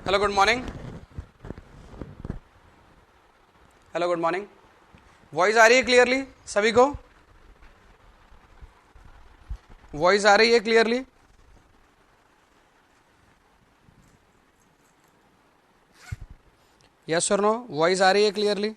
Hello good morning. Hello good morning. Voice आ रही है क्लियरली सभी को? वॉइस आ रही है क्लियरली? यस और नो? वॉइस आ रही है क्लियरली?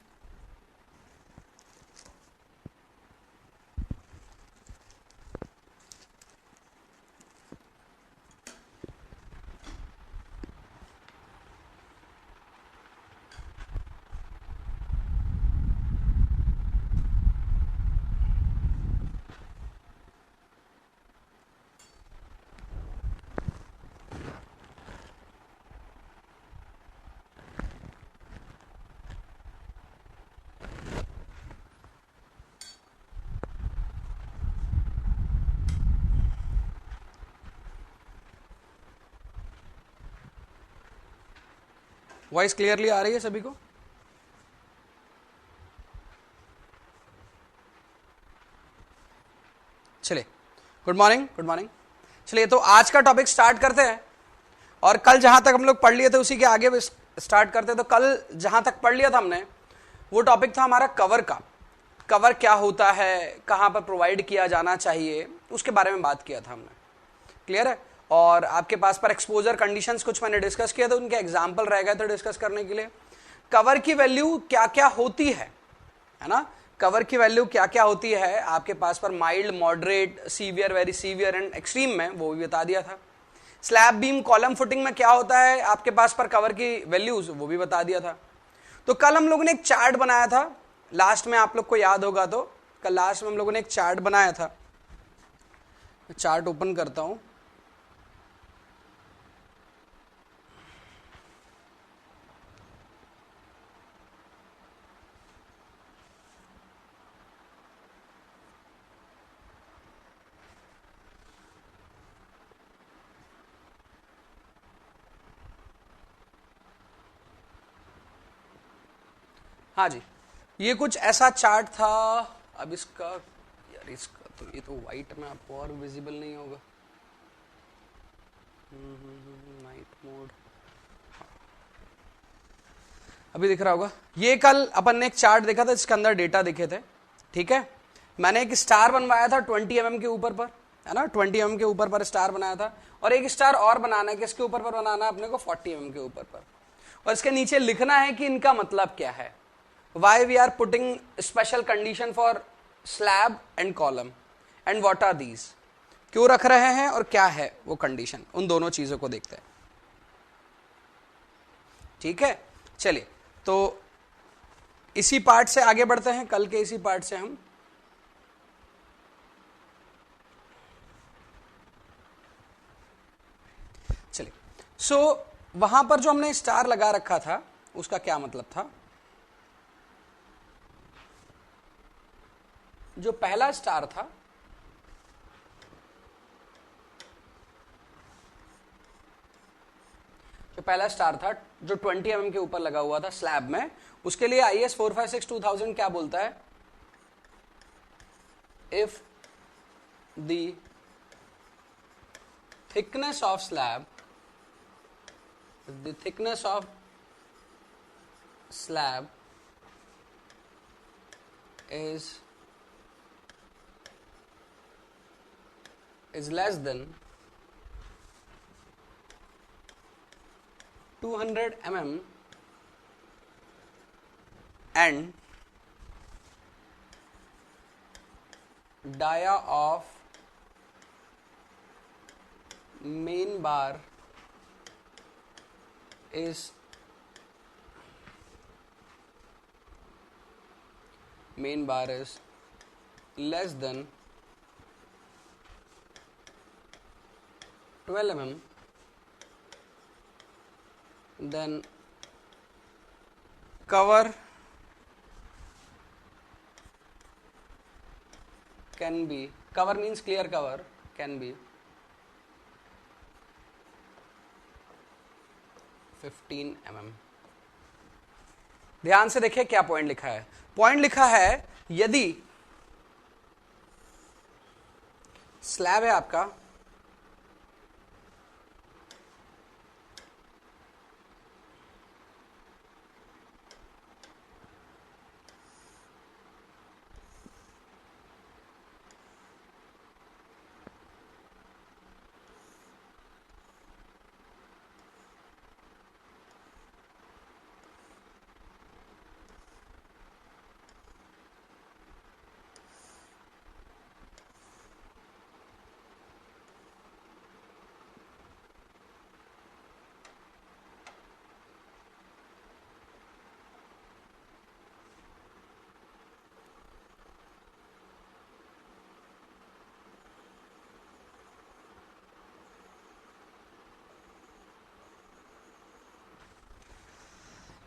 वॉइस क्लियरली आ रही है सभी को? चलिए, गुड मॉर्निंग गुड मॉर्निंग। चलिए, तो आज का टॉपिक स्टार्ट करते हैं। और कल जहां तक हम लोग पढ़ लिए थे उसी के आगे स्टार्ट करते हैं। तो कल जहां तक पढ़ लिया था हमने, वो टॉपिक था हमारा कवर का। कवर क्या होता है, कहां पर प्रोवाइड किया जाना चाहिए, उसके बारे में बात किया था हमने। क्लियर है? और आपके पास पर एक्सपोजर कंडीशंस कुछ मैंने डिस्कस किया था, उनके एग्जाम्पल रह गए थे डिस्कस करने के लिए। कवर की वैल्यू क्या क्या होती है ना? कवर की वैल्यू क्या क्या होती है आपके पास पर, mild, moderate, severe, very severe and extreme में, वो भी बता दिया था। स्लैब, बीम, कॉलम, फुटिंग में क्या होता है आपके पास पर कवर की वैल्यूज, वो भी बता दिया था। तो कल हम लोगों ने एक चार्ट बनाया था लास्ट में, आप लोग को याद होगा तो कल लास्ट में हम लोगों ने एक चार्ट बनाया था। चार्ट ओपन करता हूं। हाँ जी, ये कुछ ऐसा चार्ट था। अब इसका, यार इसका तो, ये तो वाइट में आपको और विजिबल नहीं होगा। नाइट मोड अभी दिख रहा होगा। ये कल अपन ने एक चार्ट देखा था, इसके अंदर डेटा दिखे थे। ठीक है, मैंने एक स्टार बनवाया था 20 mm के ऊपर पर, है ना? 20 mm के ऊपर पर स्टार बनाया था। और एक स्टार और बनाना है, किसके ऊपर पर बनाना है अपने को? 40 mm के ऊपर पर। और इसके नीचे लिखना है कि इनका मतलब क्या है। Why we are putting special condition for slab and column and what are these? क्यों रख रहे हैं और क्या है वो कंडीशन, उन दोनों चीजों को देखते हैं। ठीक है, चलिए, तो इसी पार्ट से आगे बढ़ते हैं, कल के इसी पार्ट से हम। चलिए, सो वहां पर जो हमने स्टार लगा रखा था उसका क्या मतलब था? जो पहला स्टार था, जो पहला स्टार था जो 20 mm के ऊपर लगा हुआ था स्लैब में, उसके लिए IS 456-2000 क्या बोलता है? If the thickness of slab, the thickness of slab is less than 200 mm and dia of main bar is less than 12 mm, then cover can be, cover means clear cover, can be 15 mm। ध्यान से देखिए क्या point लिखा है। Point लिखा है, यदि slab है आपका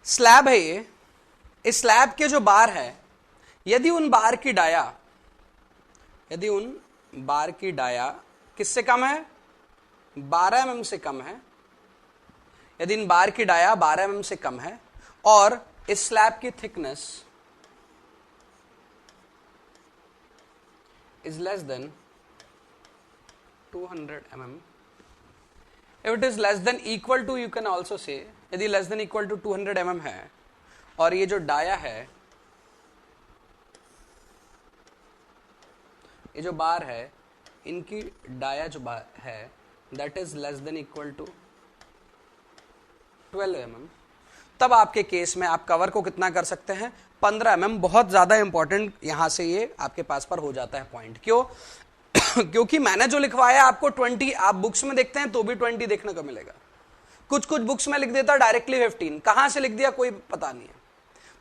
स्लैब है ये, इस स्लैब के जो बार है, यदि उन बार की डाया किससे कम है, 12 mm से कम है, यदि इन बार की डाया 12 mm से कम है और इस स्लैब की thickness is less than 200 mm, if it is less than equal to, you can also say, यदि less than equal to 200 mm है और ये जो डाया है, ये जो बार है, इनकी डाया जो बार है that is less than equal to 12 mm, तब आपके केस में आप कवर को कितना कर सकते हैं, 15 mm। बहुत ज्यादा इंपॉर्टेंट यहां से ये आपके पास पर हो जाता है पॉइंट। क्यों? क्योंकि मैंने जो लिखवाया आपको 20, आप बुक्स में देखते हैं तो भी 20 देखने को मिलेगा, कुछ कुछ बुक्स में लिख देता डायरेक्टली 15, कहां से लिख दिया कोई पता नहीं है।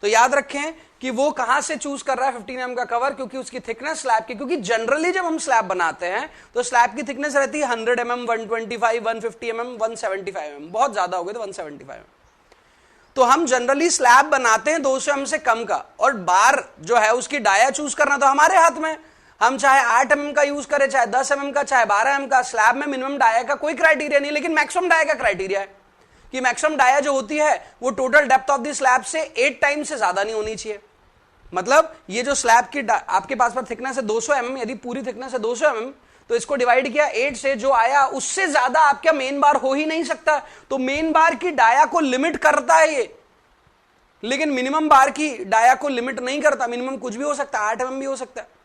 तो याद रखें कि वो कहां से चूज कर रहा है 15 mm का कवर, क्योंकि उसकी थिकनेस स्लैब की, क्योंकि जनरली जब हम स्लैब बनाते हैं तो स्लैब की थिकनेस रहती है 100 mm, 125, 150 mm, 175 mm, बहुत ज्यादा हो गए तो 175 mm। तो हम जनरली स्लैब बनाते हैं 200 mm से कम का, और बार जो है उसकी डाया चूज करना तो हमारे हाथ में, हम चाहे 8 mm का यूज करें, चाहे 10 mm का, चाहे 12 mm का। स्लैब में मिनिमम डाया का कोई क्राइटेरिया नहीं, लेकिन मैक्सिमम डाया का क्राइटेरिया है कि मैक्सिमम डाया जो होती है वो total depth of the slab से 8 टाइम्स से ज्यादा नहीं होनी चाहिए। मतलब ये जो स्लैब की आपके पास पर थिकनेस है 200 mm, यदि पूरी थिकनेस है 200 mm तो इसको डिवाइड किया 8 से, जो आया उससे ज्यादा आपका मेन बार हो ही नहीं सकता। तो मेन बार की डाया को लिमिट करता है ये, लेकिन मिनिमम बार की डाया को लिमिट नहीं करता। मिनिमम कुछ भी हो सकता है, 8 mm भी हो सकता है।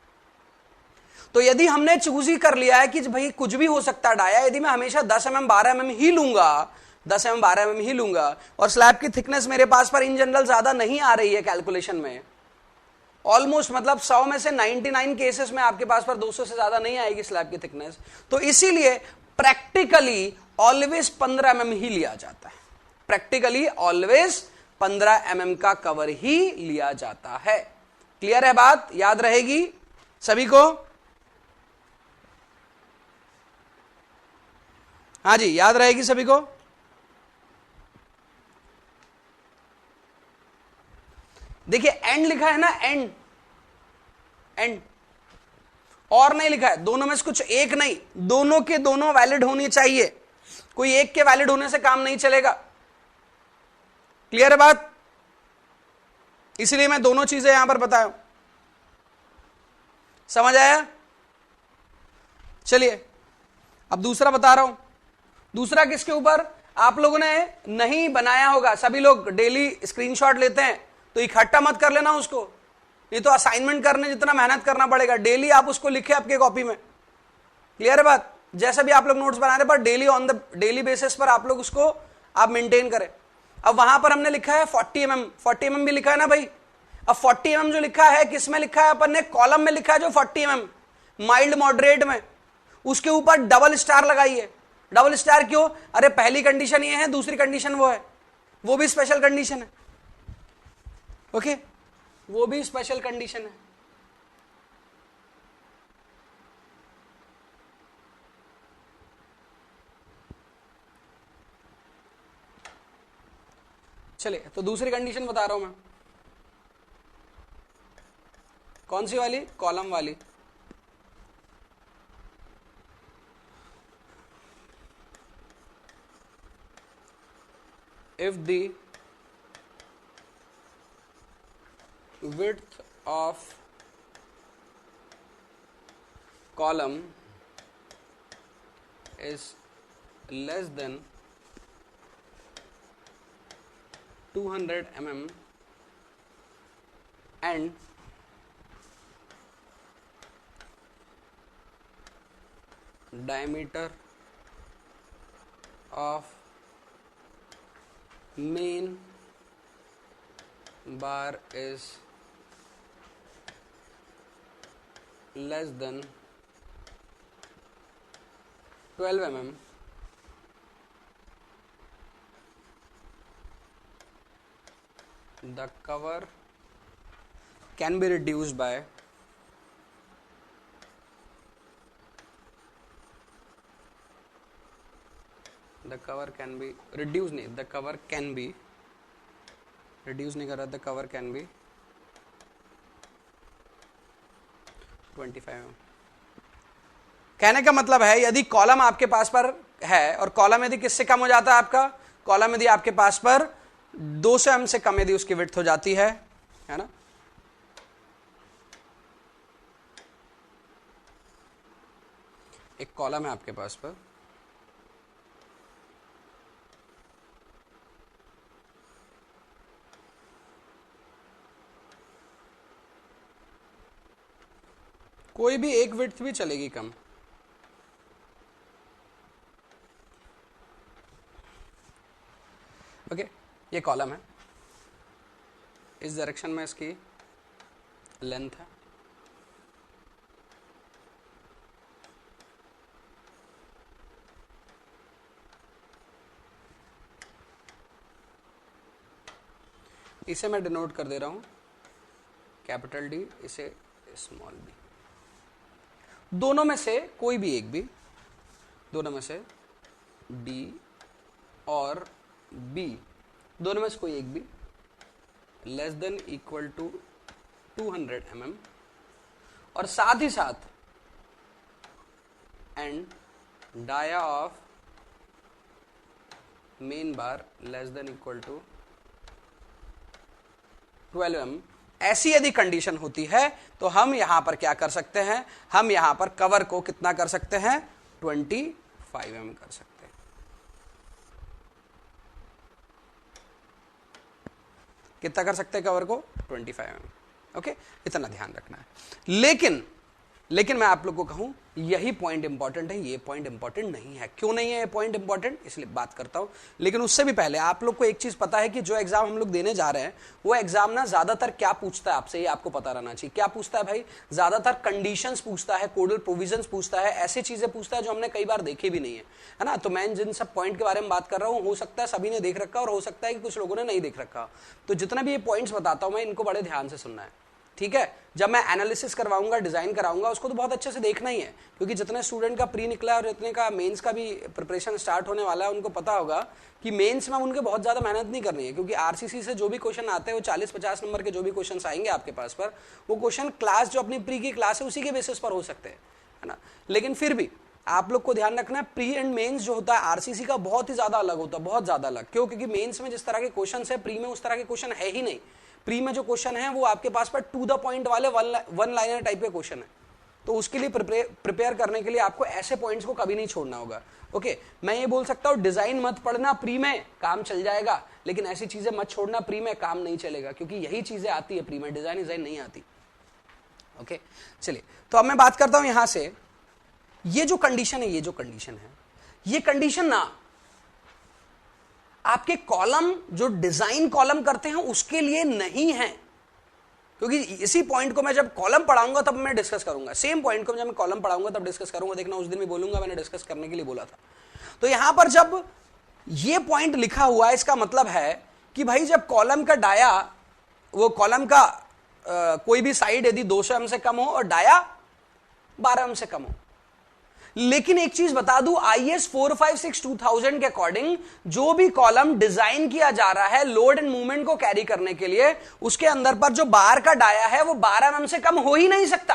तो यदि हमने चूज ही कर लिया है कि भाई कुछ भी हो सकता है डाया, यदि मैं हमेशा 10 mm 12 mm ही लूंगा, 10 mm 12 mm ही लूंगा, और स्लैब की थिकनेस मेरे पास पर इन जनरल ज्यादा नहीं आ रही है कैलकुलेशन में, ऑलमोस्ट मतलब 100 में से 99 केसेस में आपके पास पर 200 से ज्यादा नहीं आएगी स्लैब की थिकनेस, तो इसीलिए प्रैक्टिकली ऑलवेज 15 mm ही लिया जाता है। प्रैक्टिकली ऑलवेज 15 mm का कवर ही लिया जाता है। क्लियर है बात? याद रहेगी सभी को? हाँ जी, याद रहेगी सभी को? देखिए एंड लिखा है ना, एंड एंड और नहीं लिखा है, दोनों में से कुछ एक नहीं, दोनों के दोनों वैलिड होनी चाहिए, कोई एक के वैलिड होने से काम नहीं चलेगा। क्लियर है बात? इसलिए मैं दोनों चीजें यहां पर बताया। समझ आया? चलिए अब दूसरा बता रहा हूं। दूसरा किसके ऊपर आप लोगों ने नहीं बनाया होगा, सभी लोग डेली स्क्रीनशॉट लेते हैं तो इकट्ठा मत कर लेना उसको, ये तो असाइनमेंट करने जितना मेहनत करना पड़ेगा, डेली आप उसको लिखे आपके कॉपी में। क्लियर है बात? जैसा भी आप लोग नोट्स बना रहे पर daily on the daily basis पर आप लोग उसको आप मेंटेन करें। अब वहां पर हमने लिखा है 40 mm, 40 mm भी लिखा है ना भाई। अब 40 mm जो लिखा है किस में लिखा है, अपन ने कॉलम में लिखा है जो 40 mm माइल्ड मॉडरेट में, उसके ऊपर डबल स्टार लगाइए। डबल स्टार क्यों? अरे पहली कंडीशन ये है, दूसरी कंडीशन वो है, वो भी स्पेशल कंडीशन है। ओके वो भी स्पेशल कंडीशन है। चलिए तो दूसरी कंडीशन बता रहा हूं मैं, कौन सी वाली? कॉलम वाली। if the width of column is less than 200 mm and diameter of main bar is less than 12 mm, the cover can be reduced by the cover can be reduced नहीं, the cover can be reduce नहीं कर रहा, the cover can B 25 mm। कहने का मतलब है यदि column आपके पास पर है और कॉलम यदि किससे कम हो जाता है आपका, कॉलम यदि आपके पास पर 200 mm से कम यदि उसकी विड्थ हो जाती है ना, एक कॉलम है आपके पास पर, कोई भी एक विड्थ भी चलेगी कम, ओके। ये कॉलम है, इस डायरेक्शन में इसकी लेंथ है, इसे मैं डिनोट कर दे रहा हूं कैपिटल डी, इसे स्मॉल डी। दोनों में से कोई भी एक भी, दोनों में से डी और बी, दोनों में से कोई एक भी less than equal to 200 mm, और साथ ही साथ and dia of main bar less than equal to 12 mm, ऐसी यदि कंडीशन होती है तो हम यहां पर क्या कर सकते हैं, हम यहां पर कवर को कितना कर सकते हैं, 25 mm कर सकते हैं। कितना कर सकते हैं कवर को, 25 mm, ओके। इतना ध्यान रखना है। लेकिन मैं आप लोग को कहूं यही पॉइंट इंपॉर्टेंट है, ये पॉइंट इंपॉर्टेंट नहीं है। क्यों नहीं है ये पॉइंट इंपॉर्टेंट, इसलिए बात करता हूं। लेकिन उससे भी पहले आप लोग को एक चीज पता है कि जो एग्जाम हम लोग देने जा रहे हैं वो एग्जाम ना ज्यादातर क्या पूछता है आपसे, ये आपको पता रहना चाहिए। क्या पूछता है भाई, ज्यादातर कंडीशंस पूछता है, कोडल प्रोविजंस पूछता है, ऐसी चीजें पूछता है जो हमने कई बार देखी भी नहीं है ना। तो मैं जिन सब पॉइंट के बारे में बात कर रहा हूं, हो सकता है सभी ने देख रखा और हो सकता है कि कुछ लोगों ने नहीं देख रखा। तो जितना भी ये पॉइंट्स बताता हूं मैं, इनको बड़े ध्यान से सुनना है, ठीक है। जब मैं एनालिसिस करवाऊंगा, डिजाइन कराऊंगा, उसको तो बहुत अच्छे से देखना ही है, क्योंकि जितने स्टूडेंट का प्री निकला और जितने का मेंस का भी प्रिपरेशन स्टार्ट होने वाला है, उनको पता होगा कि मेंस में उनके बहुत ज्यादा मेहनत नहीं करनी है, क्योंकि आरसीसी से जो भी क्वेश्चन आते हैं वो 40-50 नंबर के जो भी क्वेश्चन आएंगे आपके पास पर, वो क्वेश्चन क्लास जो अपनी प्री की क्लास है उसी के बेसिस पर हो सकते हैं, है ना। लेकिन फिर भी आप लोग को ध्यान रखना है, प्री एंड मेंस जो होता है आरसीसी का बहुत ही ज्यादा अलग होता है, बहुत ज्यादा अलग। क्यों, क्योंकि मेंस में जिस तरह के क्वेश्चन है, प्री में उस तरह के क्वेश्चन है ही नहीं। प्री में जो क्वेश्चन है वो आपके पास पर टू द पॉइंट वाले वन लाइनर टाइप के क्वेश्चन है, तो उसके लिए प्रिपेयर करने के लिए आपको ऐसे पॉइंट्स को कभी नहीं छोड़ना होगा, ओके। मैं ये बोल सकता हूं डिजाइन मत पढ़ना, प्री में काम चल जाएगा, लेकिन ऐसी चीजें मत छोड़ना, प्री में काम नहीं चलेगा, क्योंकि यही चीजें आती है प्री में, डिजाइन नहीं आती, ओके। चलिए, तो अब मैं बात करता हूं यहां से, ये जो कंडीशन है, ये कंडीशन ना आपके कॉलम जो डिजाइन कॉलम करते हैं उसके लिए नहीं है, क्योंकि इसी पॉइंट को मैं जब कॉलम पढ़ाऊंगा तब मैं डिस्कस करूंगा, सेम पॉइंट को जब मैं कॉलम पढ़ाऊंगा तब डिस्कस करूंगा, देखना उस दिन भी बोलूंगा मैंने डिस्कस करने के लिए बोला था। तो यहां पर जब ये पॉइंट लिखा हुआ है, इसका मतलब है कि भाई जब कॉलम का डाया, वो कॉलम का कोई भी साइड यदि 200 mm से कम हो और डाया 12 mm से कम हो। लेकिन एक चीज बता दूं, IS 456-2000 के अकॉर्डिंग जो भी कॉलम डिजाइन किया जा रहा है लोड एंड मूवमेंट को कैरी करने के लिए, उसके अंदर पर जो बार का डाया है वो 12 mm से कम हो ही नहीं सकता।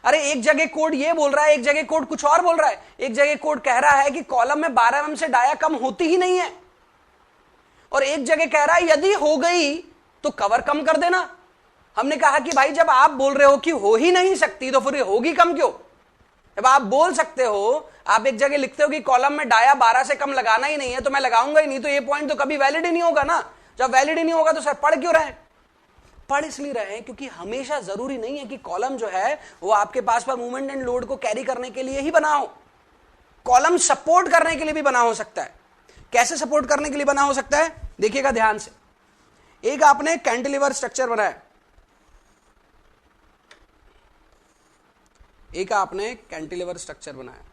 अरे एक जगह कोड ये बोल रहा है, एक जगह कोड कुछ और बोल रहा है, एक जगह कोड कह रहा है कि कॉलम में 12 mm से डाया कम होती ही नहीं है, और एक जगह कह रहा है यदि हो गई तो कवर कम कर देना। हमने कहा कि भाई जब आप बोल रहे हो कि हो ही नहीं सकती तो फिर होगी कम क्यों? जब आप बोल सकते हो, आप एक जगह लिखते हो कि कॉलम में डाया 12 से कम लगाना ही नहीं है, तो मैं लगाऊंगा ही नहीं, तो ये पॉइंट तो कभी वैलिड ही नहीं होगा ना। जब वैलिड ही नहीं होगा तो सर पढ़ क्यों रहे? पढ़ इसलिए रहे हैं क्योंकि हमेशा जरूरी नहीं है कि कॉलम जो है वो आपके पास पर मूवमेंट एंड लोड को कैरी करने के लिए ही बना हो। कॉलम सपोर्ट करने के लिए भी बना हो सकता है। कैसे सपोर्ट करने के लिए बना हो सकता है, देखिएगा ध्यान से। एक आपने कैंटिलीवर स्ट्रक्चर बनाया, एक आपने कैंटिलीवर स्ट्रक्चर बनाया,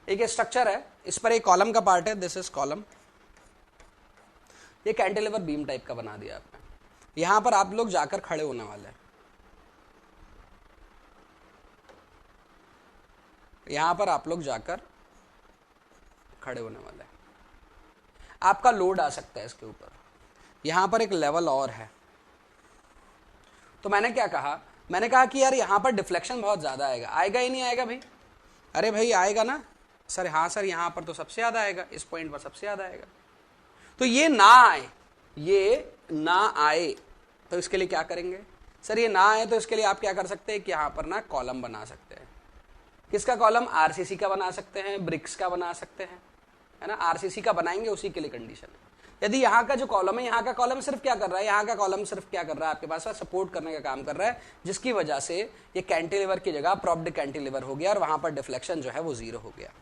एक स्ट्रक्चर है, इस पर एक कॉलम का पार्ट है, दिस इज कॉलम, ये कैंटिलीवर बीम टाइप का बना दिया आपने। यहां पर आप लोग जाकर खड़े होने वाले हैं, यहां पर आप लोग जाकर खड़े होने वाले हैं, आपका लोड आ सकता है इसके ऊपर, यहां पर एक लेवल और है। तो मैंने क्या कहा, मैंने कहा कि यार यहां पर डिफ्लेक्शन बहुत ज्यादा आएगा, आएगा ही नहीं आएगा भाई? अरे भाई आएगा ना सर, हाँ सर यहां पर तो सबसे ज्यादा आएगा, इस पॉइंट पर सबसे ज्यादा आएगा। तो ये ना आए, ये ना आए तो इसके लिए क्या करेंगे सर? ये ना आए तो इसके लिए आप क्या कर सकते हैं कि यहां पर ना कॉलम बना सकते हैं। किसका कॉलम? आरसीसी का बना सकते हैं, ब्रिक्स का बना सकते हैं, है ना, आरसीसी का बनाएंगे, उसी के लिए कंडीशन है। यदि यहाँ का जो कॉलम है, यहाँ का कॉलम सिर्फ क्या कर रहा है, यहाँ का कॉलम सिर्फ क्या कर रहा है, आपके पास सपोर्ट करने का काम कर रहा है, जिसकी वजह से ये कैंटिलीवर की जगह प्रॉप्ड कैंटिलीवर हो गया और वहां पर डिफ्लेक्शन जो है वो 0 हो गया।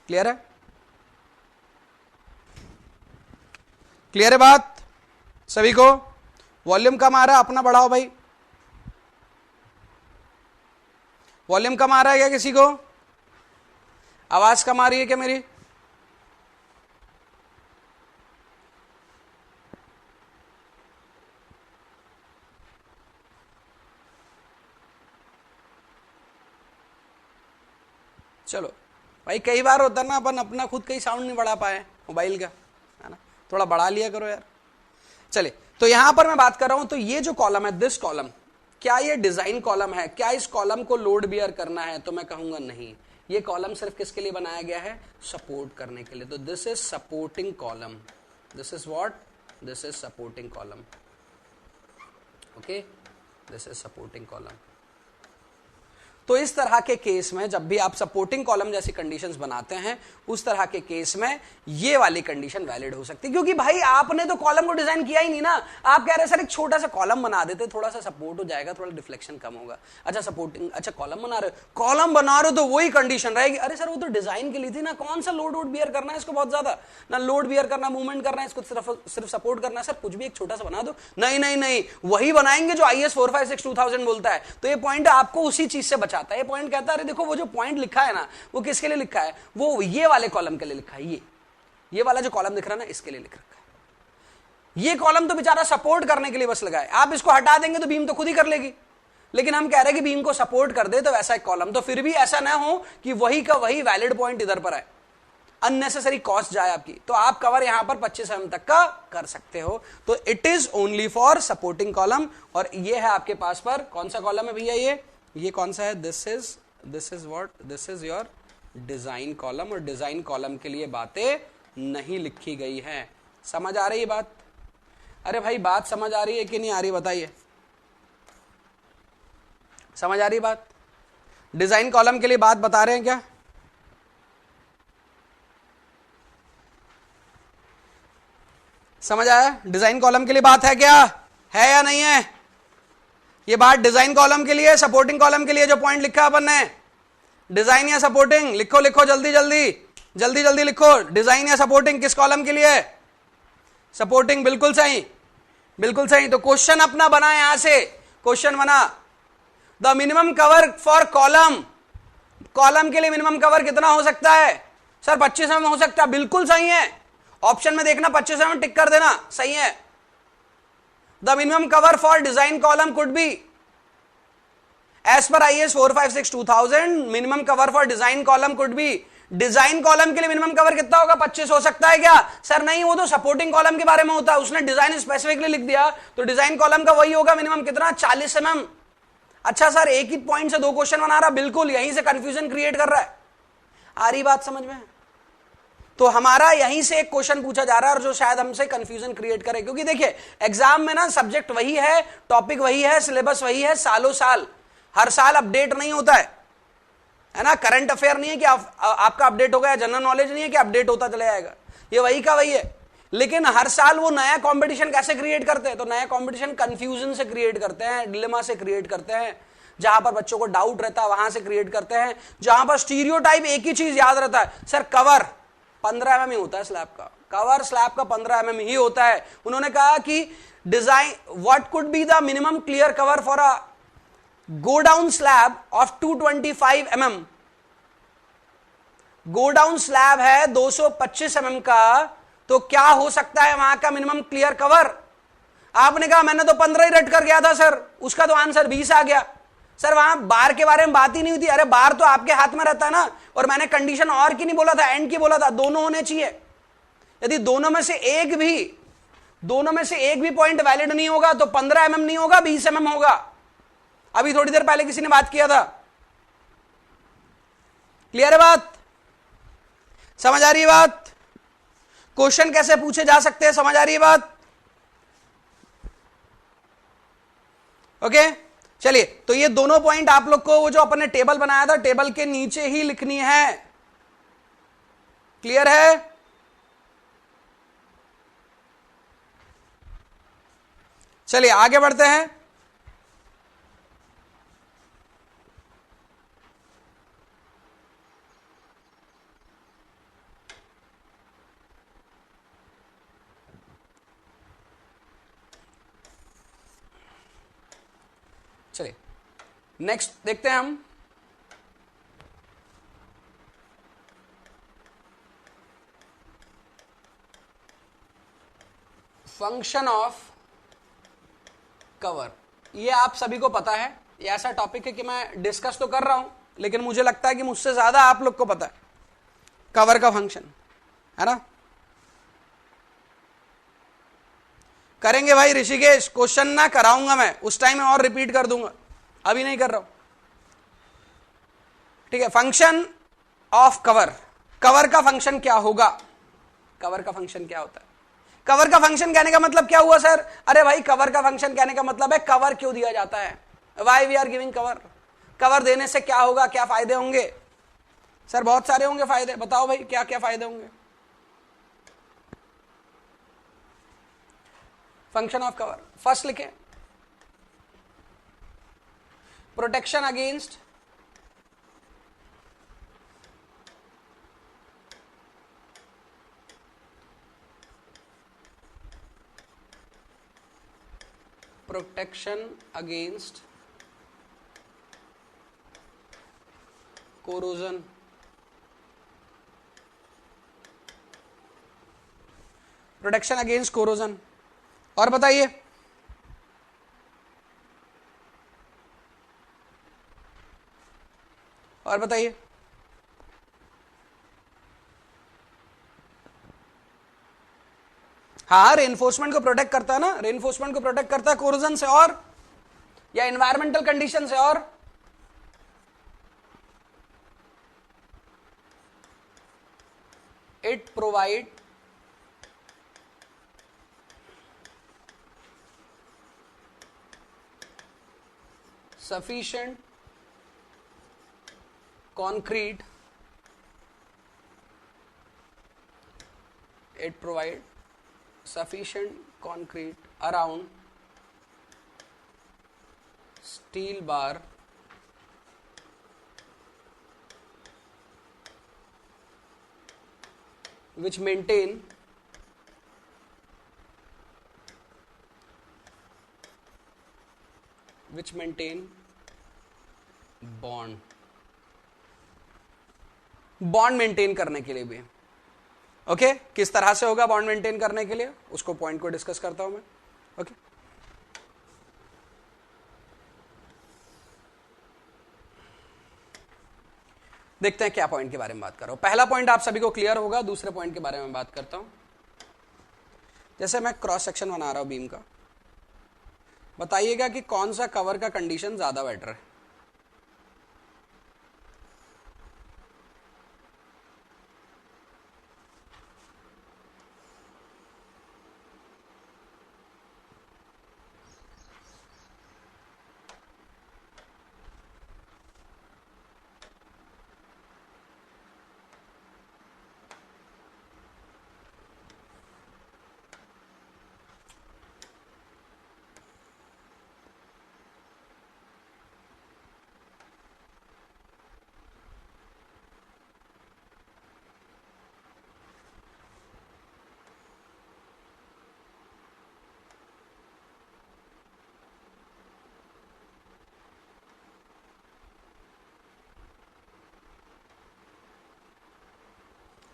क्लियर है? क्लियर है बात सभी को? वॉल्यूम कम आ रहा है, अपना बढ़ाओ भाई। वॉल्यूम कम आ रहा है क्या किसी को? आवाज कम आ रही है क्या मेरी? चलो भाई, कई बार होता है ना अपन अपना खुद कहीं साउंड नहीं बढ़ा पाए मोबाइल का, है ना, थोड़ा बढ़ा लिया करो यार। चलिए, तो यहां पर मैं बात कर रहा हूं, तो ये जो कॉलम है, दिस कॉलम, क्या ये डिजाइन कॉलम है? क्या इस कॉलम को लोड बियर करना है? तो मैं कहूंगा नहीं, ये कॉलम सिर्फ किसके लिए बनाया गया है? सपोर्ट करने के लिए। तो this is supporting column, this is what? This is supporting column. Okay, this is supporting column. तो इस तरह के केस में जब भी आप सपोर्टिंग कॉलम जैसी कंडीशंस बनाते हैं, उस तरह के केस में ये वाली कंडीशन वैलिड हो सकती है, क्योंकि भाई आपने तो कॉलम को डिजाइन किया ही नहीं ना। आप कह रहे हैं सर एक छोटा सा कॉलम बना देते, थोड़ा सा सपोर्ट हो जाएगा, थोड़ा डिफ्लेक्शन कम होगा। अच्छा सपोर्टिंग, अच्छा कॉलम बना रहे हो, कॉलम बना रहे हो तो वही कंडीशन रहेगी। अरे सर वो तो डिजाइन के लिए थी ना, कौन सा लोड वोड बियर करना है इसको, बहुत ज्यादा ना लोड बियर करना, मूवमेंट करना है, इसको सिर्फ सपोर्ट करना है। सर कुछ भी एक छोटा सा बना दो। नहीं नहीं नहीं, वही बनाएंगे जो IS 456-2000 बोलता है। तो ये पॉइंट आपको उसी चीज से बचाता है। ये पॉइंट कहता है अरे देखो वो जो पॉइंट लिखा है ना, वो किसके लिए लिखा है? वो ये वाले कॉलम के लिए लिखा है। ये वाला जो कॉलम दिख रहा है ना, इसके लिए लिख रखा है। ये कॉलम तो बेचारा सपोर्ट करने के लिए बस लगा है। आप इसको हटा देंगे तो बीम तो खुद ही कर लेगी, लेकिन हम कह रहे हैं कि बीम को सपोर्ट कर दे, तो वैसा एक कॉलम। तो फिर भी ऐसा ना हो कि वही का वही वैलिड पॉइंट इधर पर है, अननेसेसरी कॉस्ट जाए आपकी। तो आप कवर यहां पर 25 mm तक का कर सकते हो। तो it is only for supporting column. और ये है आपके पास पर कौन सा कॉलम है भैया? ये कौन सा है? This is what? This is your design column. और डिजाइन कॉलम के लिए बातें नहीं लिखी गई है। समझ आ रही है बात? अरे भाई बात समझ आ रही है कि नहीं आ रही, बताइए। समझ आ रही बात? डिजाइन कॉलम के लिए बात बता रहे हैं क्या? समझ आया? डिजाइन कॉलम के लिए बात है क्या? है या नहीं है? ये बात डिजाइन कॉलम के लिए, सपोर्टिंग कॉलम के लिए जो पॉइंट लिखा अपन ने, डिजाइन या सपोर्टिंग? लिखो लिखो, जल्दी जल्दी जल्दी जल्दी लिखो। डिजाइन या सपोर्टिंग किस कॉलम के लिए? सपोर्टिंग। बिल्कुल सही, बिल्कुल सही। तो क्वेश्चन अपना बना, यहां से क्वेश्चन बना, the minimum cover for column. Column के लिए मिनिमम कवर कितना हो सकता है? सर 25 mm हो सकता है। बिल्कुल सही है, ऑप्शन में देखना 25 mm टिक कर देना, सही है। The minimum cover for design column could be as per IS 456-2000, minimum cover for design column could be. Design column के लिए मिनिमम कवर कितना होगा? 25 हो सकता है क्या? सर नहीं, वो तो सपोर्टिंग कॉलम के बारे में होता है, उसने डिजाइन स्पेसिफिकली लिख दिया, तो डिजाइन कॉलम का वही होगा मिनिमम कितना? 40 mm। अच्छा सर एक ही पॉइंट से दो क्वेश्चन बना रहा, बिल्कुल यहीं से कंफ्यूजन क्रिएट कर रहा है। आ रही बात समझ में? तो हमारा यहीं से एक क्वेश्चन पूछा जा रहा है और जो शायद हमसे कंफ्यूजन क्रिएट करे, क्योंकि देखिए एग्जाम में ना सब्जेक्ट वही है, टॉपिक वही है, सिलेबस वही है, सालों साल, हर साल अपडेट नहीं होता है ना। करंट अफेयर नहीं है कि आपका अपडेट हो गया, जनरल नॉलेज नहीं है कि अपडेट होता चला जाएगा, ये वही का वही है। लेकिन हर साल वो नया कंपटीशन कैसे क्रिएट करते हैं? तो नया कंपटीशन कंफ्यूजन से क्रिएट करते हैं, डिलेमा से क्रिएट करते हैं, जहां पर बच्चों को डाउट रहता है वहां से क्रिएट करते हैं, जहां पर स्टीरियोटाइप एक ही चीज याद रहता है, सर कवर 15 mm ही होता है स्लैब का, कवर स्लैब का 15 mm ही होता है। उन्होंने कहा कि design what could be the minimum clear cover for a go down slab of 225 mm। Go down slab है 225 mm का, तो क्या हो सकता है वहां का मिनिमम क्लियर कवर? आपने कहा मैंने तो 15 ही रट कर गया था सर, उसका तो आंसर 20 आ गया। सर वहां बार के बारे में बात ही नहीं हुई थी। अरे बार तो आपके हाथ में रहता है ना। और मैंने कंडीशन और की नहीं बोला था, एंड की बोला था, दोनों होने चाहिए। यदि दोनों में से एक भी पॉइंट वैलिड नहीं होगा तो 15 mm नहीं होगा, 20 mm होगा। अभी थोड़ी देर पहले किसी ने बात किया था। क्लियर है बात? समझ आ रही है बात? क्वेश्चन कैसे पूछे जा सकते हैं, समझ आ रही है बात? ओके चलिए, तो ये दोनों पॉइंट आप लोग को वो जो अपन ने टेबल बनाया था, टेबल के नीचे ही लिखनी है। क्लियर है? चलिए आगे बढ़ते हैं। चलिए नेक्स्ट देखते हैं हम। Function of cover. ये आप सभी को पता है, ये ऐसा टॉपिक है कि मैं डिस्कस तो कर रहा हूं, लेकिन मुझे लगता है कि मुझसे ज्यादा आप लोग को पता है कवर का फंक्शन, है ना? करेंगे भाई ऋषिकेश, क्वेश्चन ना कराऊंगा मैं, उस टाइम में और रिपीट कर दूंगा, अभी नहीं कर रहा हूं। ठीक है, फंक्शन ऑफ कवर। कवर का फंक्शन क्या होगा? कवर का फंक्शन क्या होता है? कवर का फंक्शन कहने का मतलब क्या हुआ सर? अरे भाई कवर का फंक्शन कहने का मतलब है कवर क्यों दिया जाता है, why we are giving cover. Cover देने से क्या होगा, क्या फायदे होंगे? सर बहुत सारे होंगे फायदे, बताओ भाई क्या क्या फायदे होंगे। फंक्शन ऑफ कवर फर्स्ट लिखें, protection against corrosion. Protection against corrosion. और बताइए, और बताइए। हाँ, रेनफोर्समेंट को प्रोटेक्ट करता है ना, रेनफोर्समेंट को प्रोटेक्ट करता है कोरोजन से, और या एनवायरमेंटल कंडीशन से, और it provide sufficient concrete, it provide sufficient concrete around steel bar which maintain bond. Bond maintain करने के लिए भी। ओके, किस तरह से होगा बॉन्ड मेंटेन करने के लिए, उसको पॉइंट को डिस्कस करता हूं मैं। ओके, देखते हैं क्या पॉइंट के बारे में बात कर रहा हूं। पहला पॉइंट आप सभी को क्लियर होगा, दूसरे पॉइंट के बारे में बात करता हूं। जैसे मैं क्रॉस सेक्शन बना रहा हूं बीम का, बताइएगा कि कौन सा कवर का कंडीशन ज्यादा बेटर है।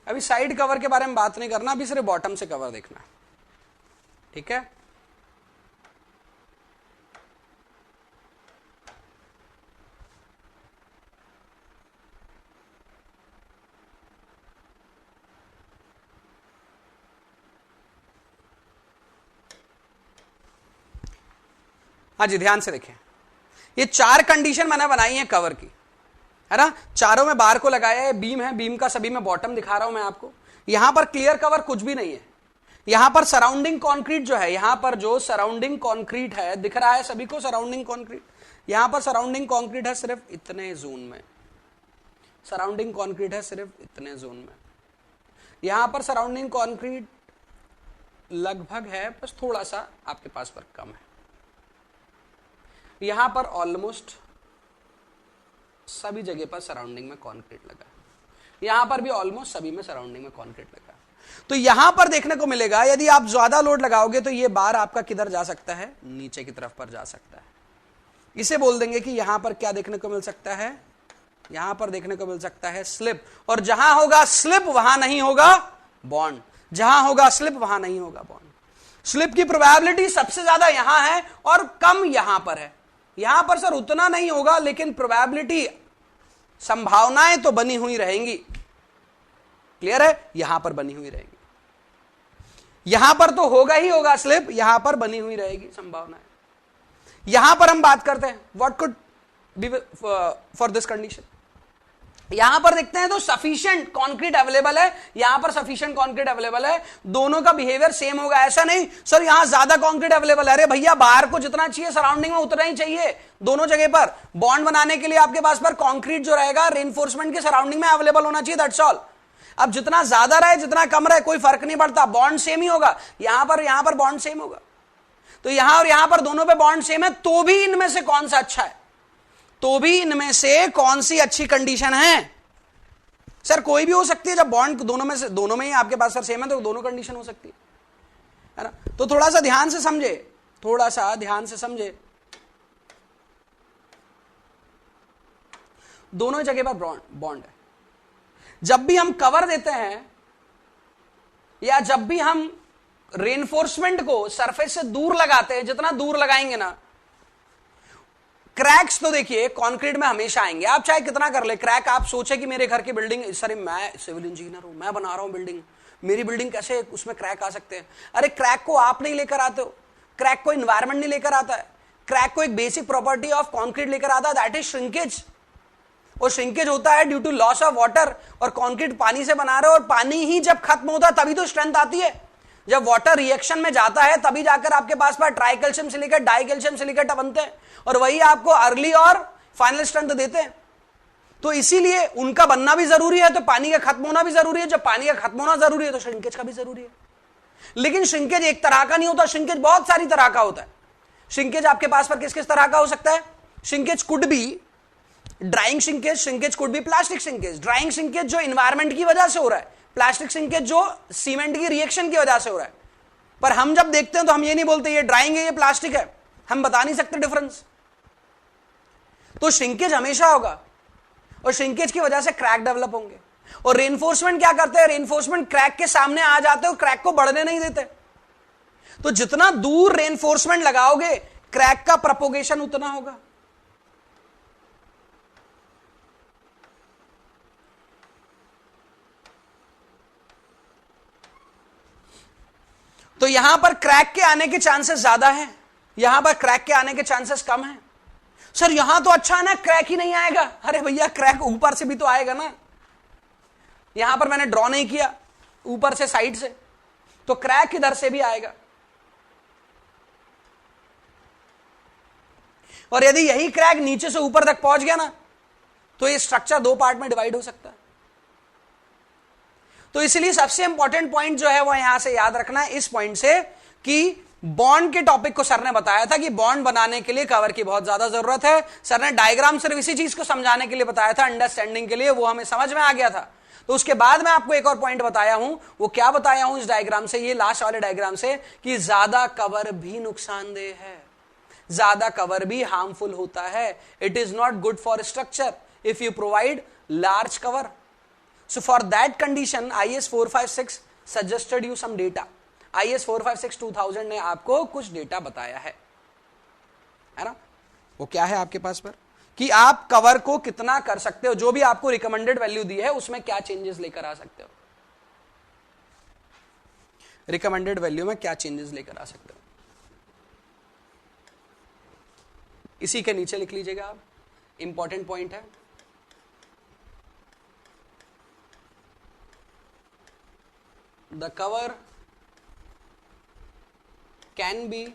अभी साइड कवर के बारे में बात नहीं करना, अभी सिर्फ बॉटम से कवर देखना है, ठीक है? हाँ जी, ध्यान से देखें, ये 4 कंडीशन मैंने बनाई है कवर की, है ना। चारों में बार को लगाया है, बीम है, बीम का सभी में बॉटम दिखा रहा हूं मैं आपको। यहां पर क्लियर कवर कुछ भी नहीं है, यहां पर सराउंडिंग कंक्रीट जो है, यहां पर जो सराउंडिंग कंक्रीट है दिख रहा है सभी को, सराउंडिंग कंक्रीट, यहां पर सराउंडिंग कंक्रीट है सिर्फ इतने जोन में, सराउंडिंग कंक्रीट है सिर्फ इतने जोन में। यहां पर सराउंडिंग कंक्रीट लगभग है, बस थोड़ा सा आपके पास पर कम है। यहां पर ऑलमोस्ट सभी जगह पर सराउंडिंग में कंक्रीट लगा है, यहां पर भी ऑलमोस्ट सभी में सराउंडिंग में कंक्रीट लगा है। तो यहां पर देखने को मिलेगा यदि आप ज्यादा लोड लगाओगे तो ये बार आपका किधर जा सकता है, नीचे की तरफ पर जा सकता है। इसे बोल देंगे कि यहां पर क्या देखने को मिल सकता है, यहां पर देखने को मिल सकता है स्लिप, और जहां होगा स्लिप वहां नहीं होगा बॉन्ड, जहां होगा स्लिप वहां नहीं होगा बॉन्ड। स्लिप की प्रोबेबिलिटी सबसे ज्यादा यहां है और कम यहां पर है। यहां पर सर उतना नहीं होगा, लेकिन प्रोबेबिलिटी, संभावनाएं तो बनी हुई रहेंगी। क्लियर है, यहां पर बनी हुई रहेगी, यहां पर तो होगा ही होगा स्लिप, यहां पर बनी हुई रहेगी संभावनाएं। यहां पर हम बात करते हैं what could B for this condition. यहां पर देखते हैं तो सफिशिएंट कंक्रीट अवेलेबल है, यहां पर सफिशिएंट कंक्रीट अवेलेबल है, दोनों का बिहेवियर सेम होगा। ऐसा नहीं सर यहां ज्यादा कंक्रीट अवेलेबल है, अरे भैया बाहर को जितना चाहिए सराउंडिंग में उतना ही चाहिए। दोनों जगह पर बॉन्ड बनाने के लिए आपके पास पर कंक्रीट जो रहेगा रेनफोर्समेंट के सराउंडिंग में अवेलेबल होना चाहिए, दैट्स ऑल। अब जितना ज्यादा रहे जितना कम रहे कोई फर्क नहीं पड़ता, बॉन्ड सेम ही होगा। यहां पर बॉन्ड सेम होगा, तो यहां और यहां पर दोनों पे बॉन्ड सेम है, तो भी इनमें से कौन सा अच्छा है, तो भी इनमें से कौन सी अच्छी कंडीशन है। सर कोई भी हो सकती है, जब बॉन्ड दोनों में से, दोनों में ही आपके पास सर सेम है तो दोनों कंडीशन हो सकती है ना। तो थोड़ा सा ध्यान से समझे, थोड़ा सा ध्यान से समझे, दोनों जगह पर बॉन्ड है। जब भी हम कवर देते हैं या जब भी हम रेनफोर्समेंट को सरफेस से दूर लगाते हैं, जितना दूर लगाएंगे ना, क्रैक्स तो देखिए कंक्रीट में हमेशा आएंगे, आप चाहे कितना कर ले क्रैक। आप सोचे कि मेरे घर की बिल्डिंग, सर मैं सिविल इंजीनियर हूं, मैं बना रहा हूं बिल्डिंग, मेरी बिल्डिंग कैसे उसमें क्रैक आ सकते हैं। अरे क्रैक को आप नहीं लेकर आते हो, क्रैक को इन्वायरमेंट नहीं लेकर आता है, क्रैक को एक बेसिक प्रॉपर्टी ऑफ कंक्रीट लेकर आता है, दैट इज श्रिंकेज। और श्रिंकेज होता है due to loss of water, और कंक्रीट पानी से बना रहे हो, और पानी ही जब खत्म होता है तभी तो स्ट्रेंथ आती है। जब वाटर रिएक्शन में जाता है तभी जाकर आपके पास tri calcium silicate, di calcium silicate बनते हैं, और वही आपको अर्ली और फाइनल स्ट्रेंथ देते हैं। तो इसीलिए उनका बनना भी जरूरी है, तो पानी का खत्म होना भी जरूरी है। जब पानी का खत्म होना जरूरी है तो श्रिंकेज का भी जरूरी है। लेकिन श्रिंकेज एक तरह का नहीं होता, श्रिंकेज बहुत सारी तरह का होता है। श्रिंकेज आपके पास पर किस किस तरह का हो सकता है। Shrinkage could be drawing shrinkage, shrinkage could be plastic shrinkage. Drawing shrinkage जो इन्वायरमेंट की वजह से हो रहा है, प्लास्टिक श्रिंकेज जो सीमेंट की रिएक्शन की वजह से हो रहा है। पर हम जब देखते हैं तो हम ये नहीं बोलते ये ड्राइंग है ये प्लास्टिक है, हम बता नहीं सकते डिफरेंस। तो श्रिंकेज हमेशा होगा, और श्रिंकेज की वजह से क्रैक डेवलप होंगे। और रेनफोर्समेंट क्या करते हैं, रेनफोर्समेंट क्रैक के सामने आ जाते हो, क्रैक को बढ़ने नहीं देते। तो जितना दूर रेनफोर्समेंट लगाओगे क्रैक का प्रोपोगेशन उतना होगा। तो यहां पर क्रैक के आने के चांसेस ज्यादा हैं, यहां पर क्रैक के आने के चांसेस कम हैं। सर यहां तो अच्छा है ना, क्रैक ही नहीं आएगा। अरे भैया क्रैक ऊपर से भी तो आएगा ना, यहां पर मैंने ड्रॉ नहीं किया, ऊपर से साइड से, तो क्रैक इधर से भी आएगा। और यदि यही क्रैक नीचे से ऊपर तक पहुंच गया ना, तो ये स्ट्रक्चर 2 पार्ट में डिवाइड हो सकता है। तो इसलिए सबसे इंपॉर्टेंट पॉइंट जो है वो यहां से याद रखना है, इस पॉइंट से कि बॉन्ड के टॉपिक को सर ने बताया था कि बॉन्ड बनाने के लिए कवर की बहुत ज्यादा जरूरत है। सर ने डायग्राम सिर्फ इसी चीज को समझाने के लिए बताया था, अंडरस्टैंडिंग के लिए, वो हमें समझ में आ गया था। तो उसके बाद मैं आपको एक और पॉइंट बताया हूं, वो क्या बताया हूं इस डायग्राम से, ये लास्ट वाले डायग्राम से, कि ज्यादा कवर भी नुकसानदेह है, ज्यादा कवर भी हार्मफुल होता है। It is not good for structure if you provide large cover. So for that condition, IS 456 suggested you some data. IS 456 2000 ने आपको कुछ डेटा बताया है ना। वो क्या है आपके पास पर, कि आप कवर को कितना कर सकते हो, जो भी आपको रिकमेंडेड वैल्यू दी है उसमें क्या चेंजेस लेकर आ सकते हो, रिकमेंडेड वैल्यू में क्या चेंजेस लेकर आ सकते हो। इसी के नीचे लिख लीजिएगा आप, इंपॉर्टेंट पॉइंट है। The cover can be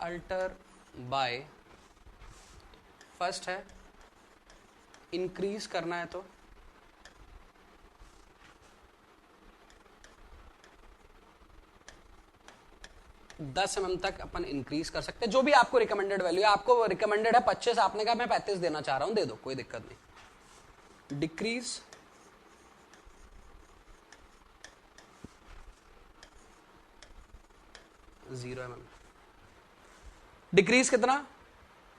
alter by, first है इंक्रीज करना है तो 10 mm तक अपन इंक्रीज कर सकते हैं, जो भी आपको रिकमेंडेड वैल्यू है। आपको रिकमेंडेड है 25, आपने कहा मैं 35 देना चाह रहा हूं, दे दो, कोई दिक्कत नहीं। डिक्रीज 0 mm, डिक्रीज कितना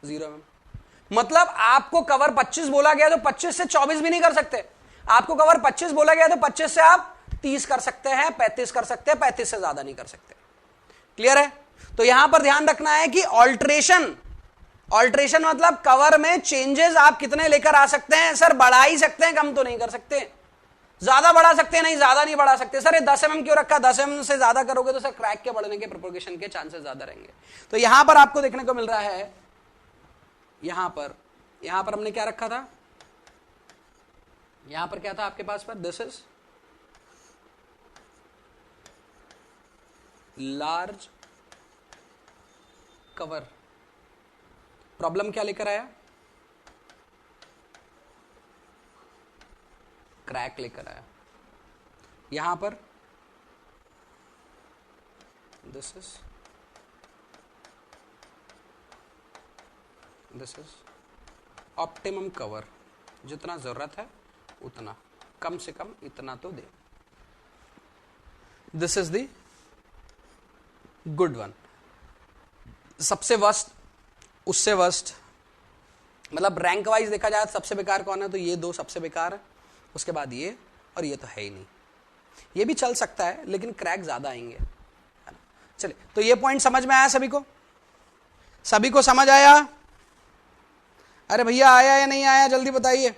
0 mm, मतलब आपको कवर 25 बोला गया तो 25 से 24 भी नहीं कर सकते। आपको कवर 25 बोला गया तो 25 से आप 30 कर सकते हैं, 35 कर सकते हैं, 35 से ज्यादा नहीं कर सकते। क्लियर है? तो यहां पर ध्यान रखना है कि ऑल्ट्रेशन मतलब कवर में चेंजेस आप कितने लेकर आ सकते हैं। सर बढ़ा ही सकते हैं, कम तो नहीं कर सकते। ज्यादा बढ़ा सकते हैं, नहीं ज्यादा नहीं बढ़ा सकते। सर ये 10 mm क्यों रखा, 10 mm से ज्यादा करोगे तो सर क्रैक के बढ़ने के प्रोपोगेशन के चांसेस ज्यादा रहेंगे। तो यहां पर आपको देखने को मिल रहा है, यहां पर हमने क्या रखा था, यहां पर क्या था आपके पास पर, this is large cover. Problem क्या लेकर आया, क्रैक लेकर आया। यहां पर दिस इज ऑप्टिमम कवर, जितना जरूरत है उतना, कम से कम इतना तो दे। This is the good one. सबसे वर्स्ट, उससे वर्स्ट, मतलब रैंक वाइज देखा जाए सबसे बेकार कौन है, तो ये दो सबसे बेकार है, उसके बाद ये, और ये तो है ही नहीं। ये भी चल सकता है लेकिन क्रैक ज्यादा आएंगे, है ना। चलिए, तो ये पॉइंट समझ में आया सभी को? सभी को समझ आया? अरे भैया आया या नहीं आया, जल्दी बताइए।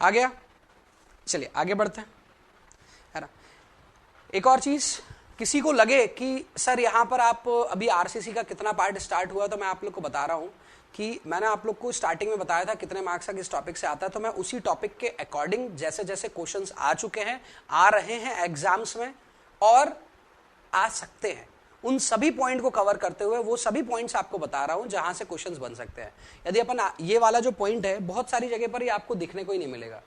आ गया? चलिए आगे बढ़ते हैं, है ना। एक और चीज, किसी को लगे कि सर यहां पर आप अभी आरसीसी का कितना पार्ट स्टार्ट हुआ, तो मैं आप लोग को बता रहा हूं कि मैंने आप लोग को स्टार्टिंग में बताया था कितने मार्क्स का किस टॉपिक से आता है। तो मैं उसी टॉपिक के अकॉर्डिंग जैसे जैसे क्वेश्चंस आ चुके हैं, आ रहे हैं एग्जाम्स में और आ सकते हैं, उन सभी पॉइंट को कवर करते हुए वो सभी पॉइंट्स आपको बता रहा हूं जहां से क्वेश्चंस बन सकते हैं। यदि अपन ये वाला जो पॉइंट है, बहुत सारी जगह पर ये आपको दिखने को ही नहीं मिलेगा,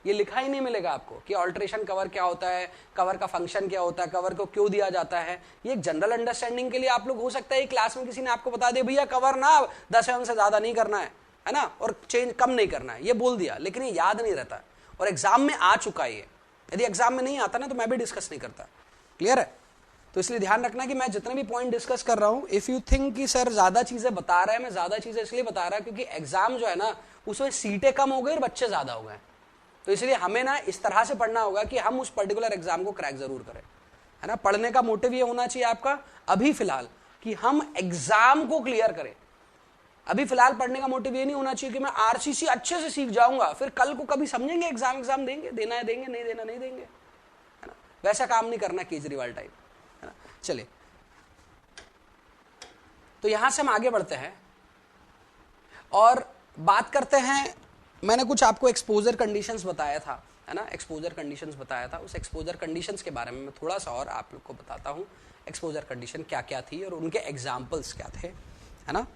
ये लिखा ही नहीं मिलेगा आपको कि ऑल्ट्रेशन कवर क्या होता है, कवर का फंक्शन क्या होता है, कवर को क्यों दिया जाता है। ये एक जनरल अंडरस्टैंडिंग के लिए आप लोग, हो सकता है क्लास में किसी ने आपको बता दिया भैया कवर ना 10 mm से ज्यादा नहीं करना है ना, और चेंज कम नहीं करना है, ये बोल दिया, लेकिन ये याद नहीं रहता और एग्जाम में आ चुका है ये। यदि एग्जाम में नहीं आता ना तो मैं भी डिस्कस नहीं करता। क्लियर है? तो इसलिए ध्यान रखना कि मैं जितने भी पॉइंट डिस्कस कर रहा हूं, इफ यू थिंक कि सर ज्यादा चीजें बता रहा है, मैं ज्यादा चीजें इसलिए बता रहा है क्योंकि एग्जाम जो है ना उसमें सीटें कम हो गई और बच्चे ज्यादा हो गए, तो इसलिए हमें ना इस तरह से पढ़ना होगा कि हम उस पर्टिकुलर एग्जाम को क्रैक जरूर करें, है ना। पढ़ने का मोटिव ये होना चाहिए आपका अभी फिलहाल कि हम एग्जाम को क्लियर करें। अभी फिलहाल पढ़ने का मोटिव ये नहीं होना चाहिए कि मैं आरसीसी अच्छे से सीख जाऊंगा, फिर कल को कभी समझेंगे एग्जाम देंगे, देना है देंगे, नहीं देना नहीं देंगे, है ना। वैसा काम नहीं करना केजरीवाल टाइप, है ना। चलिए, तो यहां से हम आगे बढ़ते हैं और बात करते हैं। मैंने कुछ आपको एक्सपोजर कंडीशंस बताया था, है ना, एक्सपोजर कंडीशंस बताया था। उस एक्सपोजर कंडीशंस के बारे में मैं थोड़ा सा और आप लोग को बताता हूं, एक्सपोजर कंडीशन क्या क्या थी और उनके एग्जाम्पल्स क्या थे, है ना।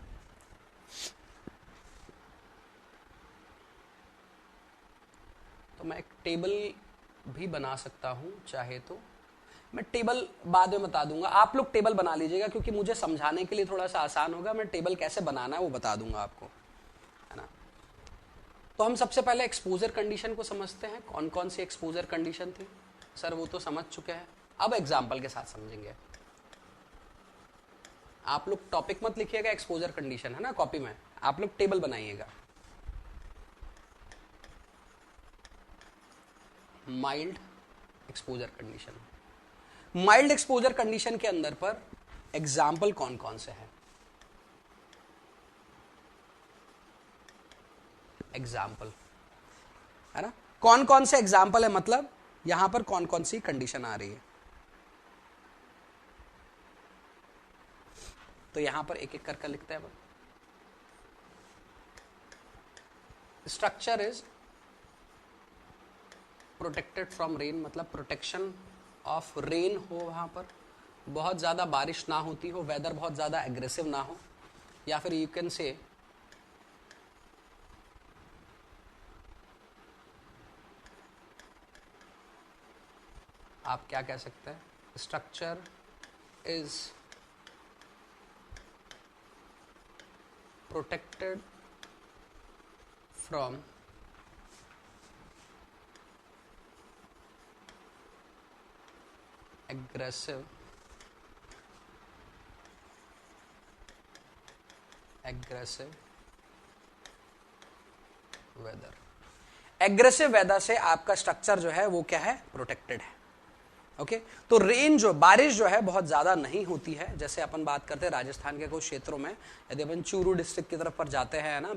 तो मैं एक टेबल भी बना सकता हूं चाहे तो, मैं टेबल बाद में बता दूंगा, आप लोग टेबल बना लीजिएगा क्योंकि मुझे समझाने के लिए थोड़ा सा आसान होगा। मैं टेबल कैसे बनाना है वो बता दूंगा आपको, है ना। तो हम सबसे पहले एक्सपोजर कंडीशन को समझते हैं। कौन कौन सी एक्सपोजर कंडीशन थी? सर वो तो समझ चुके हैं, अब एग्जाम्पल के साथ समझेंगे। आप लोग टॉपिक मत लिखिएगा, एक्सपोजर कंडीशन है ना कॉपी में, आप लोग टेबल बनाइएगा। Mild exposure condition, mild exposure condition के अंदर पर एग्जाम्पल कौन कौन से हैं? एग्जाम्पल है ना। कौन कौन से एग्जाम्पल है, मतलब यहां पर कौन कौन सी कंडीशन आ रही है, तो यहां पर एक एक करके लिखते हैं। Structure is protected from rain, मतलब प्रोटेक्शन ऑफ रेन हो, वहां पर बहुत ज्यादा बारिश ना होती हो, वेदर बहुत ज्यादा एग्रेसिव ना हो, या फिर यू कैन से आप क्या कह सकते हैं, structure is protected from aggressive weather. Aggressive weather से आपका स्ट्रक्चर जो है वो क्या है, प्रोटेक्टेड है। ओके तो रेन जो बारिश जो है बहुत ज्यादा नहीं होती है। जैसे अपन बात करते हैं राजस्थान के कुछ क्षेत्रों में, यदि अपन चूरू डिस्ट्रिक्ट की तरफ पर जाते हैं ना,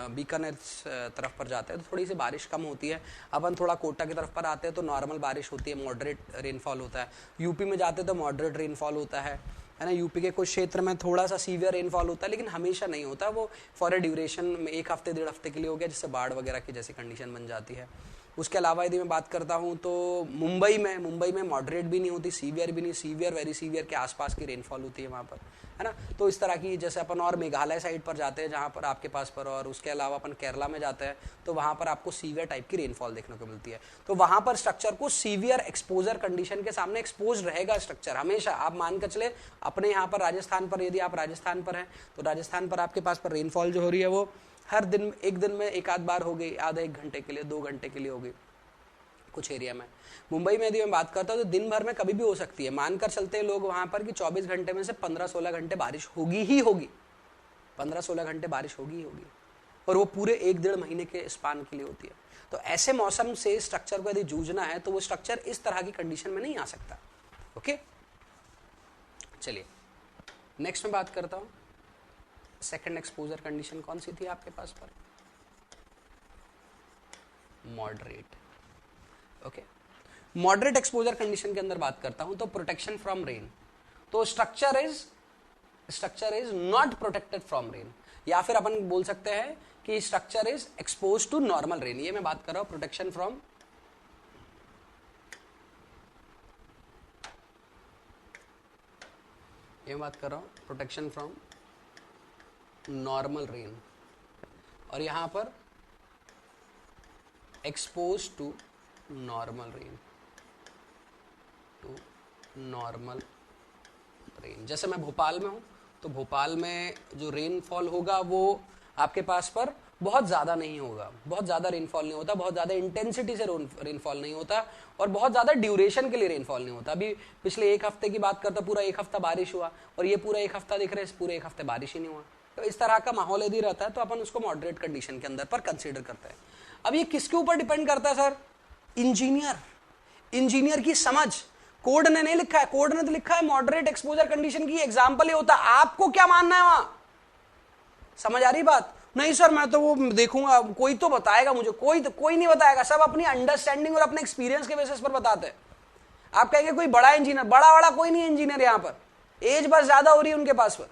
बीकानेर तरफ पर जाते हैं तो थोड़ी सी बारिश कम होती है। अपन थोड़ा कोटा की तरफ पर आते हैं तो नॉर्मल बारिश होती है, मॉडरेट रेनफॉल होता है। यूपी में जाते हैं तो मॉडरेट रेनफॉल होता है ना। यूपी के कुछ क्षेत्र में थोड़ा सा सीवियर रेनफॉल होता है, लेकिन हमेशा नहीं होता, वो फॉर ए ड्यूरेशन में 1 हफ्ते 1.5 हफ्ते के लिए हो गया, जिससे बाढ़ वगैरह की जैसी कंडीशन बन जाती है। उसके अलावा यदि मैं बात करता हूँ तो मुंबई में मॉडरेट भी नहीं होती, सीवियर भी नहीं, सीवियर वेरी सीवियर के आसपास की रेनफॉल होती है वहाँ पर, है ना। तो इस तरह की, जैसे अपन और मेघालय साइड पर जाते हैं जहाँ पर आपके पास पर, और उसके अलावा अपन केरला में जाते हैं तो वहाँ पर आपको सीवियर टाइप की रेनफॉल देखने को मिलती है। तो वहाँ पर स्ट्रक्चर को सीवियर एक्सपोजर कंडीशन के सामने एक्सपोज रहेगा स्ट्रक्चर हमेशा। आप मान कर चले अपने यहाँ पर राजस्थान पर, यदि आप राजस्थान पर हैं तो राजस्थान पर आपके पास पर रेनफॉल जो हो रही है वो हर दिन, एक दिन में एक आध बार हो गई, आधा 1 घंटे के लिए, 2 घंटे के लिए हो गई कुछ एरिया में। मुंबई में यदि मैं बात करता हूँ तो दिन भर में कभी भी हो सकती है। मानकर चलते हैं लोग वहां पर कि 24 घंटे में से 15-16 घंटे बारिश होगी ही होगी, 15-16 घंटे बारिश होगी ही होगी, और वो पूरे 1-1.5 महीने के स्पान के लिए होती है। तो ऐसे मौसम से स्ट्रक्चर को यदि जूझना है तो वो स्ट्रक्चर इस तरह की कंडीशन में नहीं आ सकता। ओके चलिए नेक्स्ट में बात करता हूं। सेकंड एक्सपोजर कंडीशन कौन सी थी आपके पास पर, moderate. Okay moderate exposure condition के अंदर बात करता हूं तो प्रोटेक्शन फ्रॉम रेन, तो structure is not protected from rain, या फिर अपन बोल सकते हैं कि structure is expose to normal rain. ये मैं बात कर रहा हूं protection from protection from normal rain, और यहां पर एक्सपोज टू नॉर्मल रेन। जैसे मैं भोपाल में हूं तो भोपाल में जो रेनफॉल होगा वो आपके पास पर बहुत ज्यादा नहीं होगा, बहुत ज्यादा रेनफॉल नहीं होता, बहुत ज्यादा इंटेंसिटी से रेनफॉल नहीं होता, और बहुत ज्यादा ड्यूरेशन के लिए रेनफॉल नहीं होता। अभी पिछले 1 हफ्ते की बात करता, पूरा 1 हफ्ता बारिश हुआ, और ये पूरा 1 हफ्ता दिख रहा है, पूरे 1 हफ्ते बारिश ही नहीं हुआ। तो इस तरह का माहौल यदि रहता है तो अपन उसको मॉडरेट कंडीशन के अंदर पर कंसीडर करते हैं। अब ये किसके ऊपर डिपेंड करता है सर, इंजीनियर की समझ। कोड ने नहीं लिखा है, कोड ने तो लिखा है मॉडरेट एक्सपोजर कंडीशन की एग्जांपल ही होता है, आपको क्या मानना है वहां, समझ आ रही बात। नहीं सर मैं तो वो देखूंगा, कोई तो बताएगा मुझे, कोई नहीं बताएगा, सब अपनी अंडरस्टैंडिंग और अपने एक्सपीरियंस के बेसिस पर बताते हैं। आप कहेंगे कोई बड़ा इंजीनियर, बड़ा कोई नहीं है इंजीनियर यहां पर, एज बस ज्यादा हो रही है उनके पास पर,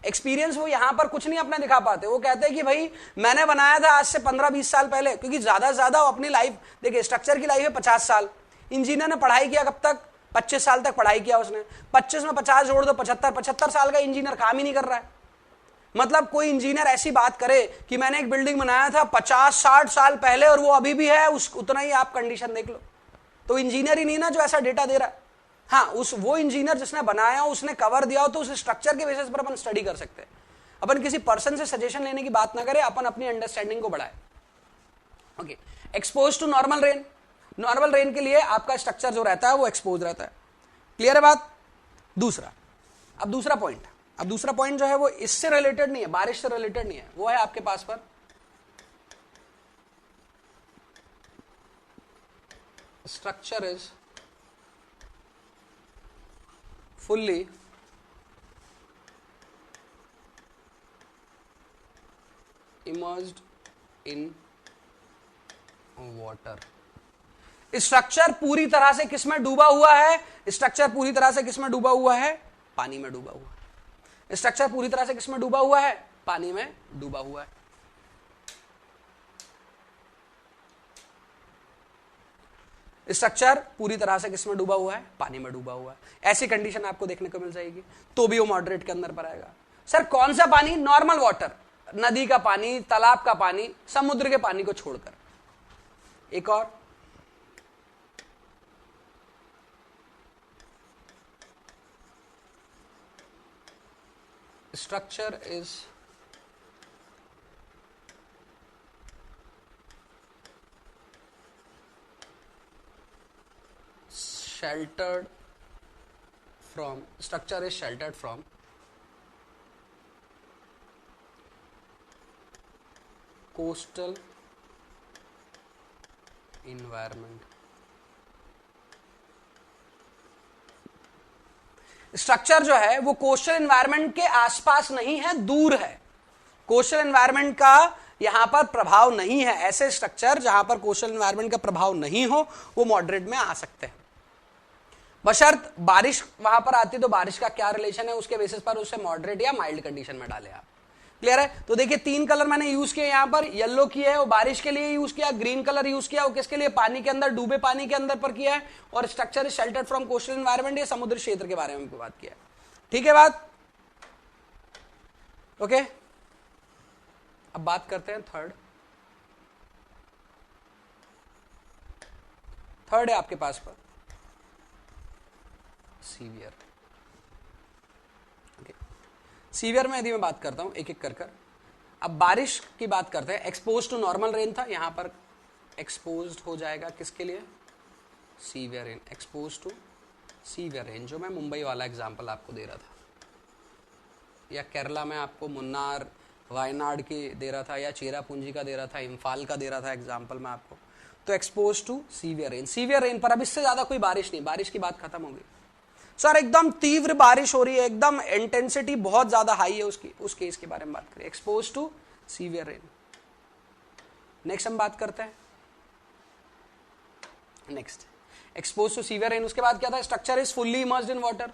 एक्सपीरियंस वो यहां पर कुछ नहीं अपने दिखा पाते। वो कहते हैं कि भाई मैंने बनाया था आज से 15-20 साल पहले, क्योंकि ज्यादा अपनी लाइफ देखिए, स्ट्रक्चर की लाइफ है 50 साल, इंजीनियर ने पढ़ाई किया कब तक, 25 साल तक पढ़ाई किया उसने, 25 में 50 जोड़ दो 75 साल का इंजीनियर काम ही नहीं कर रहा है। मतलब कोई इंजीनियर ऐसी बात करे कि मैंने एक बिल्डिंग बनाया था 50-60 साल पहले और वो अभी भी है, उतना ही आप कंडीशन देख लो, तो इंजीनियर ही नहीं ना जो ऐसा डेटा दे रहा है। हाँ वो इंजीनियर जिसने बनाया हो, उसने कवर दिया हो, तो उस स्ट्रक्चर के बेसिस पर अपन स्टडी कर सकते हैं। अपन किसी पर्सन से सजेशन लेने की बात ना करें, अपन अपनी अंडरस्टैंडिंग को बढ़ाए। Okay expose to normal rain, normal rain के लिए आपका स्ट्रक्चर जो रहता है वो एक्सपोज रहता है। क्लियर है बात। दूसरा पॉइंट जो है वो इससे रिलेटेड नहीं है, बारिश से रिलेटेड नहीं है, वो है आपके पास पर structure is fully immersed in water. Structure पूरी तरह से किसमें डूबा हुआ है? स्ट्रक्चर पूरी तरह से किसमें डूबा हुआ है? पानी में डूबा हुआ है। स्ट्रक्चर पूरी तरह से किसमें डूबा हुआ है? पानी में डूबा हुआ है। स्ट्रक्चर पूरी तरह से किसमें डूबा हुआ है? पानी में डूबा हुआ है। ऐसी कंडीशन आपको देखने को मिल जाएगी, तो भी वो मॉडरेट के अंदर पर आएगा। सर कौन सा पानी? नॉर्मल वाटर, नदी का पानी, तालाब का पानी, समुद्र के पानी को छोड़कर। एक और, structure is sheltered from, structure is sheltered from coastal environment। Structure जो है वो कोस्टल एनवायरनमेंट के आसपास नहीं है, दूर है। कोस्टल एनवायरनमेंट का यहां पर प्रभाव नहीं है। ऐसे स्ट्रक्चर जहां पर कोस्टल एनवायरनमेंट का प्रभाव नहीं हो वो मॉडरेट में आ सकते हैं, बशर्त बारिश वहां पर आती है तो बारिश का क्या रिलेशन है उसके बेसिस पर उसे मॉडरेट या माइल्ड कंडीशन में डाले आप। क्लियर है? तो देखिए 3 कलर मैंने यूज किए यहां पर। येलो किया है वो बारिश के लिए यूज किया, ग्रीन कलर यूज किया वो किसके लिए? पानी के अंदर, डूबे पानी के अंदर पर किया है। और structure is sheltered from coastal environment, ये समुद्र क्षेत्र के बारे में बात किया है। ठीक है बात? ओके, अब बात करते हैं थर्ड है आपके पास पर सीवियर। सीवियर में यदि मैं बात करता हूं एक एक कर। अब बारिश की बात करते हैं। एक्सपोज टू नॉर्मल रेन था, यहां पर एक्सपोज हो जाएगा किसके लिए? Severe rain. Expose to severe rain, जो मैं मुंबई वाला एग्जांपल आपको दे रहा था, या केरला में आपको मुन्नार, वायनाड की दे रहा था, या चेरापूंजी का दे रहा था, इम्फाल का दे रहा था एग्जाम्पल में आपको। तो expose to severe rain, severe rain पर अब इससे ज्यादा कोई बारिश नहीं, बारिश की बात खत्म हो गई। सर एकदम तीव्र बारिश हो रही है, एकदम इंटेंसिटी बहुत ज्यादा हाई है उसकी, उस केस के बारे में बात करें, expose to severe rain. Next हम बात करते हैं, next expose to severe rain. उसके बाद क्या था? Structure is fully immersed in water.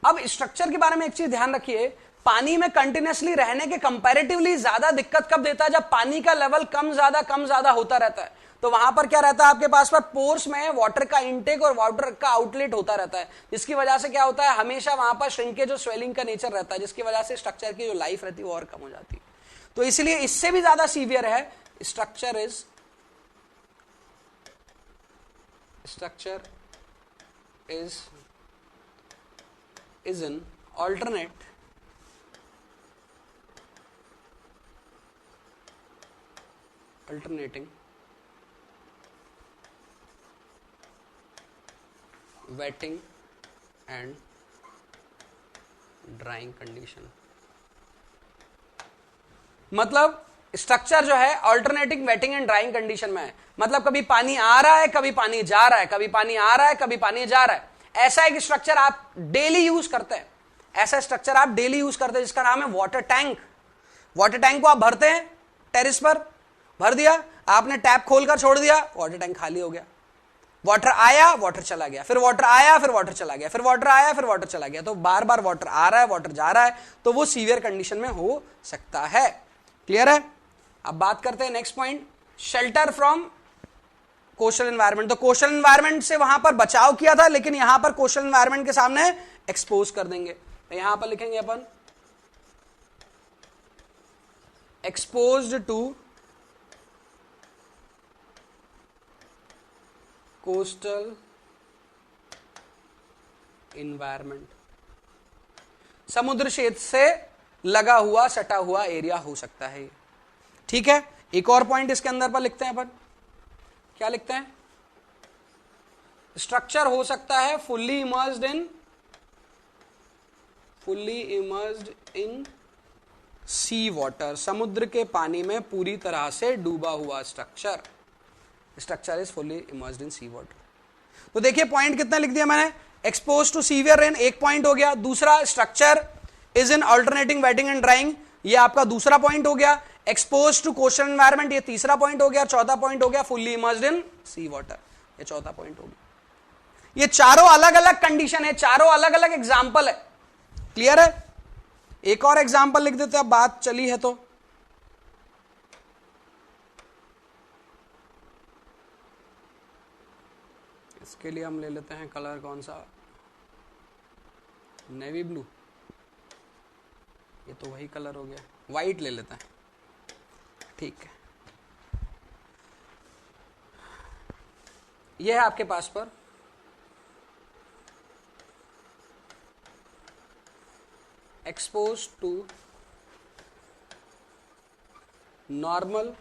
अब स्ट्रक्चर के बारे में एक चीज ध्यान रखिए, पानी में कंटिन्यूअसली रहने के कंपैरेटिवली ज्यादा दिक्कत कब देता है? जब पानी का लेवल कम ज्यादा होता रहता है। तो वहां पर क्या रहता है आपके पास पर? पोर्स में वाटर का इनटेक और वाटर का आउटलेट होता रहता है, जिसकी वजह से क्या होता है? हमेशा वहां पर श्रिंकेज और स्वेलिंग का नेचर रहता है, जिसकी वजह से स्ट्रक्चर की जो लाइफ रहती है वो और कम हो जाती है। तो इसलिए इससे भी ज्यादा सीवियर है। Structure is in alternating wetting and drying condition। मतलब स्ट्रक्चर जो है alternating waiting and drawing condition में है। मतलब कभी पानी आ रहा है, कभी पानी जा रहा है, कभी पानी आ रहा है, कभी पानी जा रहा है। ऐसा एक स्ट्रक्चर आप डेली यूज करते हैं, ऐसा स्ट्रक्चर आप डेली यूज करते हैं जिसका नाम है वाटर टैंक। वाटर टैंक को आप भरते हैं, टेरिस पर भर दिया आपने, टैप खोलकर छोड़ दिया, वाटर टैंक खाली हो गया। वाटर आया, वाटर चला गया, फिर वाटर आया, फिर वाटर चला गया, फिर वाटर आया, फिर वाटर चला गया। तो बार बार वाटर आ रहा है, वाटर जा रहा है, तो वो सीवियर कंडीशन में हो सकता है। क्लियर है? अब बात करते हैं next point, shelter from coastal environment. तो कोस्टल एनवायरनमेंट से वहां पर बचाव किया था, लेकिन यहां पर कोस्टल एनवायरनमेंट के सामने एक्सपोज कर देंगे। तो यहां पर लिखेंगे अपन एक्सपोज्ड टू कोस्टल इन्वायरमेंट, समुद्र क्षेत्र से लगा हुआ सटा हुआ एरिया हो सकता है। ठीक है, एक और पॉइंट इसके अंदर पर लिखते हैं अपन, क्या लिखते हैं? स्ट्रक्चर हो सकता है fully immersed in sea water, समुद्र के पानी में पूरी तरह से डूबा हुआ structure is fully immersed in sea water. तो देखिए पॉइंट कितना लिख दिया मैंने, एक्सपोज टू सीवियर रेन एक पॉइंट हो गया, दूसरा structure is in alternating wetting and drying, ये आपका दूसरा पॉइंट हो गया। एक्सपोज टू कोस्टल एनवायरमेंट, ये तीसरा पॉइंट हो गया। चौथा पॉइंट हो गया fully immersed in sea water, ये चौथा पॉइंट हो गया। ये चारों अलग अलग कंडीशन है, चारों अलग अलग एग्जाम्पल है। क्लियर है? एक और एग्जाम्पल लिख देते हैं, बात चली है तो। इसके लिए हम ले लेते हैं कलर कौन सा, नेवी ब्लू, ये तो वही कलर हो गया, व्हाइट ले लेते हैं। ठीक है, ये है आपके पास पर expose to normal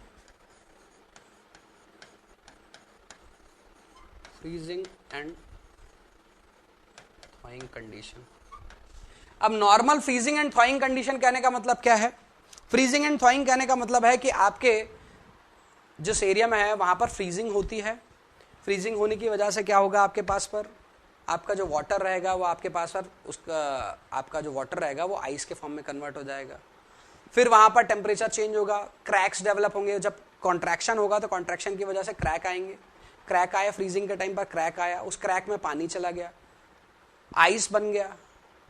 freezing and thawing condition. अब normal freezing and thawing condition कहने का मतलब क्या है? फ्रीजिंग एंड थॉइंग कहने का मतलब है कि आपके जिस एरिया में है वहां पर फ्रीजिंग होती है। फ्रीजिंग होने की वजह से क्या होगा, आपके पास पर आपका जो वाटर रहेगा वो आपके पास पर उसका आपका जो वाटर रहेगा वो आइस के फॉर्म में कन्वर्ट हो जाएगा। फिर वहां पर टेम्परेचर चेंज होगा, क्रैक्स डेवलप होंगे। जब कॉन्ट्रैक्शन होगा तो कॉन्ट्रैक्शन की वजह से क्रैक आएंगे। क्रैक आया, फ्रीजिंग के टाइम पर क्रैक आया, उस क्रैक में पानी चला गया, आइस बन गया।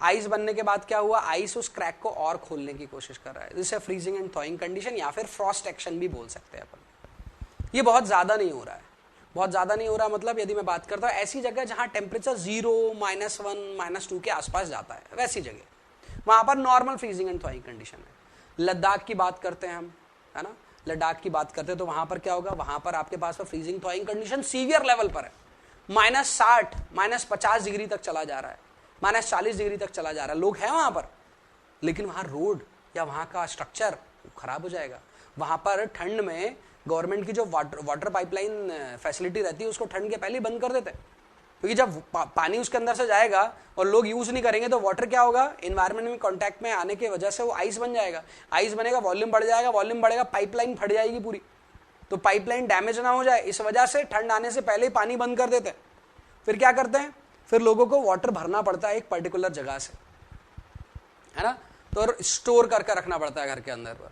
आइस बनने के बाद क्या हुआ, आइस उस क्रैक को और खोलने की कोशिश कर रहा है, जिसे फ्रीजिंग एंड थॉइंग कंडीशन या फिर फ्रॉस्ट एक्शन भी बोल सकते हैं अपन। ये बहुत ज्यादा नहीं हो रहा है, बहुत ज्यादा नहीं हो रहा मतलब यदि मैं बात करता हूँ ऐसी जगह जहां टेम्परेचर 0, -1, -2 के आसपास जाता है, वैसी जगह वहां पर normal freezing and thawing condition है। लद्दाख की बात करते हैं हम, है ना, लद्दाख की बात करते हैं तो वहां पर क्या होगा, वहां पर आपके पास freezing thawing condition severe level पर है। -60, -50 डिग्री तक चला जा रहा है, -40 डिग्री तक चला जा रहा है। लोग हैं वहां पर, लेकिन वहां रोड या वहां का स्ट्रक्चर खराब हो जाएगा। वहां पर ठंड में गवर्नमेंट की जो वाटर पाइपलाइन फैसिलिटी रहती है उसको ठंड के पहले ही बंद कर देते हैं, क्योंकि जब पानी उसके अंदर से जाएगा और लोग यूज नहीं करेंगे तो वाटर क्या होगा, एनवायरनमेंट में कांटेक्ट में आने की वजह से वो आइस बन जाएगा। आइस बनेगा, वॉल्यूम बढ़ जाएगा, वॉल्यूम बढ़ेगा, पाइपलाइन फट जाएगी पूरी। तो पाइपलाइन डैमेज ना हो जाए इस वजह से ठंड आने से पहले ही पानी बंद कर देते हैं। फिर क्या करते हैं, फिर लोगों को वाटर भरना पड़ता है एक पर्टिकुलर जगह से, है ना, तो स्टोर करके रखना पड़ता है घर के अंदर पर।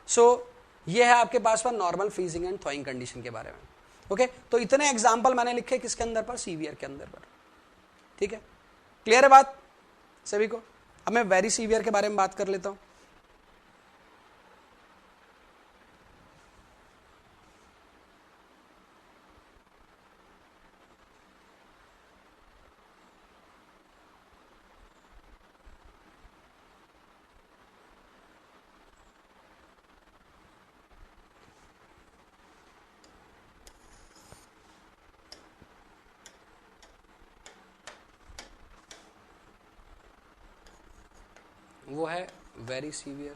सो ये है आपके पास पर normal freezing and thawing condition के बारे में। ओके, तो इतने एग्जांपल मैंने लिखे किसके अंदर पर, सीवियर के अंदर पर। ठीक है, क्लियर है बात सभी को? अब मैं वेरी सीवियर के बारे में बात कर लेता हूं। वो है very severe.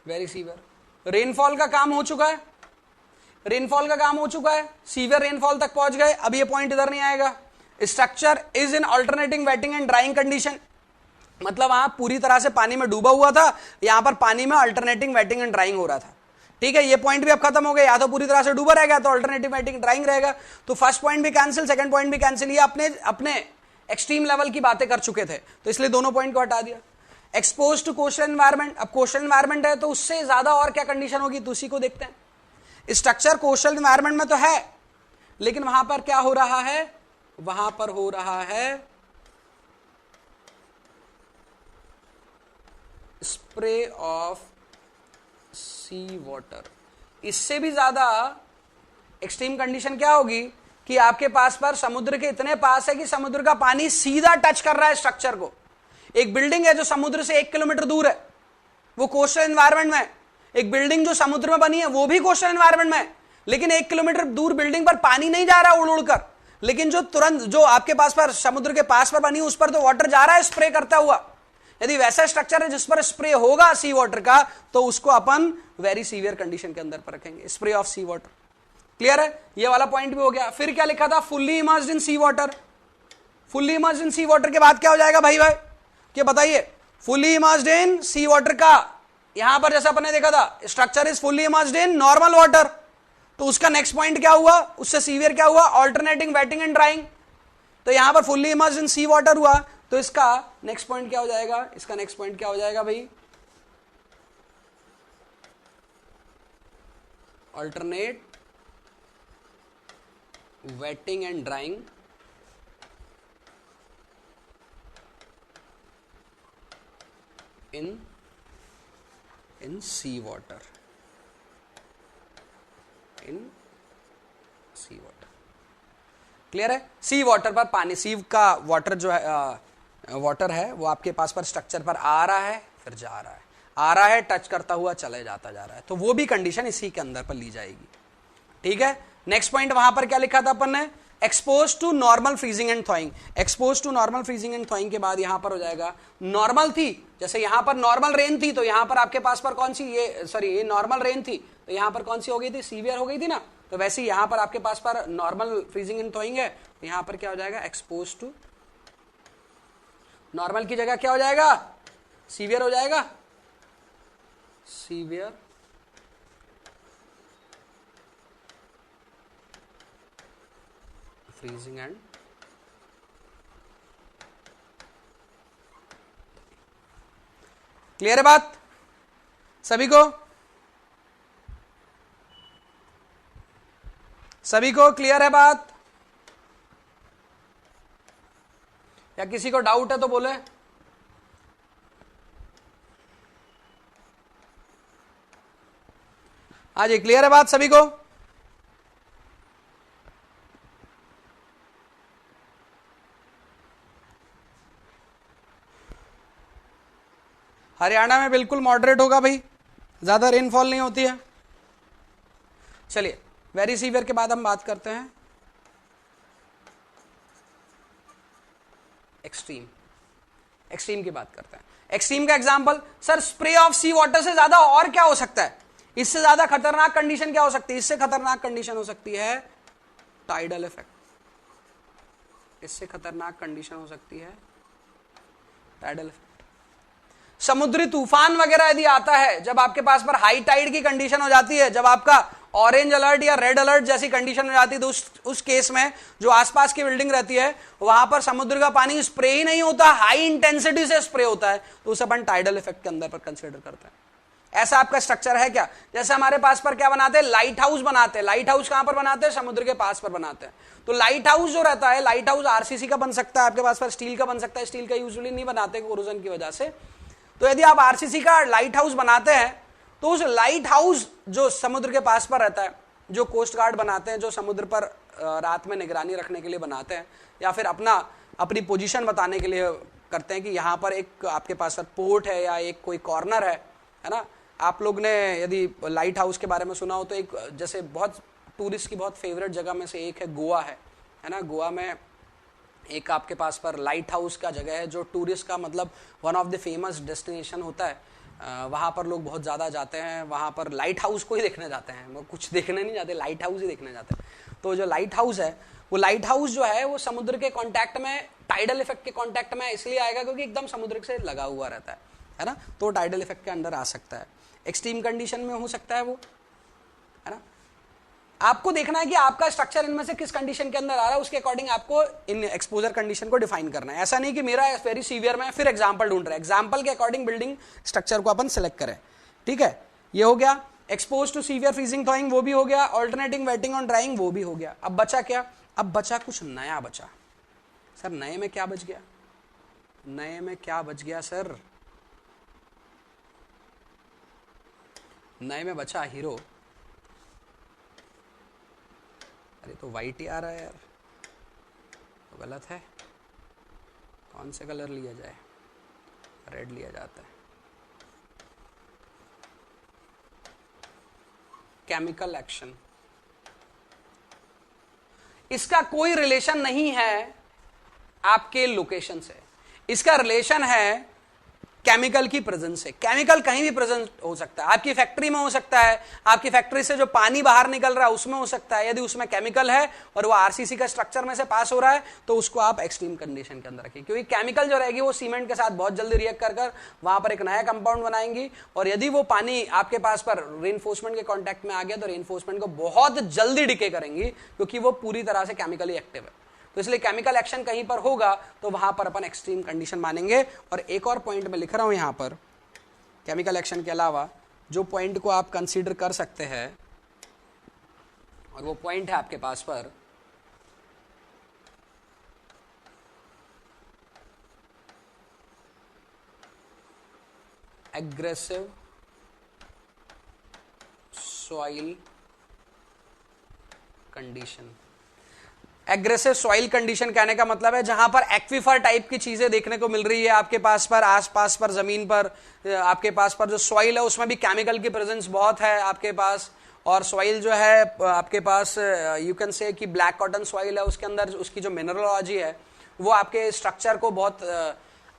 Very severe rainfall का काम हो चुका है, रेनफॉल का काम हो चुका है, सीवियर रेनफॉल तक पहुंच गए। अब ये पॉइंट इधर नहीं आएगा। Structure is in alternating wetting and drawing condition, मतलब वहां पूरी तरह से पानी में डूबा हुआ था, यहां पर पानी में अल्टरनेटिंग वेटिंग एंड ड्राइंग हो रहा था। ठीक है, ये पॉइंट भी अब खत्म हो गया, या तो पूरी तरह से डूबा रहेगा तो अल्टरनेटिव वेटिंग ड्राइंग रहेगा। तो फर्स्ट पॉइंट भी कैंसिल, सेकंड पॉइंट भी कैंसिल। ये अपने एक्सट्रीम लेवल की बातें कर चुके थे तो इसलिए दोनों पॉइंट को हटा दिया। एक्सपोज टू कोस्टल एनवायरमेंट, अब कोस्टल एनवायरमेंट है तो उससे ज्यादा और क्या कंडीशन होगी तो उसी को देखते हैं। स्ट्रक्चर कोस्टल एनवायरमेंट में तो है, लेकिन वहां पर क्या हो रहा है, वहां पर हो रहा है स्प्रे ऑफ सी वाटर। इससे भी ज्यादा एक्सट्रीम कंडीशन क्या होगी कि आपके पास पर समुद्र के इतने पास है कि समुद्र का पानी सीधा टच कर रहा है स्ट्रक्चर को। एक बिल्डिंग है जो समुद्र से 1 किलोमीटर दूर है, वो कोस्टल एनवायरमेंट में है। एक बिल्डिंग जो समुद्र में बनी है वो भी कोस्टल एनवायरमेंट में है, लेकिन 1 किलोमीटर दूर बिल्डिंग पर पानी नहीं जा रहा उड़ उड़कर, लेकिन जो तुरंत जो आपके पास पर समुद्र के पास पर बनी उस पर तो वाटर जा रहा है स्प्रे करता हुआ। यदि वैसा स्ट्रक्चर है जिस पर स्प्रे होगा सी वाटर का तो उसको अपन वेरी सीवियर कंडीशन के अंदर पर रखेंगे, spray of sea water. Clear है, ये वाला पॉइंट भी हो गया। फिर क्या लिखा था, fully immersed in sea water. Fully immersed in sea water के बाद क्या हो जाएगा भाई क्या बताइए, fully immersed in sea water का यहां पर जैसा अपने देखा था structure is fully immersed in normal water, तो उसका नेक्स्ट पॉइंट क्या हुआ, उससे सीवियर क्या हुआ, ऑल्टरनेटिंग वेटिंग एंड ड्राइंग। तो यहां पर fully immersed in sea water हुआ तो इसका नेक्स्ट पॉइंट क्या हो जाएगा, इसका नेक्स्ट पॉइंट क्या हो जाएगा भाई, alternate wetting and drying in sea water, in sea water. Clear है? सी वाटर पर पानी, सी का वाटर जो है वाटर है वो आपके पास पर स्ट्रक्चर पर आ रहा है, फिर जा रहा है, आ रहा है, टच करता हुआ चले जाता जा रहा है, तो वो भी कंडीशन इसी के अंदर पर ली जाएगी। ठीक है, नेक्स्ट पॉइंट वहां पर क्या लिखा था अपन ने, expose to normal freezing and thawing. Expose to normal freezing and thawing के बाद यहां पर हो जाएगा नॉर्मल थी, जैसे यहां पर नॉर्मल रेन थी तो यहां पर आपके पास पर कौन सी, ये सॉरी ये नॉर्मल रेन थी तो यहां पर कौन सी हो गई थी, सीवियर हो गई थी ना, तो वैसे ही यहां पर आपके पास पर नॉर्मल फ्रीजिंग एंड थॉइंग है तो यहां पर क्या हो जाएगा, एक्सपोज टू, नॉर्मल की जगह क्या हो जाएगा, सीवियर हो जाएगा, सीवियर फ्रीजिंग एंड क्लियर है बात सभी को, सभी को क्लियर है बात, या किसी को डाउट है तो बोले। हाँ जी, क्लियर है बात सभी को। हरियाणा में बिल्कुल मॉडरेट होगा भाई, ज्यादा रेनफॉल नहीं होती है। चलिए, वेरी सीवियर के बाद हम बात करते हैं एक्सट्रीम। एक्सट्रीम की बात करते हैं। एक्सट्रीम का example, sir spray of sea water से ज्यादा और क्या हो सकता है, इससे ज्यादा खतरनाक कंडीशन क्या हो सकती है, इससे खतरनाक कंडीशन हो सकती है टाइडल इफेक्ट, इससे खतरनाक कंडीशन हो सकती है टाइडल इफेक्ट। समुद्री तूफान वगैरह यदि आता है, जब आपके पास पर हाई टाइड की कंडीशन हो जाती है, जब आपका ऑरेंज अलर्ट या रेड अलर्ट जैसी कंडीशन हो जाती है, तो उस केस में जो आसपास की बिल्डिंग रहती है वहां पर समुद्र का पानी स्प्रे ही नहीं होता, हाई इंटेंसिटी से स्प्रे होता है, तो उसे अपन टाइडल इफेक्ट के अंदर पर कंसीडर करते हैं। ऐसा आपका स्ट्रक्चर है क्या, जैसे हमारे पास पर क्या बनाते हैं, लाइट हाउस बनाते हैं। लाइट हाउस कहां पर बनाते हैं, समुद्र के पास पर बनाते हैं। तो लाइट हाउस जो रहता है, लाइट हाउस आरसीसी का बन सकता है, आपके पास पर स्टील का बन सकता है, स्टील का यूजुअली नहीं बनाते कोरोजन की वजह से। तो यदि आप आरसीसी का लाइट हाउस बनाते हैं तो उस लाइट हाउस जो समुद्र के पास पर रहता है, जो कोस्ट गार्ड बनाते हैं, जो समुद्र पर रात में निगरानी रखने के लिए बनाते हैं, या फिर अपनी पोजीशन बताने के लिए करते हैं कि यहाँ पर एक आपके पास पोर्ट है या एक कोई कॉर्नर है ना। आप लोग ने यदि लाइट हाउस के बारे में सुना हो तो एक जैसे बहुत टूरिस्ट की बहुत फेवरेट जगह में से एक है गोवा है ना। गोवा में एक आपके पास पर लाइट हाउस का जगह है जो टूरिस्ट का मतलब one of the famous destination होता है। वहाँ पर लोग बहुत ज़्यादा जाते हैं, वहाँ पर लाइट हाउस को ही देखने जाते हैं, वो कुछ देखने नहीं जाते, लाइट हाउस ही देखने जाते हैं। तो जो लाइट हाउस है, वो लाइट हाउस जो है वो समुद्र के कांटेक्ट में, टाइडल इफेक्ट के कांटेक्ट में इसलिए आएगा क्योंकि एकदम समुद्र से लगा हुआ रहता है ना। तो टाइडल इफेक्ट के अंदर आ सकता है, एक्सट्रीम कंडीशन में हो सकता है वो, है ना। आपको देखना है कि आपका स्ट्रक्चर इनमें से किस कंडीशन के अंदर आ रहा है, उसके अकॉर्डिंग आपको इन एक्सपोजर कंडीशन को डिफाइन करना है। ऐसा नहीं कि मेरा वेरी सीवियर में फिर एग्जांपल ढूंढ रहा है, एग्जांपल के अकॉर्डिंग बिल्डिंग स्ट्रक्चर को अपन सिलेक्ट करें। ठीक है, ये हो गया expose to severe freezing thawing, वो भी हो गया, ऑल्टरनेटिंग वेटिंग ऑन ड्राइंग, वो भी हो गया। अब बचा क्या, अब बचा कुछ नया बचा। सर नए में क्या बच गया, नए में क्या बच गया सर, नए में बचा हीरो। अरे तो वाइट ही आ रहा है यार, तो गलत है। कौन से कलर लिया जाए, रेड लिया जाता है। केमिकल एक्शन, इसका कोई रिलेशन नहीं है आपके लोकेशन से, इसका रिलेशन है केमिकल की प्रेजेंस से। केमिकल कहीं भी प्रेजेंट हो सकता है, आपकी फैक्ट्री में हो सकता है, आपकी फैक्ट्री से जो पानी बाहर निकल रहा है उसमें हो सकता है। यदि उसमें केमिकल है और वो आरसीसी का स्ट्रक्चर में से पास हो रहा है तो उसको आप एक्सट्रीम कंडीशन के अंदर रखिए, क्योंकि केमिकल जो रहेगी वो सीमेंट के साथ बहुत जल्दी रिएक्ट कर वहां पर एक नया कंपाउंड बनाएंगी, और यदि वो पानी आपके पास पर रेनफोर्समेंट के कॉन्टैक्ट में आ गया तो रेनफोर्समेंट को बहुत जल्दी डिके करेंगी, क्योंकि वो पूरी तरह से केमिकली एक्टिव है। तो इसलिए केमिकल एक्शन कहीं पर होगा तो वहां पर अपन एक्सट्रीम कंडीशन मानेंगे। और एक और पॉइंट मैं लिख रहा हूं यहां पर, केमिकल एक्शन के अलावा जो पॉइंट को आप कंसीडर कर सकते हैं, और वो पॉइंट है आपके पास पर aggressive soil condition. Aggressive soil condition कहने का मतलब है जहां पर एक्विफर टाइप की चीजें देखने को मिल रही है आपके पास पर, आसपास पर जमीन पर आपके पास पर जो सॉइल है उसमें भी केमिकल की प्रेजेंस बहुत है आपके पास। और सॉइल जो है आपके पास यू कैन से कि ब्लैक कॉटन सॉइल है, उसके अंदर उसकी जो मिनरलॉजी है वो आपके स्ट्रक्चर को बहुत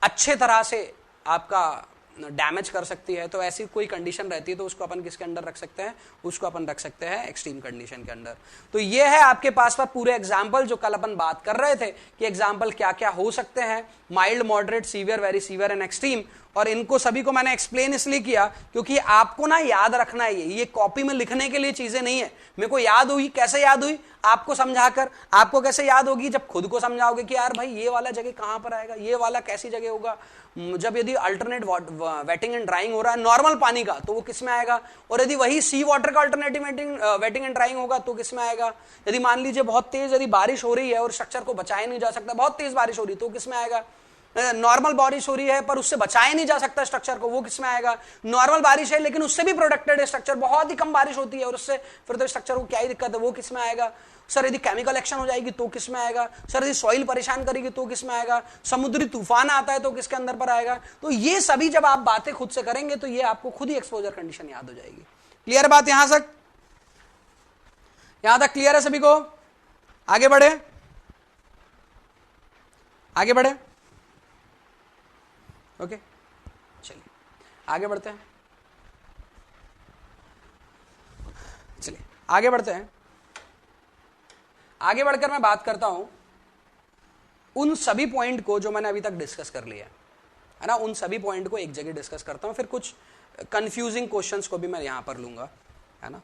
अच्छे तरह से आपका डैमेज कर सकती है। तो ऐसी कोई कंडीशन रहती है तो उसको अपन किसके अंडर रख सकते हैं, उसको अपन रख सकते हैं एक्सट्रीम कंडीशन के अंडर। तो ये है आपके पास पर पूरे एग्जाम्पल जो कल अपन बात कर रहे थे कि एग्जाम्पल क्या क्या हो सकते हैं, mild, moderate, severe, very severe and extreme. और इनको सभी को मैंने एक्सप्लेन इसलिए किया क्योंकि आपको ना याद रखना है, ये कॉपी में लिखने के लिए चीजें नहीं है। मेरे को याद हुई, कैसे याद हुई, आपको समझाकर। आपको कैसे याद होगी, जब खुद को समझाओगे कि यार भाई ये वाला जगह कहां पर आएगा, ये वाला कैसी जगह होगा। जब यदि अल्टरनेट वेटिंग एंड ड्राइंग हो रहा है नॉर्मल पानी का तो वो किस में आएगा, और यदि वही सी वाटर का अल्टरनेटिव वेटिंग एंड ड्राइंग होगा तो किस में आएगा। यदि मान लीजिए बहुत तेज यदि बारिश हो रही है और स्ट्रक्चर को बचाया नहीं जा सकता, बहुत तेज बारिश हो रही है तो किस में आएगा। नॉर्मल बारिश हो रही है पर उससे बचाया नहीं जा सकता स्ट्रक्चर को, वो किसमें आएगा। नॉर्मल बारिश है लेकिन उससे भी प्रोटेक्टेड है स्ट्रक्चर, बहुत ही कम बारिश होती है और उससे फिर तो स्ट्रक्चर को क्या ही दिक्कत है, वो किसमें आएगा। सर यदि केमिकल एक्शन हो जाएगी तो किसमें आएगा। सर यदि सॉइल परेशान करेगी तो किसमें आएगा। समुद्री तूफान आता है तो किसके अंदर पर आएगा। तो ये सभी जब आप बातें खुद से करेंगे तो ये आपको खुद ही एक्सपोजर कंडीशन याद हो जाएगी। क्लियर बात यहां तक, यहां तक क्लियर है सभी को। आगे बढ़े, आगे बढ़े, ओके चलिए आगे बढ़ते हैं, चलिए आगे बढ़ते हैं। आगे बढ़कर मैं बात करता हूं उन सभी पॉइंट को जो मैंने अभी तक डिस्कस कर लिया है ना, उन सभी पॉइंट को एक जगह डिस्कस करता हूं, फिर कुछ कंफ्यूजिंग क्वेश्चंस को भी मैं यहां पर लूंगा, है ना।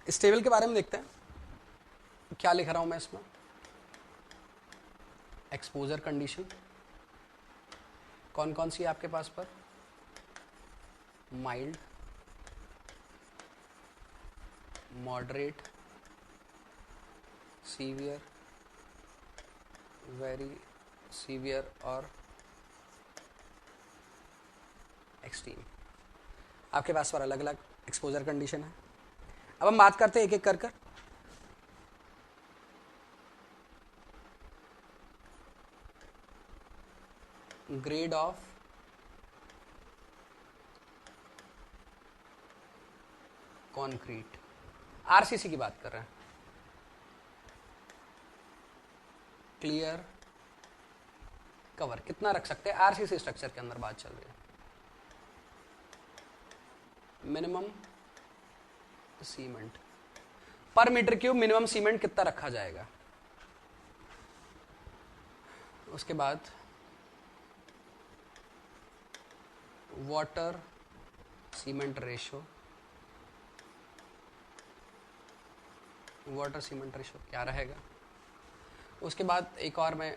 इस टेबल के बारे में देखते हैं क्या लिख रहा हूं मैं इसमें। एक्सपोजर कंडीशन कौन कौन सी है आपके पास पर, mild, moderate, severe, very severe और एक्सट्रीम। आपके पास पर अलग अलग एक्सपोजर कंडीशन है। अब हम बात करते हैं एक एक कर कर। ग्रेड ऑफ कंक्रीट, आरसीसी की बात कर रहे हैं। क्लियर कवर कितना रख सकते हैं, आरसीसी स्ट्रक्चर के अंदर बात चल रही है। मिनिमम सीमेंट पर मीटर क्यूब, मिनिमम सीमेंट कितना रखा जाएगा। उसके बाद water cement ratio, water cement ratio क्या रहेगा। उसके बाद एक और मैं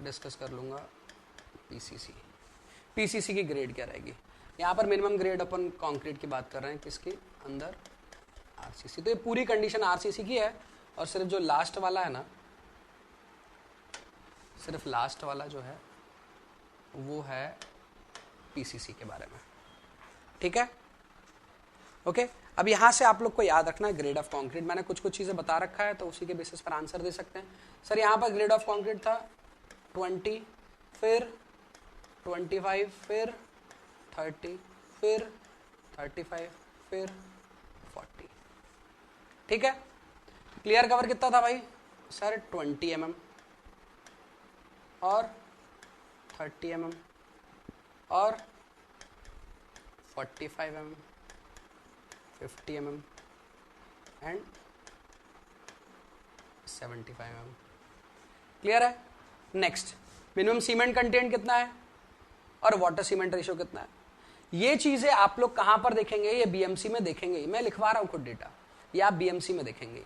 डिस्कस कर लूँगा पीसीसी, पीसीसी की ग्रेड क्या रहेगी। यहाँ पर मिनिमम ग्रेड अपन कंक्रीट की बात कर रहे हैं, किसके अंदर, आरसीसी। तो ये पूरी कंडीशन आरसीसी की है, और सिर्फ जो लास्ट वाला है ना, सिर्फ लास्ट वाला जो है वो है पीसीसी के बारे में, ठीक है, ओके। अब यहां से आप लोग को याद रखना है ग्रेड ऑफ कंक्रीट, मैंने कुछ कुछ चीजें बता रखा है तो उसी के बेसिस पर आंसर दे सकते हैं। सर यहां पर ग्रेड ऑफ कंक्रीट था 20, फिर 25, फिर 30, फिर 35, फिर 40, ठीक है। क्लियर कवर कितना था भाई सर, 20 mm और 30 mm और 45 mm, 50 mm and 75 mm। Clear है। नेक्स्ट, मिनिमम सीमेंट कंटेंट कितना है और वाटर सीमेंट रेशियो कितना है। ये चीजें आप लोग कहां पर देखेंगे, ये बीएमसी में देखेंगे, मैं लिखवा रहा हूं खुद डेटा, ये आप बीएमसी में देखेंगे।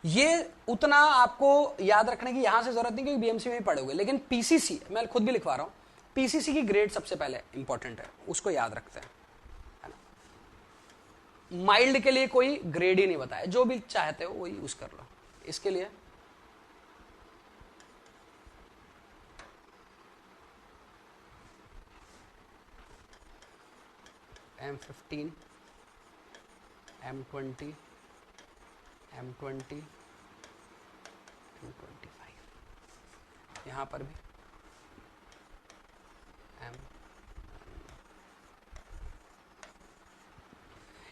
ये उतना आपको याद रखने की यहां से जरूरत नहीं क्योंकि बीएमसी में ही पढ़ोगे, लेकिन पीसीसी मैं खुद भी लिखवा रहा हूं, पीसीसी की ग्रेड सबसे पहले इंपॉर्टेंट है, उसको याद रखते हैं, है ना। माइल्ड के लिए कोई ग्रेड ही नहीं बताया, जो भी चाहते हो वो यूज कर लो। इसके लिए M15, M20, M20, M25, यहां पर भी M।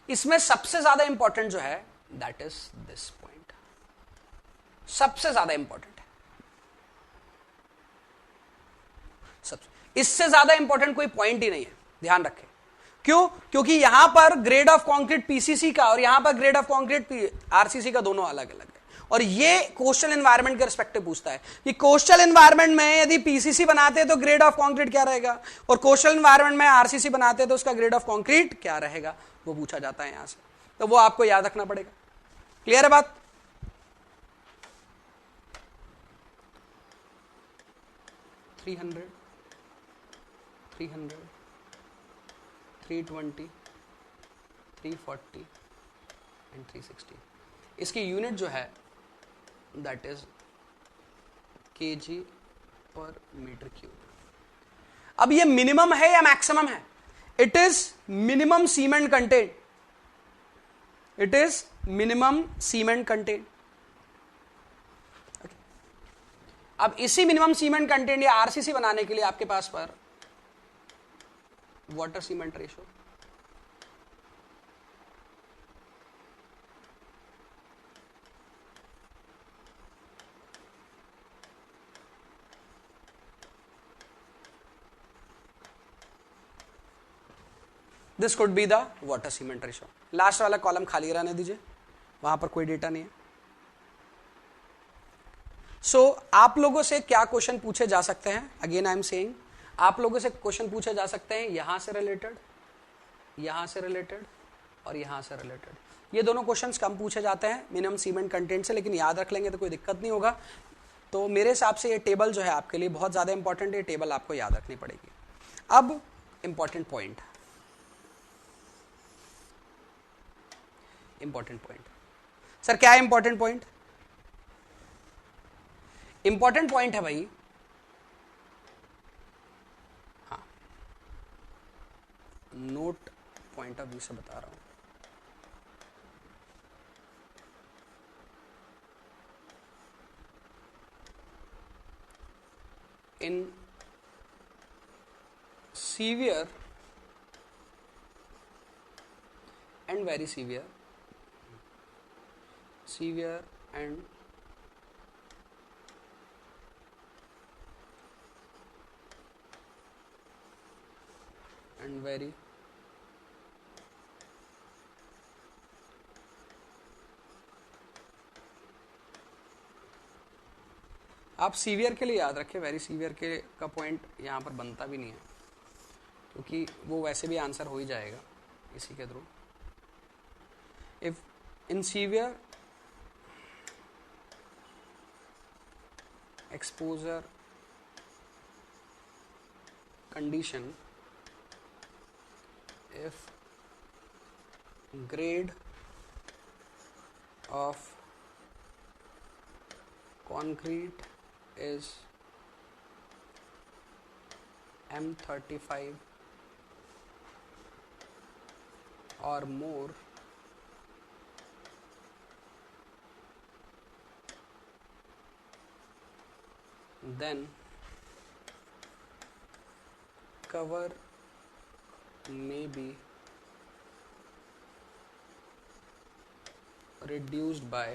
इसमें सबसे ज्यादा इंपॉर्टेंट जो है दैट इज दिस पॉइंट, सबसे ज्यादा इंपॉर्टेंट है, सबसे, इससे ज्यादा इंपॉर्टेंट कोई पॉइंट ही नहीं है, ध्यान रखें। क्यों? क्योंकि यहां पर ग्रेड ऑफ कंक्रीट पीसीसी का और यहां पर ग्रेड ऑफ कंक्रीट आरसीसी का दोनों अलग अलग है, और ये कोस्टल एनवायरनमेंट के रिस्पेक्टिव पूछता है कि कोस्टल एनवायरनमेंट में यदि पीसीसी बनाते हैं तो ग्रेड ऑफ कंक्रीट क्या रहेगा, और कोस्टल एनवायरनमेंट में आरसीसी बनाते हैं तो उसका ग्रेड ऑफ कंक्रीट क्या रहेगा, वो पूछा जाता है यहां से, तो वो आपको याद रखना पड़ेगा। क्लियर है बात। Three 320, 340 and 360। इसकी यूनिट जो है दैट इज केजी पर मीटर क्यूब। अब ये मिनिमम है या मैक्सिमम है? It is minimum cement content, it is minimum cement content. अब इसी मिनिमम सीमेंट कंटेंट या आरसीसी बनाने के लिए आपके पास पर water cement ratio, this could be the water cement ratio. Last वाला कॉलम खाली रहने दीजिए, वहां पर कोई डेटा नहीं है। सो आप लोगों से क्या क्वेश्चन पूछे जा सकते हैं, अगेन आई एम सेइंग, आप लोगों से क्वेश्चन पूछे जा सकते हैं यहां से रिलेटेड, यहां से रिलेटेड और यहां से रिलेटेड। ये दोनों क्वेश्चंस कम पूछे जाते हैं मिनिमम सीमेंट कंटेंट से, लेकिन याद रख लेंगे तो कोई दिक्कत नहीं होगा। तो मेरे हिसाब से ये टेबल जो है आपके लिए बहुत ज्यादा इंपॉर्टेंट है, टेबल आपको याद रखनी पड़ेगी। अब important point, important point sir क्या है इंपॉर्टेंट पॉइंट? इंपॉर्टेंट पॉइंट है भाई, हाँ नोट पॉइंट ऑफ व्यू से बता रहा हूं, in severe and very severe, severe and very आप सीवियर के लिए याद रखें, वेरी सीवियर के का पॉइंट यहां पर बनता भी नहीं है क्योंकि वो वैसे भी आंसर हो ही जाएगा इसी के through. If in severe exposure condition, if grade of concrete is M35 or more, then cover may be reduced by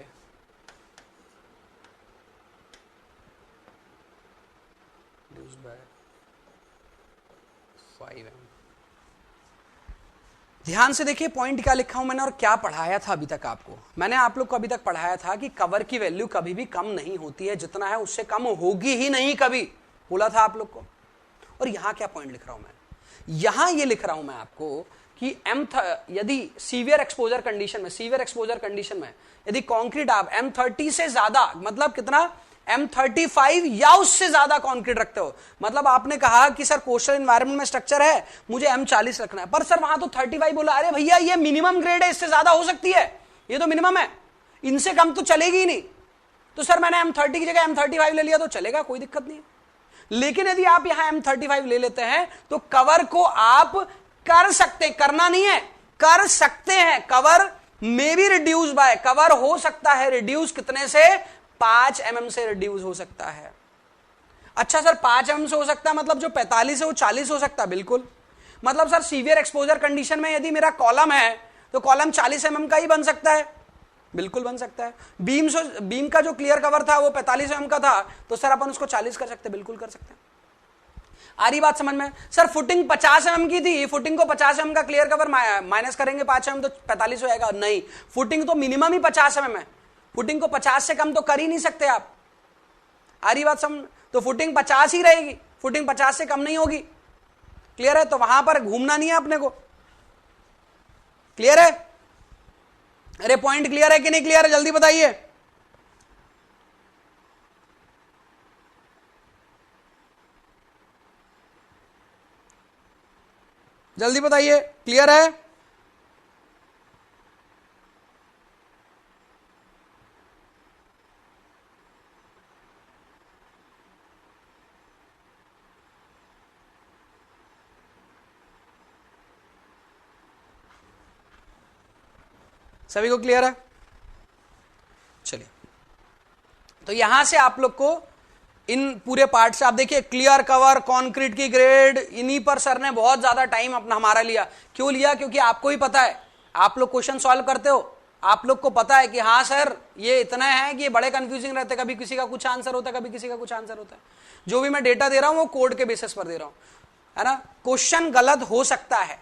5 mm. ध्यान से देखिए पॉइंट क्या लिखा हूं मैंने और क्या पढ़ाया था अभी तक आपको. मैंने आप लोग को अभी तक पढ़ाया था कि कवर की वैल्यू कभी भी कम नहीं होती है, जितना है उससे कम होगी ही नहीं कभी, बोला था आप लोग को. और यहां क्या पॉइंट लिख रहा हूं मैं, यहां ये लिख रहा हूं मैं आपको कि यदि सीवियर एक्सपोजर कंडीशन में यदि कंक्रीट आप M30 से ज्यादा, मतलब कितना, M35 या उससे ज्यादा कंक्रीट रखते हो, मतलब आपने कहा कि सर कोस्टल एनवायरनमेंट में स्ट्रक्चर है मुझे M40 रखना है, पर सर वहां तो 35 बोला. अरे भैया ये मिनिमम ग्रेड है, इससे ज्यादा हो सकती है, ये तो मिनिमम है, इनसे कम तो चलेगी ही नहीं. तो सर मैंने M30 की जगह M35 ले लिया तो चलेगा, कोई दिक्कत नहीं है. लेकिन यदि आप यहां M35 ले लेते हैं तो कवर को आप कर सकते, करना नहीं है, कर सकते हैं. कवर में भी रिड्यूस बाय, कवर हो सकता है रिड्यूस कितने से, 5 mm से रिड्यूस हो सकता है. अच्छा सर 5 mm से हो सकता है, मतलब जो 45 है वो 40 हो सकता है, बिल्कुल. मतलब सर सीवियर एक्सपोजर कंडीशन में यदि मेरा कॉलम है तो कॉलम 40 mm का ही बन सकता है, बिल्कुल बन सकता है. बीम का जो क्लियर कवर था वो 45 mm का था, तो सर अपन उसको 40 कर सकते, बिल्कुल कर सकते हैं. आ रही बात समझ में. सर फुटिंग 50 mm की थी, फुटिंग को 50 mm का क्लियर कवर माइनस करेंगे 5 mm तो 45 हो जाएगा. नहीं, फुटिंग तो मिनिमम ही 50 mm है, फुटिंग को 50 से कम तो कर ही नहीं सकते आप. आ रही बात समझ. तो फुटिंग 50 ही रहेगी, फुटिंग 50 से कम नहीं होगी. क्लियर है. तो वहां पर घूमना नहीं है अपने को. क्लियर है. अरे पॉइंट क्लियर है कि नहीं क्लियर है, जल्दी बताइए. जल्दी बताइए, क्लियर है. सभी को क्लियर है. चलिए, तो यहां से आप लोग को इन पूरे पार्ट से आप देखिए, क्लियर कवर, कंक्रीट की ग्रेड, इन्हीं पर सर ने बहुत ज्यादा टाइम अपना हमारा लिया. क्यों लिया? क्योंकि आपको ही पता है, आप लोग क्वेश्चन सॉल्व करते हो, आप लोग को पता है कि हाँ सर ये इतना है कि ये बड़े कंफ्यूजिंग रहते, कभी किसी का कुछ आंसर होता है, कभी किसी का कुछ आंसर होता है. जो भी मैं डेटा दे रहा हूं वो कोड के बेसिस पर दे रहा हूं, है ना. क्वेश्चन गलत हो सकता है,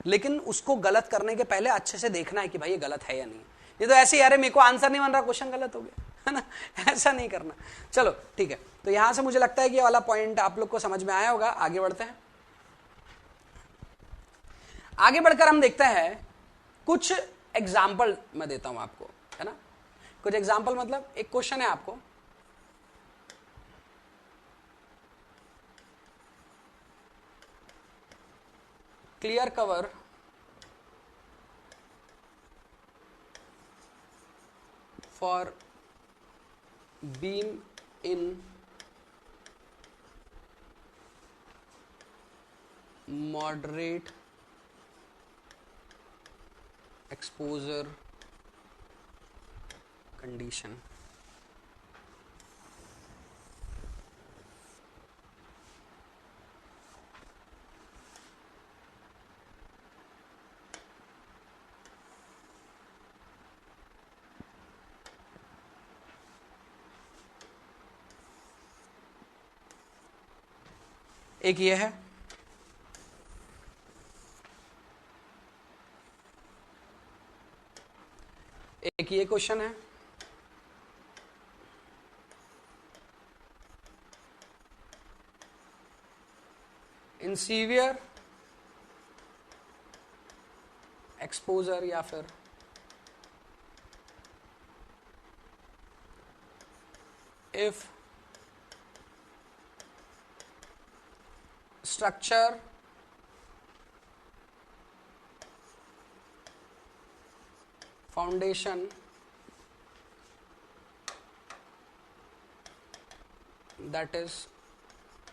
लेकिन उसको गलत करने के पहले अच्छे से देखना है कि भाई ये गलत है या नहीं. ये तो ऐसे ही, अरे मेरे को आंसर नहीं बन रहा, क्वेश्चन गलत हो गया, है ना. ऐसा नहीं करना. चलो ठीक है. तो यहां से मुझे लगता है कि ये वाला पॉइंट आप लोग को समझ में आया होगा. आगे बढ़ते हैं. आगे बढ़कर हम देखते हैं कुछ एग्जाम्पल मैं देता हूं आपको, है ना. कुछ एग्जाम्पल मतलब एक क्वेश्चन है आपको, clear cover for beam in moderate exposure condition. एक ये है, एक ये क्वेश्चन है, in severe एक्सपोजर या फिर if structure foundation that is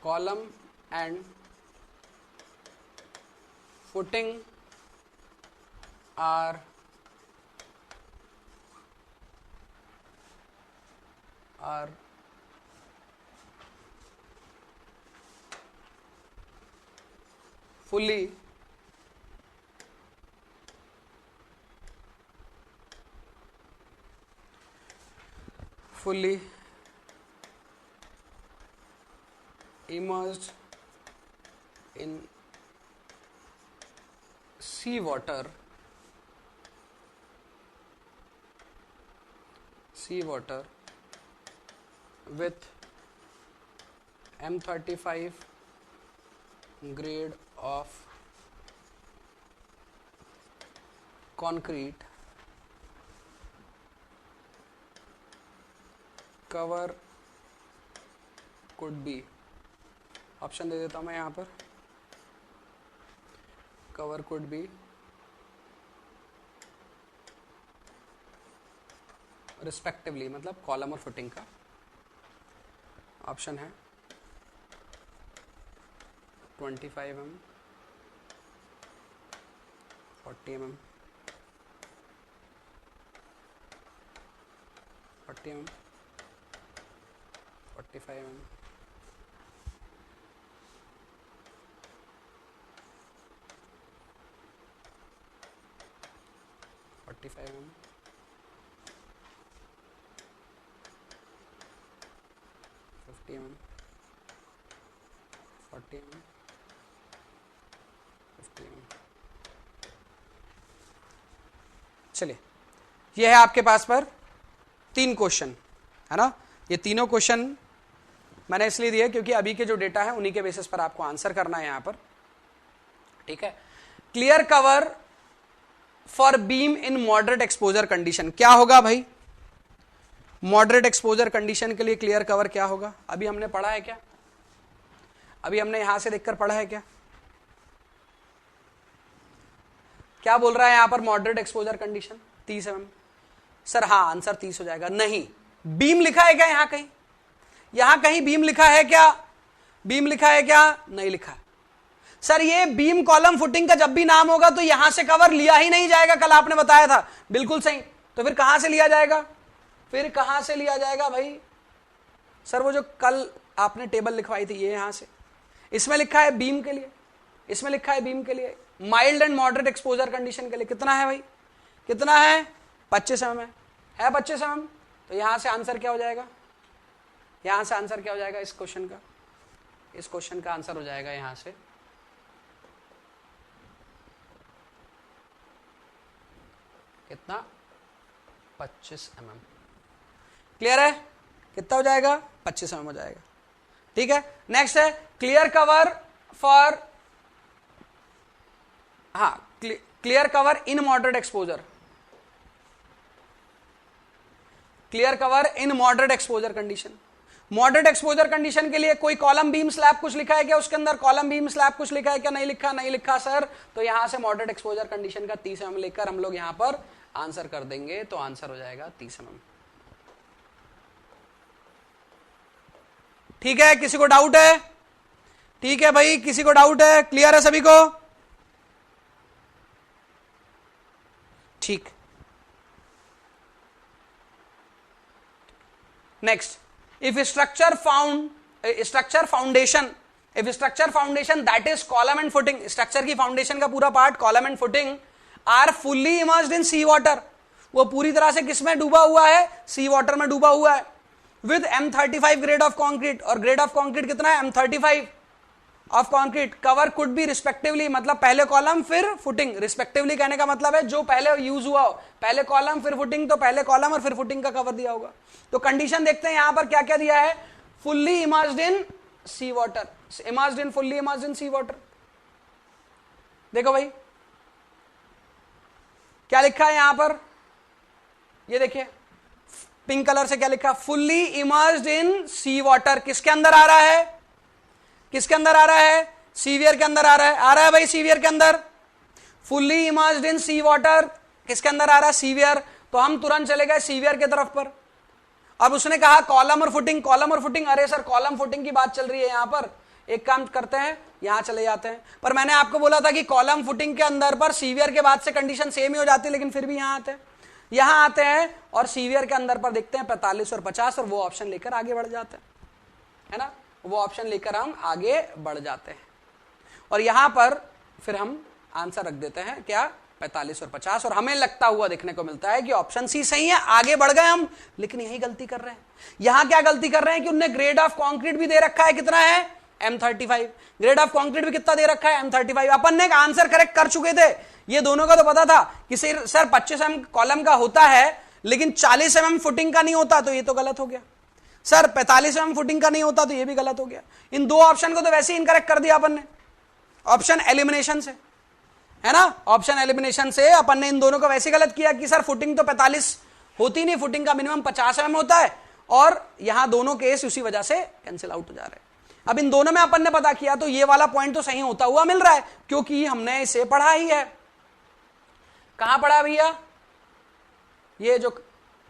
column and footing are fully immersed in seawater with M35 grade of concrete, cover could be, option दे देता हूं मैं यहां पर, कवर कुड बी रिस्पेक्टिवली, मतलब कॉलम और फुटिंग का ऑप्शन है 25 mm, 40 mm, 40 mm, 45 mm, mm, 50 mm, 40 mm, 50 mm। चलिए, ये है आपके पास पर 3 क्वेश्चन, है ना। ये तीनों क्वेश्चन मैंने इसलिए दिए क्योंकि अभी के जो डेटा है उन्हीं के बेसिस पर आपको आंसर करना है यहां पर, ठीक है। Clear cover for beam in moderate exposure condition, क्या होगा भाई? मॉडरेट एक्सपोजर कंडीशन के लिए क्लियर कवर क्या होगा? अभी हमने पढ़ा है क्या? अभी हमने यहां से देखकर पढ़ा है क्या? क्या बोल रहा है यहां पर moderate exposure condition 30 mm। Sir हाँ, आंसर 30 हो जाएगा। नहीं, बीम लिखा है क्या यहां कहीं? यहां कहीं बीम लिखा है क्या? बीम लिखा है क्या? नहीं लिखा है। सर ये बीम कॉलम फुटिंग का जब भी नाम होगा तो यहां से कवर लिया ही नहीं जाएगा, कल आपने बताया था। बिल्कुल सही। तो फिर कहां से लिया जाएगा? फिर कहां से लिया जाएगा भाई? सर वो जो कल आपने टेबल लिखवाई थी, ये यहां से, इसमें लिखा है बीम के लिए, इसमें लिखा है बीम के लिए mild and moderate exposure condition के लिए कितना है भाई? कितना है? 25 mm है 25 mm। तो यहां से आंसर क्या हो जाएगा? यहां से आंसर क्या हो जाएगा इस क्वेश्चन का? इस क्वेश्चन का आंसर हो जाएगा यहां से कितना? 25 mm। क्लियर है? कितना हो जाएगा? 25 mm हो जाएगा, ठीक है। नेक्स्ट है क्लियर कवर फॉर, हाँ, clear cover in moderate exposure, clear cover in moderate exposure condition. Moderate exposure condition के लिए कोई कॉलम बीम स्लैब कुछ लिखा है क्या? उसके अंदर कॉलम बीम स्लैब कुछ लिखा है क्या? नहीं लिखा, नहीं लिखा सर। तो यहां से मॉडरेट एक्सपोजर कंडीशन का 30 mm लेकर हम लोग यहां पर आंसर कर देंगे, तो आंसर हो जाएगा 30 mm। ठीक है, किसी को डाउट है? ठीक है भाई, किसी को डाउट है? क्लियर है सभी को? ठीक। Next, if structure foundation that is column and footing, structure की foundation का पूरा part column and footing are fully immersed in sea water, वो पूरी तरह से किसमें डूबा हुआ है? sea water में डूबा हुआ है, with M35 grade of concrete, और grade of concrete कितना है? M35 of concrete, cover could be respectively, मतलब पहले कॉलम फिर फुटिंग, रिस्पेक्टिवली कहने का मतलब है जो पहले यूज हुआ हो, पहले कॉलम फिर फुटिंग, तो पहले कॉलम और फिर फुटिंग का कवर दिया होगा। तो कंडीशन देखते हैं यहां पर क्या क्या दिया है। Fully immersed in sea water, immersed in, fully immersed in sea water. देखो भाई, क्या लिखा है यहां पर, ये देखिए पिंक कलर से क्या लिखा, fully immersed in sea water. किसके अंदर आ रहा है, किसके अंदर आ रहा है, सीवियर के अंदर आ रहा है भाई, सीवियर के अंदर। Fully immersed in sea water किसके अंदर आ रहा है, सीवियर। तो हम तुरंत चले गए सीवियर की तरफ पर। अब उसने कहा कॉलम और फुटिंग, कॉलम और फुटिंग, अरे सर कॉलम फुटिंग की बात चल रही है यहां पर, एक काम करते हैं यहां चले जाते हैं। पर मैंने आपको बोला था कि कॉलम फुटिंग के अंदर पर सीवियर के बाद से कंडीशन सेम ही हो जाती है, लेकिन फिर भी यहां आते हैं, यहां आते हैं और सीवियर के अंदर पर देखते हैं 45 और 50 और वो ऑप्शन लेकर आगे बढ़ जाते हैं, है ना, वो ऑप्शन लेकर हम आगे बढ़ जाते हैं। और यहां पर फिर हम आंसर रख देते हैं क्या, 45 और 50, और हमें लगता हुआ देखने को मिलता है कि ऑप्शन सी सही है। आगे बढ़ गए हम, लेकिन यही गलती कर रहे हैं। यहां क्या गलती कर रहे हैं कि उन्हें ग्रेड ऑफ कंक्रीट भी दे रखा है, कितना है, M35। ग्रेड ऑफ कंक्रीट भी कितना दे रखा है, M35। अपन ने आंसर करेक्ट कर चुके थे, ये दोनों का तो पता था कि सर 25 mm कॉलम का होता है लेकिन 40 mm फुटिंग का नहीं होता, तो ये तो गलत हो गया। सर 45 mm फुटिंग का नहीं होता, तो ये भी गलत हो गया। इन दो ऑप्शन को तो वैसे ही इनकरेक्ट कर दिया अपन ने, ऑप्शन एलिमिनेशन से, है ना, ऑप्शन एलिमिनेशन से अपन ने इन दोनों को वैसे गलत किया कि सर फुटिंग तो 45 होती नहीं, फुटिंग का मिनिमम 50 mm होता है, और यहां दोनों केस उसी वजह से कैंसिल आउट हो जा रहे हैं। अब इन दोनों में अपन ने पता किया तो ये वाला पॉइंट तो सही होता हुआ मिल रहा है, क्योंकि हमने इसे पढ़ा ही है। कहां पढ़ा भैया, ये जो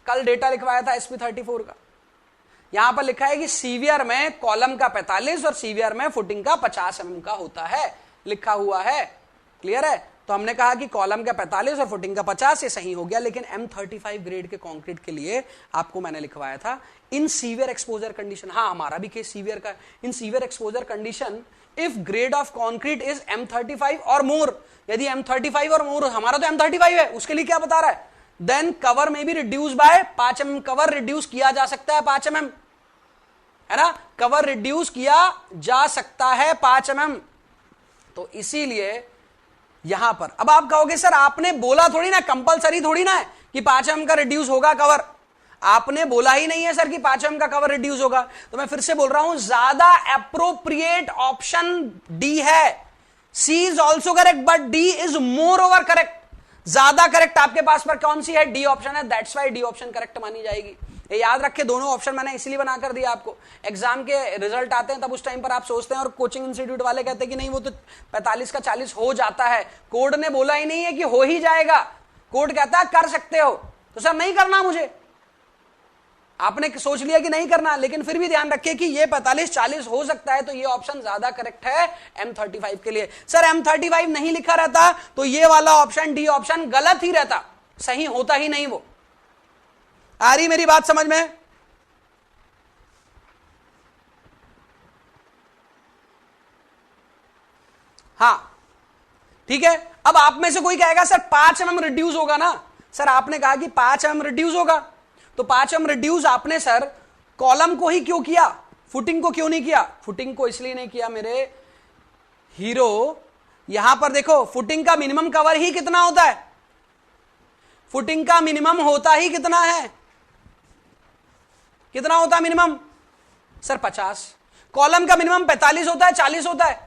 कल डेटा लिखवाया था SP34 का, यहां पर लिखा है कि सीवियर में कॉलम का 45 और सीवियर में फुटिंग का 50 mm का होता है, लिखा हुआ है, क्लियर है। तो हमने कहा कि कॉलम का 45 और फुटिंग का 50, ये सही हो गया। लेकिन M35 ग्रेड के कंक्रीट के लिए आपको मैंने लिखवाया था इन सीवियर एक्सपोजर कंडीशन, हाँ हमारा भी केस सीवियर का, in severe exposure condition if grade of concrete is M35 और मोर, यदि M35 और मोर, हमारा तो M35 है, उसके लिए क्या बता रहा है, देन कवर में भी reduce by 5 mm, cover reduce किया जा सकता है 5 mm, है ना, कवर रिड्यूस किया जा सकता है 5 mm। तो इसीलिए यहां पर अब आप कहोगे सर आपने बोला थोड़ी ना, कंपलसरी थोड़ी ना है कि 5 mm का रिड्यूस होगा कवर, आपने बोला ही नहीं है सर कि 5 mm का कवर रिड्यूस होगा। तो मैं फिर से बोल रहा हूं, ज्यादा एप्रोप्रिएट ऑप्शन डी है। C is also correct but D is moreover correct. ज्यादा करेक्ट आपके पास पर कौन सी है, डी ऑप्शन है, that's why D option correct मानी जाएगी। ये याद रखे, दोनों ऑप्शन मैंने इसलिए बनाकर दिया आपको, एग्जाम के रिजल्ट आते हैं तब उस टाइम पर आप सोचते हैं और कोचिंग इंस्टीट्यूट वाले कहते हैं कि नहीं वो तो 45 का 40 हो जाता है। कोड ने बोला ही नहीं है कि हो ही जाएगा, कोड कहता है कर सकते हो, तो सर नहीं करना मुझे, आपने सोच लिया कि नहीं करना, लेकिन फिर भी ध्यान रखिए कि ये 45-40 हो सकता है, तो ये ऑप्शन ज्यादा करेक्ट है M35 के लिए। सर M35 नहीं लिखा रहता तो ये वाला ऑप्शन डी ऑप्शन गलत ही रहता, सही होता ही नहीं वो। आ रही मेरी बात समझ में? हाँ ठीक है। अब आप में से कोई कहेगा सर 5 mm रिड्यूस होगा ना, सर आपने कहा कि 5 mm रिड्यूस होगा, तो 5 mm रिड्यूस आपने सर कॉलम को ही क्यों किया, फुटिंग को क्यों नहीं किया? फुटिंग को इसलिए नहीं किया मेरे हीरो, यहां पर देखो फुटिंग का मिनिमम कवर ही कितना होता है, फुटिंग का मिनिमम होता ही कितना है, कितना होता है मिनिमम सर 50। कॉलम का मिनिमम 45 होता है 40 होता है,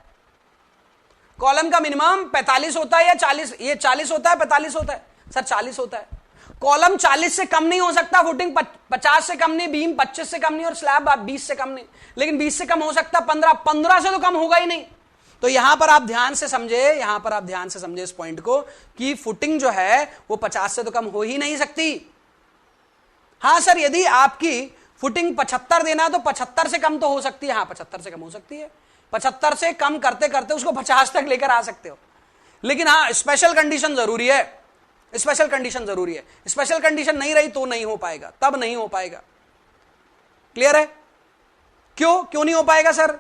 कॉलम का मिनिमम 45 होता है या 40, ये 40 होता है 45 होता है सर 40 होता है। कॉलम 40 से कम नहीं हो सकता, फुटिंग 50 से कम नहीं, बीम 25 से कम नहीं और स्लैब 20 से कम नहीं, लेकिन 20 से कम हो सकता 15 से तो कम होगा ही नहीं। तो यहां पर आप ध्यान से समझे, यहां पर आप ध्यान से समझे इस पॉइंट को कि फुटिंग जो है वो 50 से तो कम हो ही नहीं सकती। हां सर यदि आपकी फुटिंग 75 देना तो 75 से कम तो हो सकती है, हाँ 75 से कम हो सकती है, 75 से कम करते करते उसको 50 तक लेकर आ सकते हो, लेकिन हाँ स्पेशल कंडीशन जरूरी है, स्पेशल कंडीशन जरूरी है, स्पेशल कंडीशन नहीं रही तो नहीं हो पाएगा, तब नहीं हो पाएगा। क्लियर है? क्यों नहीं हो पाएगा सर?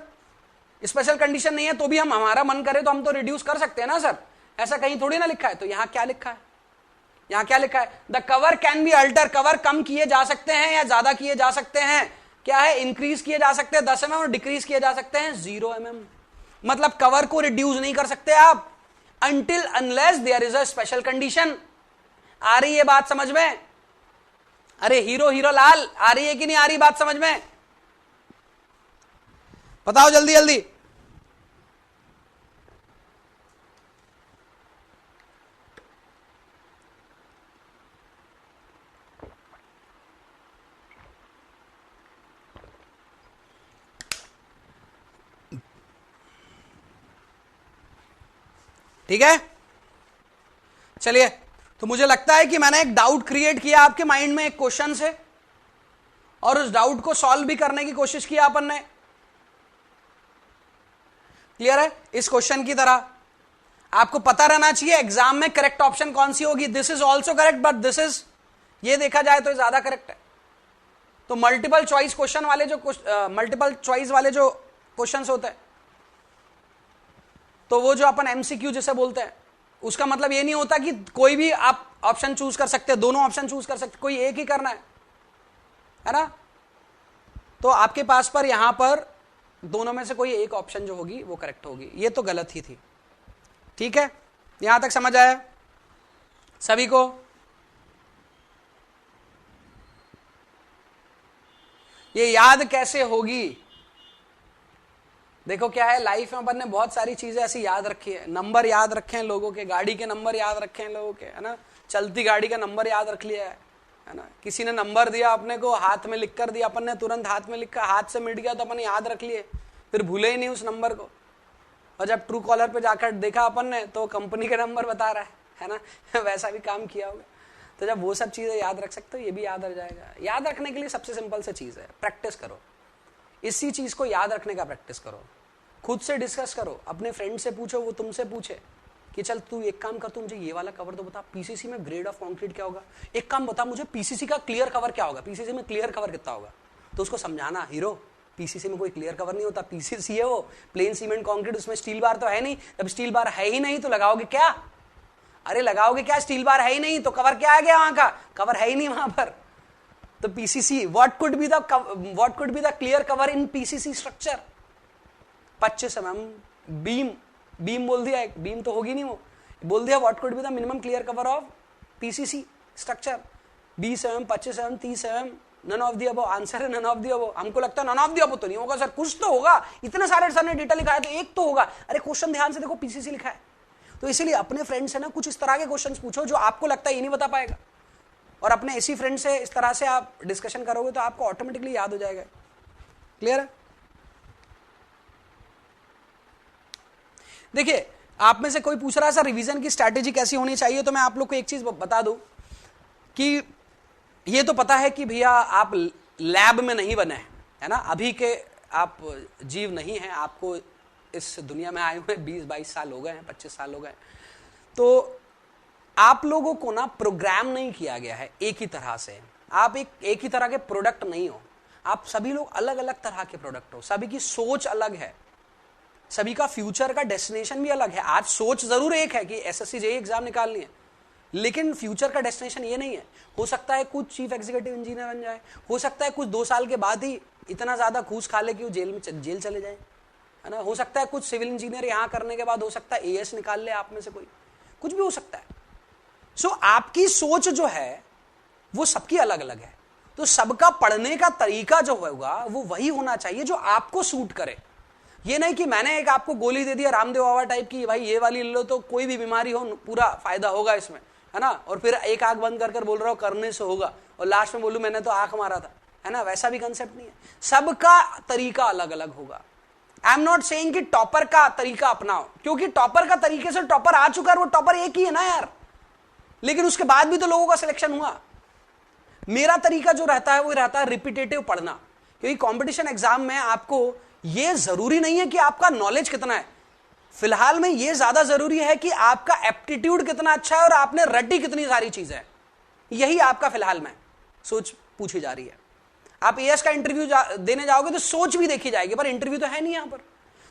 स्पेशल कंडीशन नहीं है तो भी हम हमारा मन करे तो हम तो रिड्यूस कर सकते हैं ना सर, ऐसा कहीं थोड़ी ना लिखा है। तो यहां क्या लिखा है, यहां क्या लिखा है, the cover can be alter, cover कम किए जा सकते हैं या ज्यादा किए जा सकते हैं, क्या है इंक्रीज किए जा सकते हैं 10 mm और डिक्रीज किए जा सकते हैं 0 mm। मतलब कवर को रिड्यूस नहीं कर सकते आप until unless there is a special condition। आ रही है बात समझ में? अरे हीरो लाल आ रही है कि नहीं आ रही बात समझ में? बताओ जल्दी जल्दी। ठीक है, चलिए। तो मुझे लगता है कि मैंने एक डाउट क्रिएट किया आपके माइंड में एक क्वेश्चन से, और उस डाउट को सॉल्व भी करने की कोशिश की अपन ने। क्लियर है? इस क्वेश्चन की तरह आपको पता रहना चाहिए एग्जाम में करेक्ट ऑप्शन कौन सी होगी। This is also correct, but this is, ये देखा जाए तो ज्यादा करेक्ट है। तो मल्टीपल चॉइस क्वेश्चन वाले जो मल्टीपल चॉइस वाले जो क्वेश्चंस होते हैं, तो वो जो अपन एमसीक्यू जिसे बोलते हैं, उसका मतलब ये नहीं होता कि कोई भी आप ऑप्शन चूज कर सकते हैं, दोनों ऑप्शन चूज कर सकते, कोई एक ही करना है ना। तो आपके पास पर यहां पर दोनों में से कोई एक ऑप्शन जो होगी वो करेक्ट होगी। ये तो गलत ही थी। ठीक है, यहां तक समझ आया सभी को? ये याद कैसे होगी? देखो क्या है, लाइफ में अपन ने बहुत सारी चीजें ऐसी याद रखी है। नंबर याद रखे हैं लोगों के, गाड़ी के नंबर याद रखे हैं लोगों के, है ना। चलती गाड़ी का नंबर याद रख लिया है ना। किसी ने नंबर दिया अपने को, हाथ में लिख कर दिया, अपन ने तुरंत हाथ में लिखा, हाथ से मिट गया तो अपन याद रख लिए, फिर भूले ही नहीं उस नंबर को। और जब ट्रू कॉलर पे जाकर देखा अपन ने तो कंपनी का नंबर बता रहा है ना। वैसा भी काम किया होगा। तो जब वो सब चीजें याद रख सकते हो, ये भी याद रह जाएगा। याद रखने के लिए सबसे सिंपल सी चीज है, प्रैक्टिस करो। इसी चीज को याद रखने का प्रैक्टिस करो, खुद से डिस्कस करो, अपने फ्रेंड से पूछो, वो तुमसे पूछे कि चल तू एक काम कर, तू मुझे ये वाला कवर तो बता, पीसीसी में ग्रेड ऑफ कंक्रीट क्या होगा, एक काम बता मुझे पीसीसी का क्लियर कवर क्या होगा, पीसीसी में क्लियर कवर कितना होगा। तो उसको समझाना, हीरो पीसीसी में कोई क्लियर कवर नहीं होता, पीसीसी है वो प्लेन सीमेंट कंक्रीट, उसमें स्टील बार तो है नहीं। जब स्टील बार है ही नहीं तो लगाओगे क्या? अरे लगाओगे क्या, स्टील बार है ही नहीं तो कवर क्या आ गया, वहां का कवर है ही नहीं वहां पर। तो PCC, what could be the clear cover in PCC structure? 25 mm beam बोल दिया, एक बीम तो होगी नहीं, वो बोल दिया what could be the minimum clear cover of PCC structure, 20 mm, 25 mm, 30 mm, none of the above. Answer है नन ऑफ द अबव। हमको लगता है नन ऑफ द अबव तो नहीं होगा सर, कुछ तो होगा, इतने सारे सर ने डेटा लिखा है तो एक तो होगा। अरे क्वेश्चन ध्यान से देखो, पीसीसी लिखा है। तो इसीलिए अपने फ्रेंड से ना कुछ इस तरह के क्वेश्चंस पूछो जो आपको लगता है ये नहीं बता पाएगा, और अपने ऐसी फ्रेंड से इस तरह से आप डिस्कशन करोगे तो आपको ऑटोमेटिकली याद हो जाएगा। क्लियर है? देखिए, आप में से कोई पूछ रहा है सर रिवीजन की स्ट्रैटेजी कैसी होनी चाहिए, तो मैं आप लोग को एक चीज बता दूं कि ये तो पता है कि भैया आप लैब में नहीं बने है ना, अभी के आप जीव नहीं हैं, आपको इस दुनिया में आए हुए 20-22 साल हो गए हैं, 25 साल हो गए। तो आप लोगों को ना प्रोग्राम नहीं किया गया है एक ही तरह से, आप एक ही तरह के प्रोडक्ट नहीं हो, आप सभी लोग अलग अलग तरह के प्रोडक्ट हो, सभी की सोच अलग है, सभी का फ्यूचर का डेस्टिनेशन भी अलग है। आज सोच जरूर एक है कि एसएससी जेईई एग्जाम निकालनी है, लेकिन फ्यूचर का डेस्टिनेशन ये नहीं है। हो सकता है कुछ चीफ एग्जीक्यूटिव इंजीनियर बन जाए, हो सकता है कुछ 2 साल के बाद ही इतना ज्यादा घूस खा ले कि वो जेल चले जाए, है ना। हो सकता है कुछ सिविल इंजीनियर यहां करने के बाद हो सकता है एएस निकाल ले आप में से कोई, कुछ भी हो सकता है। सो आपकी सोच जो है वो सबकी अलग अलग है, तो सबका पढ़ने का तरीका जो होगा वो वही होना चाहिए जो आपको सूट करे। ये नहीं कि मैंने एक आपको गोली दे दिया रामदेव बाबा टाइप की, भाई ये वाली ले लो तो कोई भी बीमारी हो पूरा फायदा होगा इसमें, है ना, और फिर एक आंख बंद कर बोल रहा हो करने से होगा, और लास्ट में बोलूं मैंने तो आंख मारा था, है ना। वैसा भी कंसेप्ट नहीं है, सबका तरीका अलग अलग होगा। आई एम नॉट सेइंग कि टॉपर का तरीका अपनाओ, क्योंकि टॉपर का तरीके से टॉपर आ चुका है, वो टॉपर एक ही है ना यार, लेकिन उसके बाद भी तो लोगों का सिलेक्शन हुआ। मेरा तरीका जो रहता है वो रहता है रिपीटेटिव पढ़ना, क्योंकि कंपटीशन एग्जाम में आपको ये जरूरी नहीं है कि आपका नॉलेज कितना है, फिलहाल में ये ज्यादा जरूरी है कि आपका एप्टीट्यूड कितना अच्छा है और आपने रटी कितनी सारी चीजें, यही आपका फिलहाल में सोच पूछी जा रही है। आप एएस का इंटरव्यू देने जाओगे तो सोच भी देखी जाएगी, पर इंटरव्यू तो है नहीं यहां पर।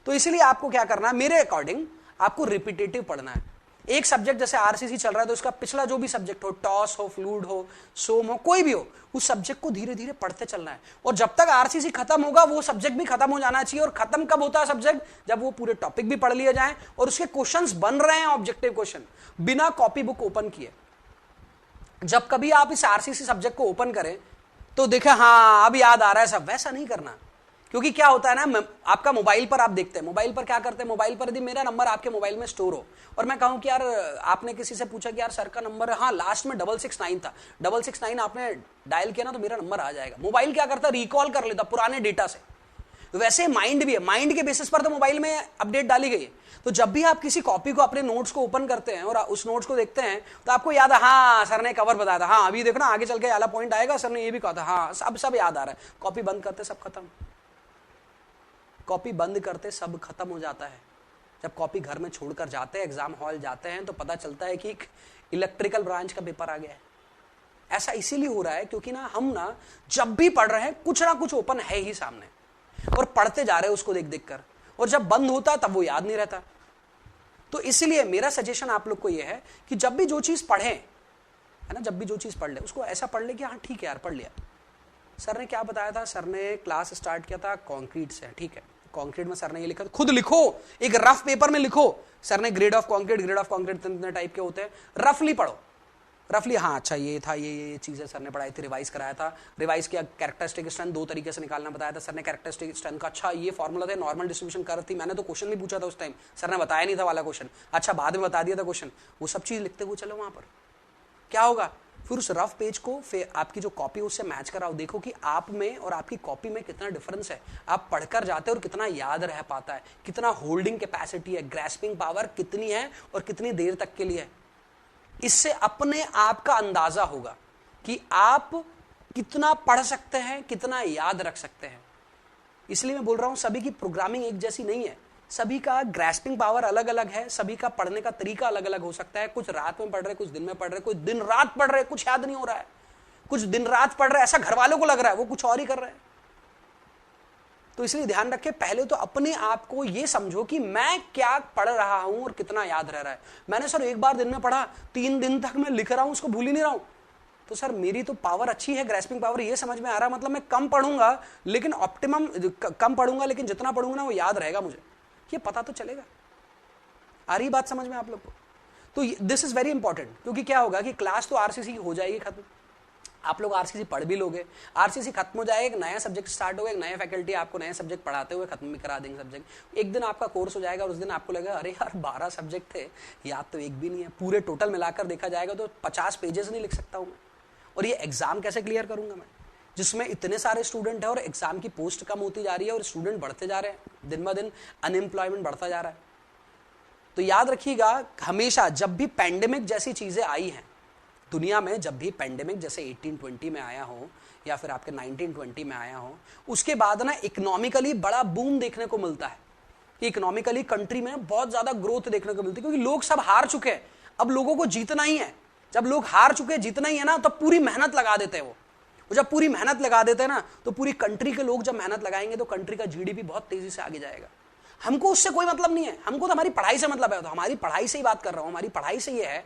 तो इसलिए आपको क्या करना है, मेरे अकॉर्डिंग आपको रिपीटेटिव पढ़ना है। एक सब्जेक्ट जैसे आरसीसी चल रहा है तो उसका पिछला जो भी सब्जेक्ट हो, टॉस हो, फ्लूइड हो, सोम हो, कोई भी हो, उस सब्जेक्ट को धीरे धीरे पढ़ते चलना है। और जब तक आरसीसी खत्म होगा वो सब्जेक्ट भी खत्म हो जाना चाहिए। और खत्म कब होता है सब्जेक्ट, जब वो पूरे टॉपिक भी पढ़ लिए जाए और उसके क्वेश्चंस बन रहे हैं ऑब्जेक्टिव क्वेश्चन, बिना कॉपी बुक ओपन किए। जब कभी आप इस आरसीसी सब्जेक्ट को ओपन करें तो देखें हाँ अब याद आ रहा है सब, वैसा नहीं करना। क्योंकि क्या होता है ना, आपका मोबाइल पर आप देखते हैं, मोबाइल पर क्या करते हैं, मोबाइल पर यदि मेरा नंबर आपके मोबाइल में स्टोर हो और मैं कहूं कि यार आपने किसी से पूछा कि यार सर का नंबर हाँ लास्ट में 669 था, 669 आपने डायल किया ना तो मेरा नंबर आ जाएगा। मोबाइल क्या करता है, रिकॉल कर लेता पुराने डेटा से। वैसे माइंड भी है, माइंड के बेसिस पर तो मोबाइल में अपडेट डाली गई है। तो जब भी आप किसी कॉपी को, अपने नोट्स को ओपन करते हैं और उस नोट्स को देखते हैं तो आपको याद है, हाँ सर ने कवर बताया था, हाँ अभी देखो ना आगे चल के वाला पॉइंट आएगा, सर ने ये भी कहा था, हाँ सब याद आ रहा है। कॉपी बंद करते सब खत्म, कॉपी बंद करते सब खत्म हो जाता है। जब कॉपी घर में छोड़कर जाते हैं, एग्जाम हॉल जाते हैं, तो पता चलता है कि इलेक्ट्रिकल ब्रांच का पेपर आ गया है। ऐसा इसीलिए हो रहा है क्योंकि ना हम ना जब भी पढ़ रहे हैं कुछ ना कुछ ओपन है ही सामने, और पढ़ते जा रहे हैं उसको देख देख कर, और जब बंद होता तब वो याद नहीं रहता। तो इसलिए मेरा सजेशन आप लोग को यह है कि जब भी जो चीज पढ़े, है ना, जब भी जो चीज पढ़ ले उसको ऐसा पढ़ ले कि हाँ ठीक है यार पढ़ लिया। सर ने क्या बताया था, सर ने क्लास स्टार्ट किया था कंक्रीट से, ठीक है, कंक्रीट में सर ने ये लिखा था, खुद लिखो, एक रफ पेपर में लिखो। सर ने ग्रेड ऑफ कंक्रीट इतने टाइप के होते हैं, रफली पढ़ो, रफली, हाँ अच्छा ये था, ये चीजें सर ने पढ़ाई थी, रिवाइज कराया था, रिवाइज किया। कैरेक्टरिस्टिक स्ट्रेंथ 2 तरीके से निकालना बताया था सर ने, कैरेक्टरिस्टिक स्ट्रेंथ का, अच्छा ये फॉर्मूला था, नॉर्मल डिस्ट्रीब्यूशन कर्व थी, मैंने तो क्वेश्चन भी पूछा था उस टाइम, सर ने बताया नहीं था वाला क्वेश्चन, अच्छा बाद में बता दिया था क्वेश्चन, वो सब चीज लिखते हुए चलो। वहां पर क्या होगा, फिर उस रफ पेज को फिर आपकी जो कॉपी उससे मैच कराओ, देखो कि आप में और आपकी कॉपी में कितना डिफरेंस है, आप पढ़कर जाते हैं और कितना याद रह पाता है, कितना होल्डिंग कैपेसिटी है, ग्रैस्पिंग पावर कितनी है और कितनी देर तक के लिए है। इससे अपने आप का अंदाजा होगा कि आप कितना पढ़ सकते हैं, कितना याद रख सकते हैं। इसलिए मैं बोल रहा हूं सभी की प्रोग्रामिंग एक जैसी नहीं है, सभी का ग्रैस्पिंग पावर अलग अलग है, सभी का पढ़ने का तरीका अलग अलग हो सकता है। कुछ रात में पढ़ रहे, कुछ दिन में पढ़ रहे, कुछ दिन रात पढ़ रहे, कुछ याद नहीं हो रहा है, कुछ दिन रात पढ़ रहे, ऐसा घर वालों को लग रहा है, वो कुछ और ही कर रहे हैं। तो इसलिए ध्यान रखें, पहले तो अपने आप को ये समझो कि मैं क्या पढ़ रहा हूं और कितना याद रह रहा है। मैंने सर एक बार दिन में पढ़ा, 3 दिन तक मैं लिख रहा हूं, उसको भूल ही नहीं रहा हूं, तो सर मेरी तो पावर अच्छी है, ग्रैस्पिंग पावर, ये समझ में आ रहा, मतलब मैं कम पढ़ूंगा लेकिन ऑप्टिमम, कम पढ़ूंगा लेकिन जितना पढ़ूंगा ना वो याद रहेगा मुझे, ये पता तो चलेगा। आ रही बात समझ में आप लोग को? तो दिस इज वेरी इंपॉर्टेंट, क्योंकि क्या होगा कि क्लास तो आरसीसी हो जाएगी खत्म, आप लोग आरसीसी पढ़ भी लोगे, आरसीसी खत्म हो जाएगा, एक नया सब्जेक्ट स्टार्ट होगा, एक नया फैकल्टी आपको नए सब्जेक्ट पढ़ाते हुए खत्म भी करा देंगे सब्जेक्ट। एक दिन आपका कोर्स हो जाएगा और उस दिन आपको लगेगा अरे यार 12 सब्जेक्ट थे, याद तो एक भी नहीं है, पूरे टोटल मिलाकर देखा जाएगा तो 50 पेजेस नहीं लिख सकता हूं मैं, और ये एग्जाम कैसे क्लियर करूंगा मैं, जिसमें इतने सारे स्टूडेंट है और एग्जाम की पोस्ट कम होती जा रही है और स्टूडेंट बढ़ते जा रहे हैं, दिन ब दिन अनएम्प्लॉयमेंट बढ़ता जा रहा है। तो याद रखिएगा, हमेशा जब भी पैंडेमिक जैसी चीजें आई हैं दुनिया में, जब भी पैंडेमिक जैसे 1820 में आया हो या फिर आपके 1920 में आया हो, उसके बाद ना इकोनॉमिकली बड़ा बूम देखने को मिलता है कि इकोनॉमिकली कंट्री में बहुत ज्यादा ग्रोथ देखने को मिलती है, क्योंकि लोग सब हार चुके हैं, अब लोगों को जीतना ही है। जब लोग हार चुके हैं, जीतना ही है ना, तो पूरी मेहनत लगा देते हैं वो जब पूरी मेहनत लगा देते हैं ना, तो पूरी कंट्री के लोग जब मेहनत लगाएंगे तो कंट्री का जीडीपी बहुत तेजी से आगे जाएगा। हमको उससे कोई मतलब नहीं है, हमको तो हमारी पढ़ाई से मतलब है, तो हमारी पढ़ाई से ही बात कर रहा हूं। हमारी पढ़ाई से ये है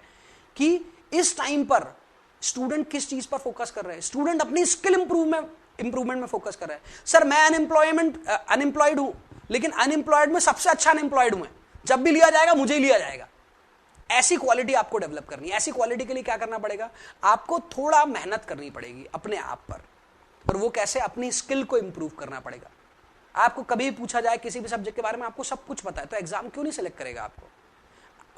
कि इस टाइम पर स्टूडेंट किस चीज पर फोकस कर रहे हैं, स्टूडेंट अपनी स्किल इंप्रूवमेंट में फोकस कर रहे हैं। सर मैं अनएम्प्लॉयड हूं, लेकिन अनएम्प्लॉयड में सबसे अच्छा अनएम्प्लॉयड हूं, जब भी लिया जाएगा मुझे ही लिया जाएगा। ऐसी क्वालिटी आपको डेवलप करनी है। ऐसी क्वालिटी के लिए क्या करना पड़ेगा, आपको थोड़ा मेहनत करनी पड़ेगी अपने आप पर, और वो कैसे, अपनी स्किल को इंप्रूव करना पड़ेगा। आपको कभी पूछा जाए किसी भी सब्जेक्ट के बारे में, आपको सब कुछ पता है, तो एग्जाम क्यों नहीं सिलेक्ट करेगा आपको?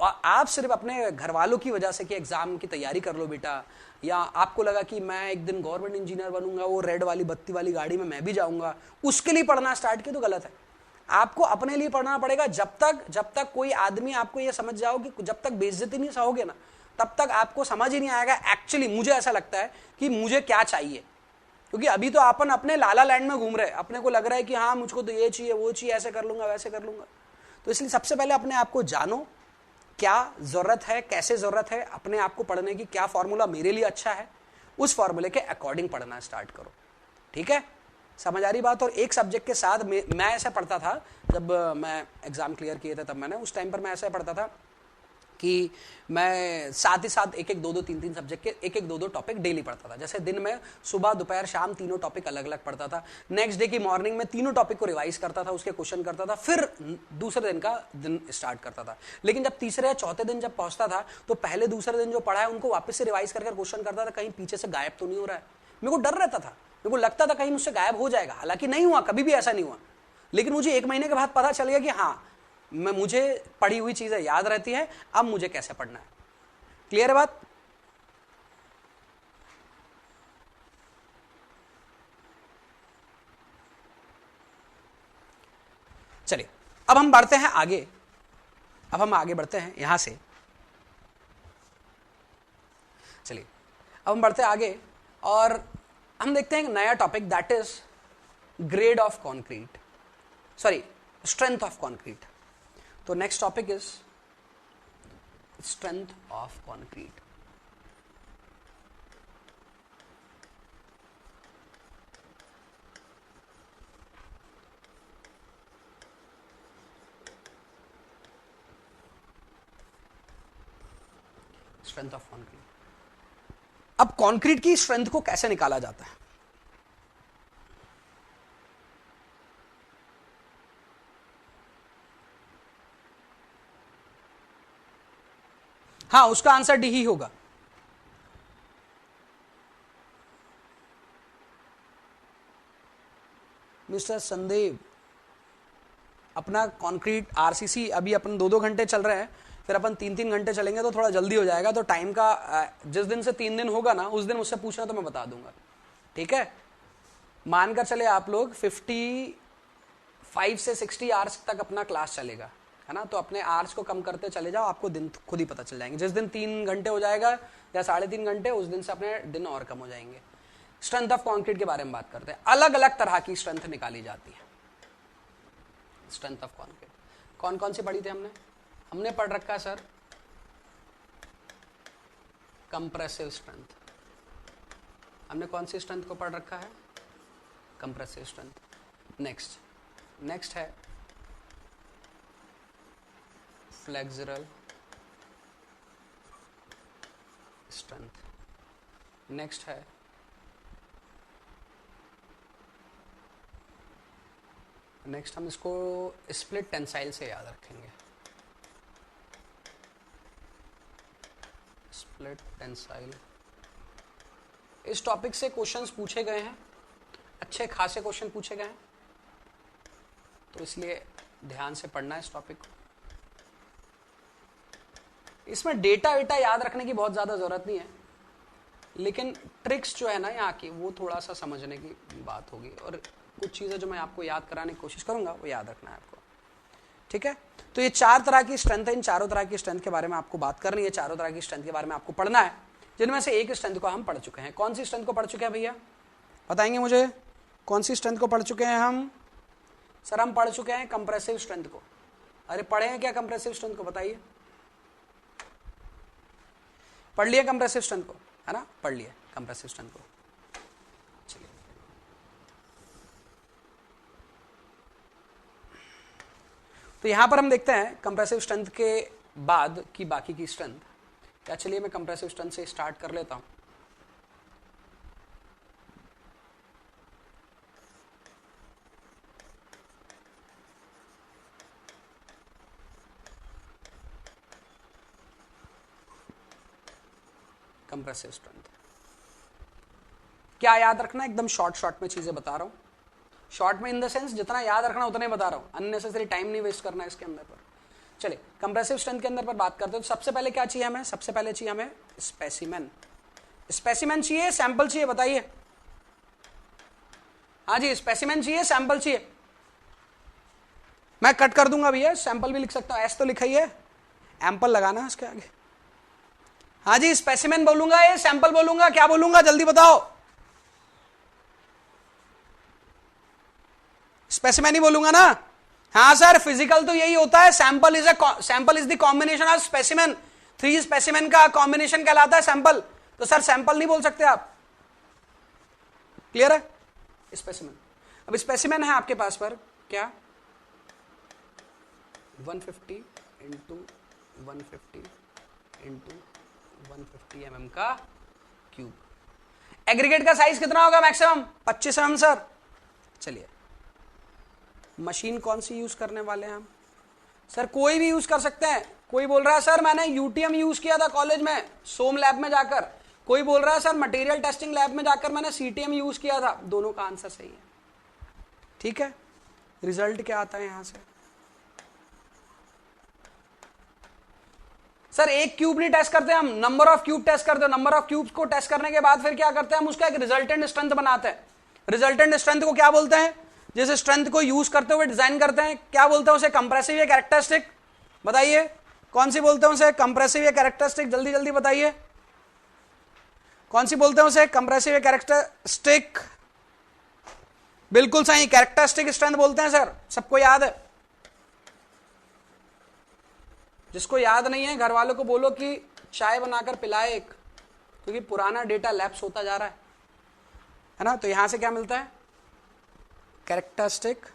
और आप सिर्फ अपने घर वालों की वजह से कि एग्जाम की तैयारी कर लो बेटा, या आपको लगा कि मैं एक दिन गवर्नमेंट इंजीनियर बनूंगा, वो रेड वाली बत्ती वाली गाड़ी में मैं भी जाऊंगा, उसके लिए पढ़ना स्टार्ट किया, तो गलत है। आपको अपने लिए पढ़ना पड़ेगा। जब तक कोई आदमी आपको ये समझ जाओ कि जब तक बेइज्जती नहीं सहोगे ना, तब तक आपको समझ ही नहीं आएगा एक्चुअली मुझे ऐसा लगता है कि मुझे क्या चाहिए। क्योंकि अभी तो अपन अपने लाला लैंड में घूम रहे हैं, अपने को लग रहा है कि हाँ मुझको तो ये चाहिए वो चाहिए, ऐसे कर लूंगा वैसे कर लूंगा। तो इसलिए सबसे पहले अपने आप को जानो, क्या जरूरत है, कैसे जरूरत है अपने आप को पढ़ने की, क्या फॉर्मूला मेरे लिए अच्छा है, उस फॉर्मूले के अकॉर्डिंग पढ़ना स्टार्ट करो। ठीक है, समझ आ रही बात? और एक सब्जेक्ट के साथ मैं ऐसा पढ़ता था, जब मैं एग्जाम क्लियर किए थे तब मैंने, उस टाइम पर मैं ऐसा पढ़ता था कि मैं साथ ही साथ एक दो 3 सब्जेक्ट के एक दो टॉपिक डेली पढ़ता था। जैसे दिन में सुबह दोपहर शाम तीनों टॉपिक अलग अलग पढ़ता था। नेक्स्ट डे की मॉर्निंग में तीनों टॉपिक को रिवाइज करता था, उसके क्वेश्चन करता था, फिर दूसरे दिन का दिन स्टार्ट करता था। लेकिन जब तीसरे या चौथे दिन जब पहुंचता था, तो पहले दूसरे दिन जो पढ़ा है उनको वापस से रिवाइज करके क्वेश्चन करता था, कहीं पीछे से गायब तो नहीं हो रहा है। मेरे को डर रहता था, मेरे को लगता था कहीं मुझसे गायब हो जाएगा, हालांकि नहीं हुआ, कभी भी ऐसा नहीं हुआ। लेकिन मुझे 1 महीने के बाद पता चल गया कि हाँ मुझे पढ़ी हुई चीजें याद रहती है, अब मुझे कैसे पढ़ना है। क्लियर है बात? चलिए अब हम बढ़ते हैं आगे, अब हम आगे बढ़ते हैं यहां से। चलिए अब हम बढ़ते हैं आगे और हम देखते हैं एक नया topic, that is grade of concrete, sorry strength of concrete. तो next topic is strength of concrete. Strength of concrete. अब कॉन्क्रीट की स्ट्रेंथ को कैसे निकाला जाता है? हाँ, उसका आंसर डी ही होगा। मिस्टर संदेव, अपना कंक्रीट आरसीसी अभी अपन 2-2 घंटे चल रहे हैं, फिर अपन 3-3 घंटे चलेंगे तो थोड़ा जल्दी हो जाएगा। तो टाइम का जिस दिन से 3 दिन होगा ना, उस दिन मुझसे पूछना तो मैं बता दूंगा, ठीक है? मानकर चले आप लोग 55 से 60 आवर्स तक अपना क्लास चलेगा, है ना? तो अपने आवर्स को कम करते चले जाओ, आपको दिन खुद ही पता चल जाएंगे। जिस दिन 3 घंटे हो जाएगा या 3.5 घंटे, उस दिन से अपने दिन और कम हो जाएंगे। स्ट्रेंथ ऑफ कॉन्क्रीट के बारे में बात करते हैं। अलग अलग तरह की स्ट्रेंथ निकाली जाती है। स्ट्रेंथ ऑफ कॉन्क्रीट कौन कौन सी पढ़ी थी हमने पढ़ रखा है सर, कंप्रेसिव स्ट्रेंथ। हमने कौन सी स्ट्रेंथ को पढ़ रखा है? Compressive strength. नेक्स्ट है फ्लेक्सुरल स्ट्रेंथ। नेक्स्ट है हम इसको स्प्लिट टेंसाइल से याद रखेंगे। Split tensile. इस टॉपिक से क्वेश्चंस पूछे गए हैं, अच्छे खासे क्वेश्चन पूछे गए हैं, तो इसलिए ध्यान से पढ़ना है इस टॉपिक को। इसमें डेटा वेटा याद रखने की बहुत ज्यादा जरूरत नहीं है, लेकिन ट्रिक्स जो है ना यहाँ की, वो थोड़ा सा समझने की बात होगी। और कुछ चीजें जो मैं आपको याद कराने की कोशिश करूंगा, वो याद रखना है आपको, ठीक है? तो ये 4 तरह की स्ट्रेंथ है। इन चारों तरह की स्ट्रेंथ के बारे में आपको बात करनी है, चारों तरह की स्ट्रेंथ के बारे में आपको पढ़ना है, जिनमें से एक स्ट्रेंथ को हम पढ़ चुके हैं। कौन सी स्ट्रेंथ को पढ़ चुके हैं भैया? बताएंगे मुझे, कौन सी स्ट्रेंथ को पढ़ चुके हैं हम? सर हम पढ़ चुके हैं कंप्रेसिव स्ट्रेंथ को। अरे पढ़े हैं क्या कंप्रेसिव स्ट्रेंथ को? बताइए, पढ़ लिया कंप्रेसिव स्ट्रेंथ को, है ना? पढ़ लिया कंप्रेसिव स्ट्रेंथ को। चलिए तो यहां पर हम देखते हैं कंप्रेसिव स्ट्रेंथ के बाद की बाकी की स्ट्रेंथ क्या। चलिए मैं कंप्रेसिव स्ट्रेंथ से स्टार्ट कर लेता हूं। कंप्रेसिव स्ट्रेंथ क्या याद रखना, एकदम शॉर्ट में चीजें बता रहा हूं। शॉर्ट में इन द सेंस जितना याद रखना उतना ही बता रहा हूं, अननेसेसरी टाइम नहीं वेस्ट करना इसके अंदर पर। चलिए कंप्रेसिव स्ट्रेंथ के अंदर पर बात करते हैं। तो सबसे पहले क्या चाहिए हमें? सबसे पहले चाहिए हमें स्पेसिमेन। स्पेसिमेन चाहिए, सैंपल चाहिए? बताइए। हाँ जी, स्पेसिमेन चाहिए, सैंपल चाहिए? मैं कट कर दूंगा भैया, सैंपल भी लिख सकता हूं। एस तो लिखा ही है, एम्पल लगाना है उसके आगे। हाँ जी, स्पेसिमेन बोलूंगा ये सैंपल बोलूंगा, क्या बोलूंगा जल्दी बताओ? स्पेसिमेन ही बोलूंगा ना? हाँ सर, फिजिकल तो यही होता है, sample is the combination of specimen. 3 specimen का कॉम्बिनेशन कहलाता है सैंपल। तो सर सैंपल नहीं बोल सकते आप, क्लियर है? स्पेसिमेन। अब स्पेसिमेन है आपके पास पर क्या 150 इंटू 150 इंटू 150 mm का क्यूब। एग्रीगेट का साइज कितना होगा मैक्सिमम? 25 mm sir. चलिए मशीन कौन सी यूज करने वाले हैं हम? सर कोई भी यूज कर सकते हैं। कोई बोल रहा है सर मैंने यूटीएम यूज किया था कॉलेज में, सोम लैब में जाकर। कोई बोल रहा है सर मटेरियल टेस्टिंग लैब में जाकर मैंने सीटीएम यूज किया था। दोनों का आंसर सही है, ठीक है? रिजल्ट क्या आता है यहां से? सर एक क्यूब नहीं टेस्ट करते हम, नंबर ऑफ क्यूब टेस्ट करते हैं। नंबर ऑफ क्यूब्स को टेस्ट करने के बाद फिर क्या करते हैं हम? उसका एक रिजल्टेंट स्ट्रेंथ बनाते हैं। रिजल्टेंट स्ट्रेंथ को क्या बोलते हैं? जिस स्ट्रेंथ को यूज करते हुए डिजाइन करते हैं, क्या बोलते हैं उसे? कंप्रेसिव या कैरेक्टरिस्टिक? बताइए कौन सी बोलते हैं उसे? कंप्रेसिव या कैरेक्टरिस्टिक? जल्दी जल्दी बताइए कौन सी बोलते हैं उसे? कंप्रेसिव या कैरेक्टरिस्टिक? बिल्कुल सही, कैरेक्टरिस्टिक स्ट्रेंथ बोलते हैं सर। सबको याद है? जिसको याद नहीं है घर वालों को बोलो कि चाय बनाकर पिलाए एक, क्योंकि पुराना डेटा लैप्स होता जा रहा है ना। तो यहां से क्या मिलता है? कैरेक्टरिस्टिक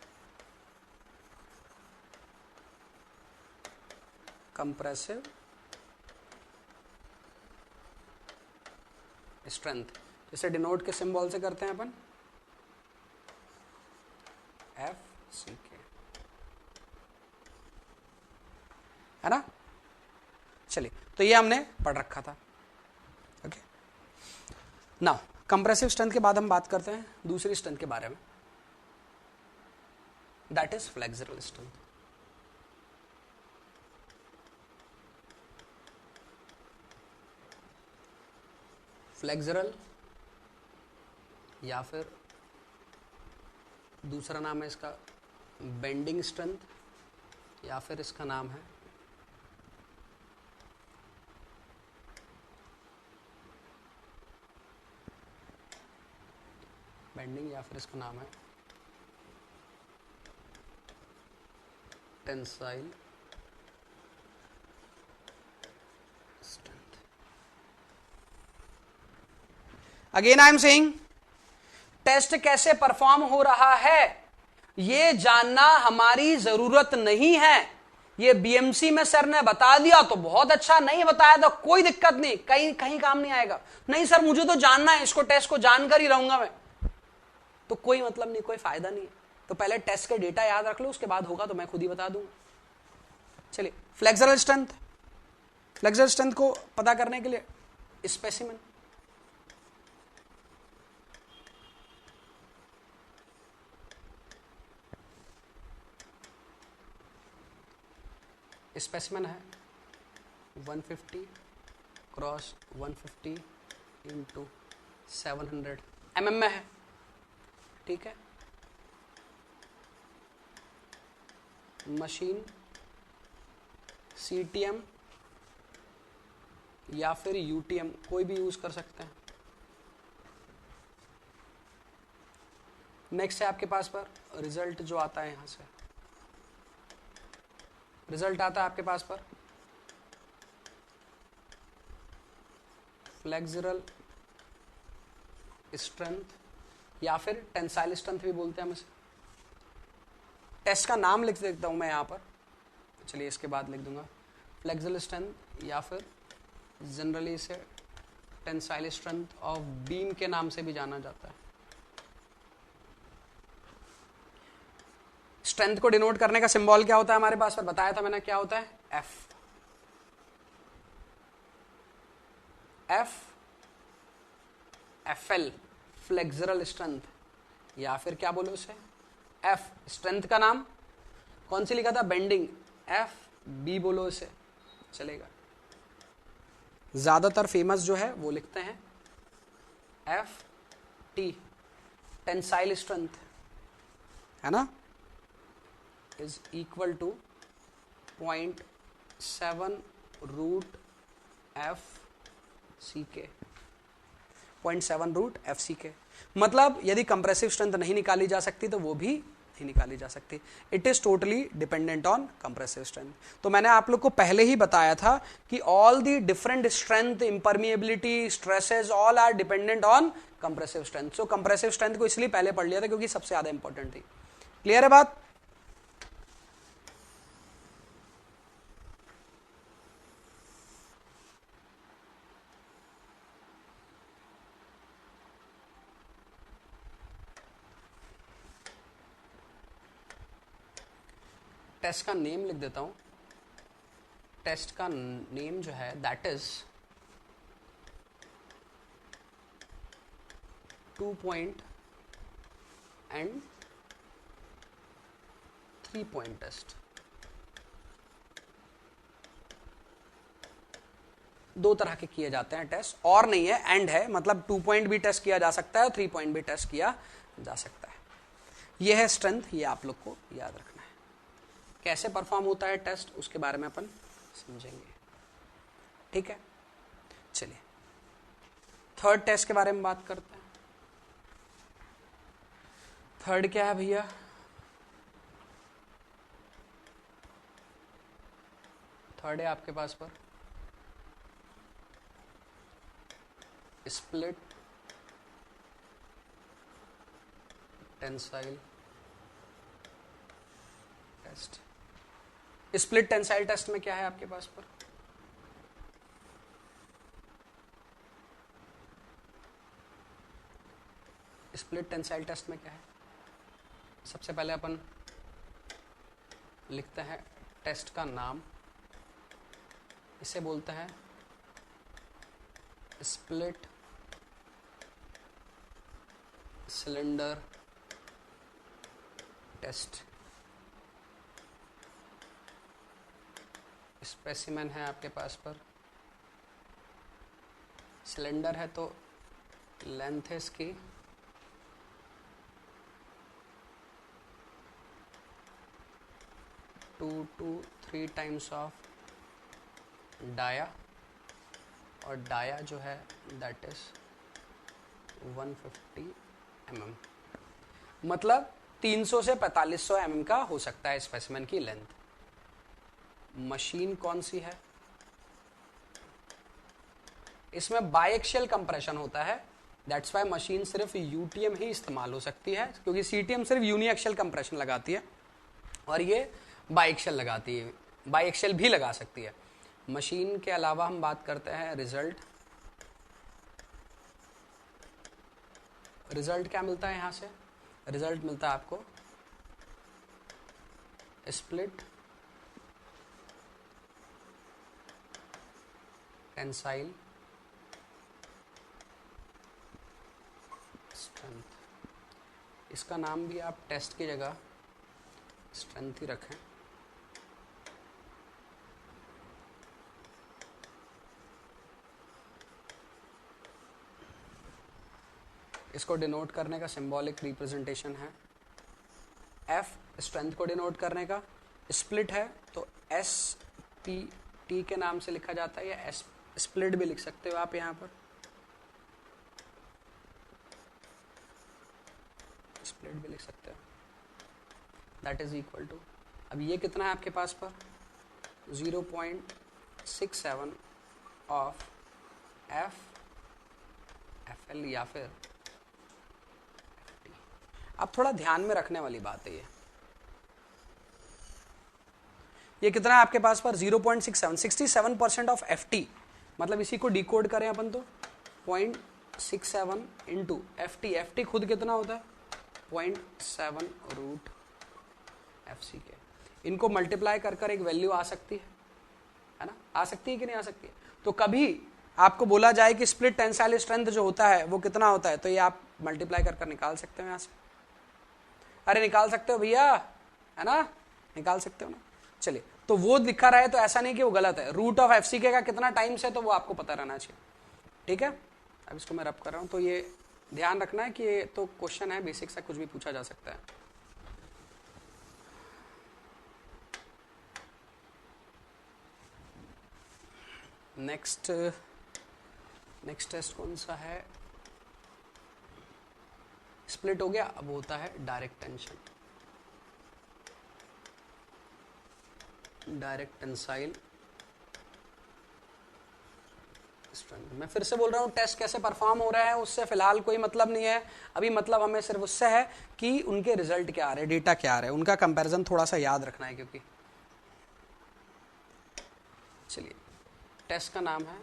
कंप्रेसिव स्ट्रेंथ, इसे डिनोट के सिंबल से करते हैं अपन FCK, है ना। चलिए, तो ये हमने पढ़ रखा था। ओके, नाउ कंप्रेसिव स्ट्रेंथ के बाद हम बात करते हैं दूसरी स्ट्रेंथ के बारे में, that is flexural strength. Flexural या फिर दूसरा नाम है इसका बेंडिंग स्ट्रेंथ, या फिर इसका नाम है बेंडिंग, या फिर इसका नाम है tensile strength. Again I am saying, test कैसे परफॉर्म हो रहा है ये जानना हमारी जरूरत नहीं है। ये बीएमसी में सर ने बता दिया तो बहुत अच्छा, नहीं बताया तो कोई दिक्कत नहीं, कहीं कहीं काम नहीं आएगा। नहीं सर मुझे तो जानना है, इसको टेस्ट को जानकर ही रहूंगा मैं, तो कोई मतलब नहीं, कोई फायदा नहीं है। तो पहले टेस्ट के डेटा याद रख लो, उसके बाद होगा तो मैं खुद ही बता दूंगा। चलिए, फ्लेक्सुरल स्ट्रेंथ, फ्लेक्सुरल स्ट्रेंथ को पता करने के लिए स्पेसिमेन, स्पेसिमेन है 150 क्रॉस 150 इंटू 700 mm में है, ठीक है। मशीन CTM या फिर UTM कोई भी यूज कर सकते हैं। नेक्स्ट है आपके पास पर रिजल्ट जो आता है, यहां से रिजल्ट आता है आपके पास पर फ्लेक्सुरल स्ट्रेंथ या फिर टेंसाइल स्ट्रेंथ भी बोलते हैं हम इसे। टेस्ट का नाम लिख देता हूं मैं यहां पर, चलिए इसके बाद लिख दूंगा फ्लेक्सुरल स्ट्रेंथ, या फिर जनरली इसे टेंसाइल स्ट्रेंथ ऑफ बीम के नाम से भी जाना जाता है। स्ट्रेंथ को डिनोट करने का सिंबल क्या होता है हमारे पास पर? बताया था मैंने क्या होता है? FL फ्लेक्सुरल स्ट्रेंथ, या फिर क्या बोलो उसे F स्ट्रेंथ का नाम कौन सी लिखा था? बेंडिंग, FB बोलो इसे, चलेगा। ज्यादातर फेमस जो है वो लिखते हैं FT टेंसाइल स्ट्रेंथ, है ना, is equal to 0.7 root FCK, 0.7 root FCK। मतलब यदि कंप्रेसिव स्ट्रेंथ नहीं निकाली जा सकती तो वो भी नहीं निकाली जा सकती। It is totally dependent on compressive strength. तो मैंने आप लोग को पहले ही बताया था कि all the different strength, impermeability, stresses, all are dependent on compressive strength. So compressive strength को इसलिए पहले पढ़ लिया था क्योंकि सबसे ज्यादा इंपॉर्टेंट थी। क्लियर है बात? टेस्ट का नेम लिख देता हूं। टेस्ट का नेम जो है that is 2 point and 3 point test. दो तरह के किए जाते हैं टेस्ट, और नहीं है, एंड है, मतलब 2 पॉइंट भी टेस्ट किया जा सकता है और 3 पॉइंट भी टेस्ट किया जा सकता है। ये है स्ट्रेंथ, ये आप लोग को याद रखना है। कैसे परफॉर्म होता है टेस्ट उसके बारे में अपन समझेंगे, ठीक है। चलिए थर्ड टेस्ट के बारे में बात करते हैं। थर्ड क्या है भैया? थर्ड है आपके पास पर split tensile test. Split tensile test में क्या है आपके पास पर? स्प्लिट टेंसाइल टेस्ट में क्या है? सबसे पहले अपन लिखते हैं टेस्ट का नाम, इसे बोलते हैं स्प्लिट सिलेंडर टेस्ट। स्पेसिमेन है आपके पास पर, सिलेंडर है तो लेंथ है इसकी 2 to 3 टाइम्स ऑफ डाया, और डाया जो है दैट इज 150 mm, मतलब 300 से 4500 mm का हो सकता है स्पेसिमेन की लेंथ। मशीन कौन सी है? इसमें बायएक्सियल कंप्रेशन होता है, दैट्स वाई मशीन सिर्फ यूटीएम ही इस्तेमाल हो सकती है, क्योंकि सीटीएम सिर्फ यूनिएक्सियल कंप्रेशन लगाती है और ये बायएक्सियल लगाती है, बायएक्सियल भी लगा सकती है। मशीन के अलावा हम बात करते हैं रिजल्ट। रिजल्ट क्या मिलता है यहां से? रिजल्ट मिलता है आपको स्प्लिट टेंसाइल स्ट्रेंथ। इसका नाम भी आप टेस्ट की जगह स्ट्रेंथ ही रखें। इसको डिनोट करने का सिंबॉलिक रिप्रेजेंटेशन है एफ, स्ट्रेंथ को डिनोट करने का। स्प्लिट है तो एस पी टी के नाम से लिखा जाता है, या एस स्प्लिट भी लिख सकते हो आप यहाँ पर, स्प्लिट भी लिख सकते हो, दैट इज इक्वल टू, अब ये कितना है आपके पास पर 0.67 ऑफ एफ एफ एल या फिर अब थोड़ा ध्यान में रखने वाली बात है ये कितना है आपके पास पर 0.67, 67% ऑफ एफटी, मतलब इसी को डिकोड करें अपन तो 0.67 इंटू एफटी, एफटी खुद कितना होता है 0.7 रूट एफ सी के। इनको मल्टीप्लाई कर कर एक वैल्यू आ सकती है ना, आ सकती है कि नहीं आ सकती है? तो कभी आपको बोला जाए कि स्प्लिट टेंसाइल स्ट्रेंथ जो होता है वो कितना होता है, तो ये आप मल्टीप्लाई कर कर निकाल सकते हो यहाँ से। अरे निकाल सकते हो भैया, है ना, निकाल सकते हो ना। चलिए, तो वो लिखा रहा है तो ऐसा नहीं कि वो गलत है। रूट ऑफ एफ सी के का कितना टाइम्स है तो वो आपको पता रहना चाहिए, ठीक है। अब इसको मैं रब कर रहा हूं, तो ये ध्यान रखना है कि ये तो क्वेश्चन है, बेसिक सा कुछ भी पूछा जा सकता है। नेक्स्ट टेस्ट कौन सा है? स्प्लिट हो गया, अब होता है direct tension, direct tensile strength. मैं फिर से बोल रहा हूं, टेस्ट कैसे परफॉर्म हो रहा है उससे फिलहाल कोई मतलब नहीं है अभी, मतलब हमें सिर्फ उससे है कि उनके रिजल्ट क्या आ रहे हैं, डेटा क्या आ रहे हैं, उनका कंपैरिजन थोड़ा सा याद रखना है। क्योंकि चलिए, टेस्ट का नाम है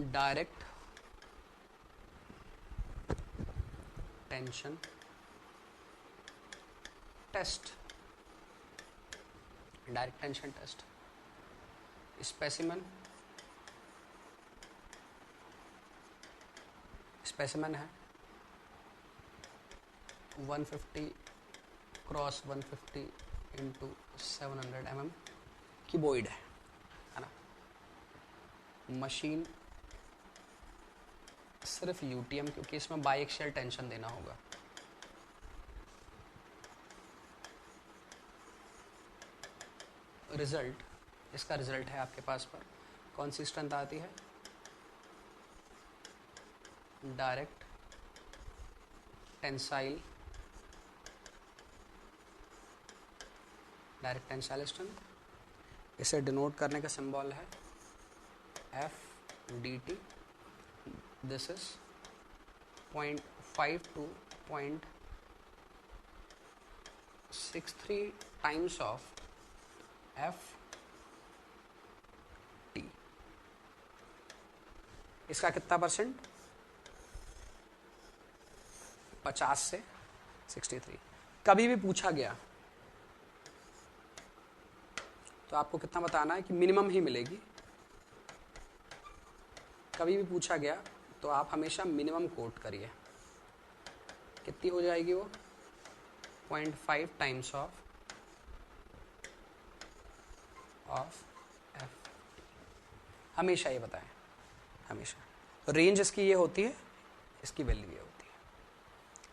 direct tension test, direct tension test. Specimen है 150 क्रॉस 150 इंटू 700 mm की बॉइड है ना। मशीन सिर्फ यूटीएम, क्योंकि इसमें बाई एक्सियल टेंशन देना होगा। रिजल्ट, इसका रिजल्ट है आपके पास पर, कौन सी स्ट्रेंथ आती है? Direct tensile, direct tensile strength. इसे डिनोट करने का सिंबल है FDT। This is 0.5 to 0.63 times of FT। इसका कितना परसेंट? 50 से 63। कभी भी पूछा गया तो आपको कितना बताना है कि मिनिमम ही मिलेगी। कभी भी पूछा गया तो आप हमेशा मिनिमम कोट करिए। कितनी हो जाएगी वो? 0.5 टाइम्स ऑफ F। हमेशा ये बताएं, हमेशा। तो रेंज इसकी ये होती है, इसकी वैल्यू ये होती है।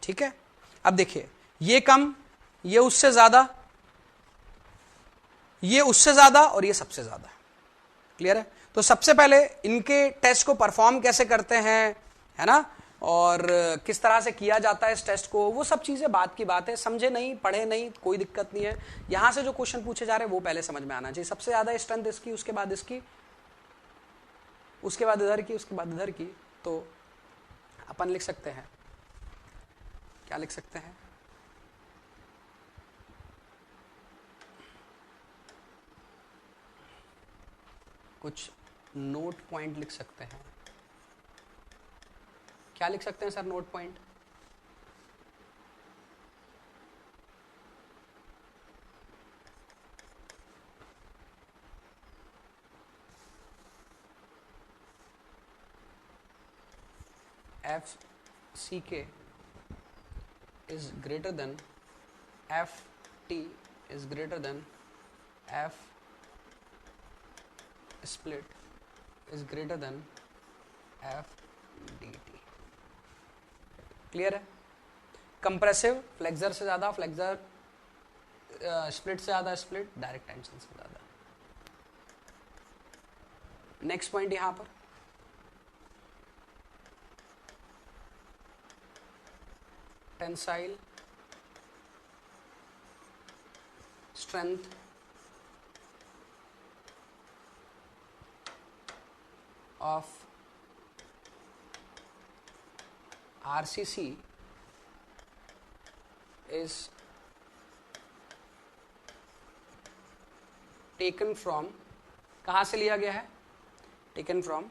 ठीक है, अब देखिए, ये कम, ये उससे ज्यादा, ये उससे ज्यादा और ये सबसे ज्यादा। क्लियर है? तो सबसे पहले इनके टेस्ट को परफॉर्म कैसे करते हैं, है ना, और किस तरह से किया जाता है इस टेस्ट को, वो सब चीजें बात की बात है। समझे नहीं, पढ़े नहीं, कोई दिक्कत नहीं है। यहां से जो क्वेश्चन पूछे जा रहे हैं वो पहले समझ में आना चाहिए। सबसे ज्यादा स्ट्रेंथ इसकी, उसके बाद इसकी, उसके बाद इधर की, उसके बाद इधर की। तो अपन लिख सकते हैं, क्या लिख सकते हैं? कुछ नोट पॉइंट लिख सकते हैं। क्या लिख सकते हैं sir note point? FCK is greater than FT is greater than F split is greater than FDT। Clear है? कंप्रेसिव फ्लेक्सर से ज्यादा फ्लेक्सर, स्प्लिट से ज्यादा स्प्लिट, डायरेक्ट टेंशन से ज्यादा। नेक्स्ट पॉइंट यहां पर tensile strength of RCC is taken from, कहाँ से लिया गया है? taken from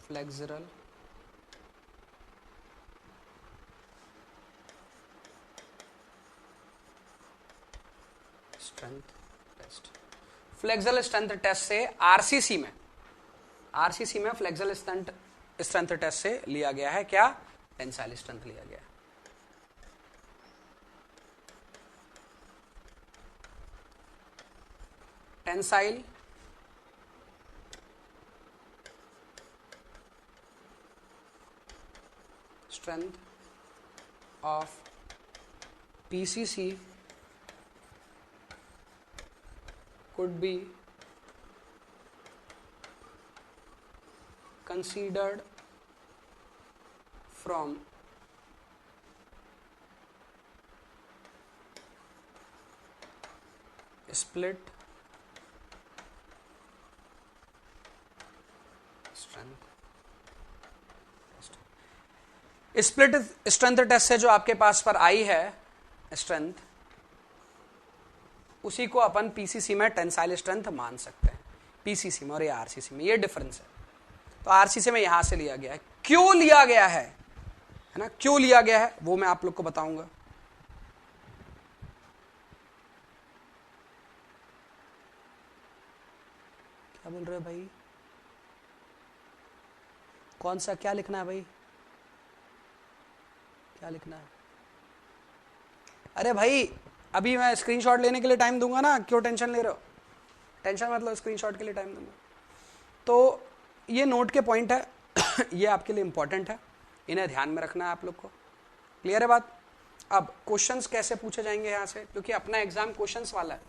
flexural strength test। Flexural strength test से आरसीसी में फ्लेक्सुरल स्ट्रेंथ टेस्ट से लिया गया है क्या? टेंसाइल स्ट्रेंथ लिया गया है। Tensile strength of PCC could be considered from split strength test। Split strength test से जो आपके पास पर आई है स्ट्रेंथ, उसी को अपन पीसीसी में टेंसाइल स्ट्रेंथ मान सकते हैं। पीसीसी में और ये आरसीसी में, ये डिफरेंस है। तो आरसीसी में यहां से लिया गया है। क्यों लिया गया है ना, क्यों लिया गया है वो मैं आप लोग को बताऊंगा। क्या बोल रहे हो भाई? कौन सा, क्या लिखना है भाई? क्या लिखना है? अरे भाई अभी मैं स्क्रीनशॉट लेने के लिए टाइम दूंगा ना, क्यों टेंशन ले रहे हो? टेंशन मतलब स्क्रीनशॉट के लिए टाइम दूंगा। तो ये नोट के पॉइंट है ये आपके लिए इंपॉर्टेंट है, इन्हें ध्यान में रखना है आप लोग को। क्लियर है बात? अब क्वेश्चंस कैसे पूछे जाएंगे यहाँ से, क्योंकि अपना एग्जाम क्वेश्चंस वाला है,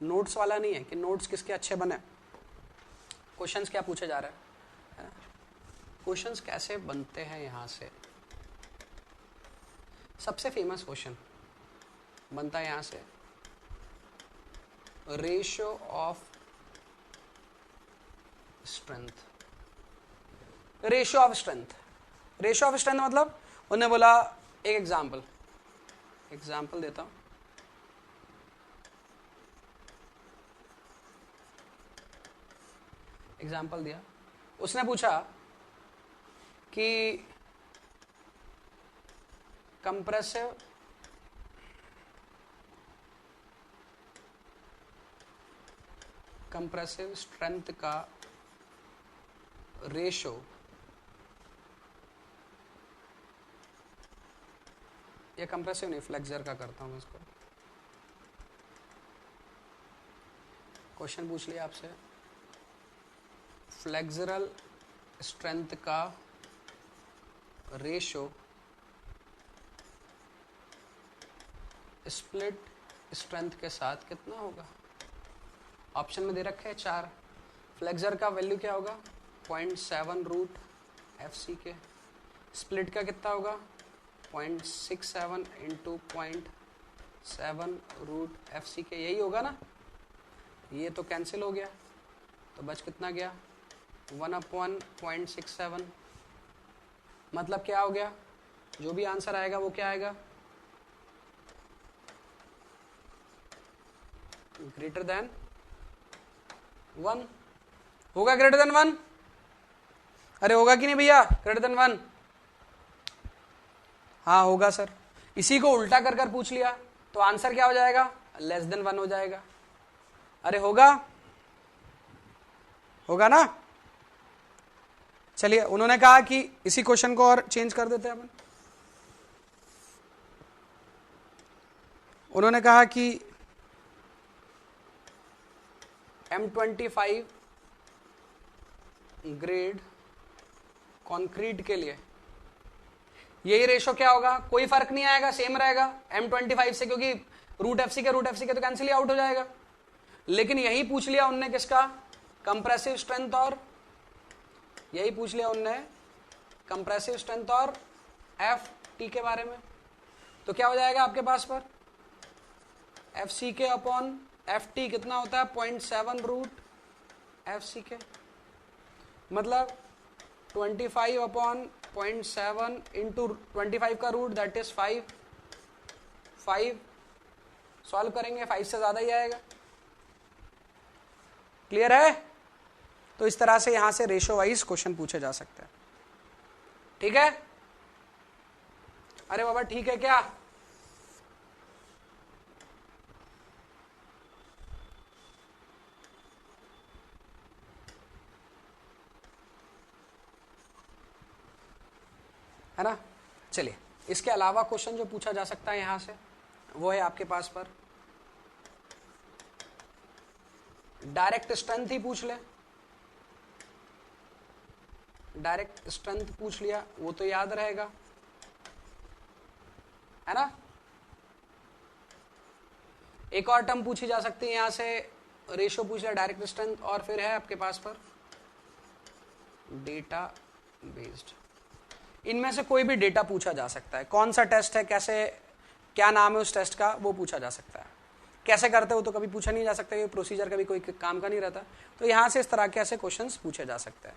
नोट्स वाला नहीं है कि नोट्स किसके अच्छे बने। क्वेश्चंस क्या पूछे जा रहे हैं, क्वेश्चंस कैसे बनते हैं यहाँ से। सबसे फेमस क्वेश्चन बनता है यहाँ से, ratio of strength. Ratio of strength, ratio of strength मतलब उन्होंने बोला, एक एग्जाम्पल देता हूं, एग्जाम्पल दिया, उसने पूछा कि कंप्रेसिव स्ट्रेंथ का रेशो ये कंप्रेसिव नहीं, फ्लेक्सर का करता हूं मैं इसको। क्वेश्चन पूछ लिया आपसे, फ्लेक्सरल स्ट्रेंथ का रेशो स्प्लिट स्ट्रेंथ के साथ कितना होगा। ऑप्शन में दे रखे हैं 4। फ्लेक्सर का वैल्यू क्या होगा 0.7 रूट FC के, स्प्लिट का कितना होगा 0.67 इंटू 0.7 रूट FC के, यही होगा ना। ये तो कैंसिल हो गया, तो बच कितना गया 1/0.67। मतलब क्या हो गया, जो भी आंसर आएगा वो क्या आएगा, ग्रेटर देन 1 होगा। ग्रेटर देन 1, अरे होगा कि नहीं भैया, ग्रेटर देन 1। हाँ होगा सर। इसी को उल्टा कर कर पूछ लिया तो आंसर क्या हो जाएगा, लेस देन 1 हो जाएगा। अरे होगा, होगा ना। चलिए, उन्होंने कहा कि इसी क्वेश्चन को और चेंज कर देते हैं अपन। उन्होंने कहा कि M25 ग्रेड कंक्रीट के लिए यही रेशो क्या होगा, कोई फर्क नहीं आएगा, सेम रहेगा M25 से, क्योंकि रूट FC के तो कैंसिल ही आउट हो जाएगा। लेकिन यही पूछ लिया उनने किसका, कंप्रेसिव स्ट्रेंथ, और यही पूछ लिया उनने कंप्रेसिव स्ट्रेंथ और FT के बारे में। तो क्या हो जाएगा आपके पास पर, FCK अपॉन FT कितना होता है 0.7 रूट FC के, मतलब 25 अपॉन 0.7 इंटू 25 का रूट दैट इज 5 सॉल्व करेंगे 5 से ज्यादा ही आएगा। क्लियर है? तो इस तरह से यहां से रेशो वाइज क्वेश्चन पूछे जा सकते हैं। ठीक है? अरे बाबा ठीक है क्या, है ना। चलिए, इसके अलावा क्वेश्चन जो पूछा जा सकता है यहां से वो है आपके पास पर डायरेक्ट स्ट्रेंथ ही पूछ ले, डायरेक्ट स्ट्रेंथ पूछ लिया वो तो याद रहेगा, है ना। एक और टर्म पूछी जा सकती है यहां से, रेशो पूछ लिया, डायरेक्ट स्ट्रेंथ, और फिर है आपके पास पर डेटा बेस्ड। इनमें से कोई भी डेटा पूछा जा सकता है, कौन सा टेस्ट है, कैसे, क्या नाम है उस टेस्ट का, वो पूछा जा सकता है। कैसे करते हो तो कभी पूछा नहीं जा सकता, ये प्रोसीजर कभी कोई काम का नहीं रहता। तो यहां से इस तरह के ऐसे क्वेश्चंस पूछे जा सकते हैं।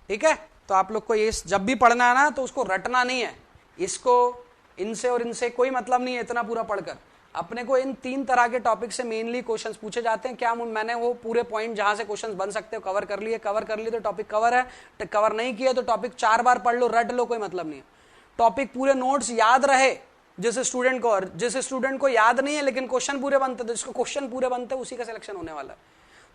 ठीक है, तो आप लोग को ये जब भी पढ़ना है ना तो उसको रटना नहीं है, इसको इनसे और इनसे कोई मतलब नहीं है इतना पूरा पढ़कर। अपने को इन 3 तरह के टॉपिक से मेनली क्वेश्चंस पूछे जाते हैं। क्या मैंने वो पूरे पॉइंट जहां से क्वेश्चंस बन सकते हो कवर कर लिए तो टॉपिक कवर है, कवर नहीं किया तो टॉपिक 4 बार पढ़ लो, रट लो, कोई मतलब नहीं है। टॉपिक पूरे नोट्स याद रहे जिस स्टूडेंट को, और जिस स्टूडेंट को याद नहीं है लेकिन क्वेश्चन पूरे बनते, तो जिसको क्वेश्चन पूरे बनते उसी का सिलेक्शन होने वाला है।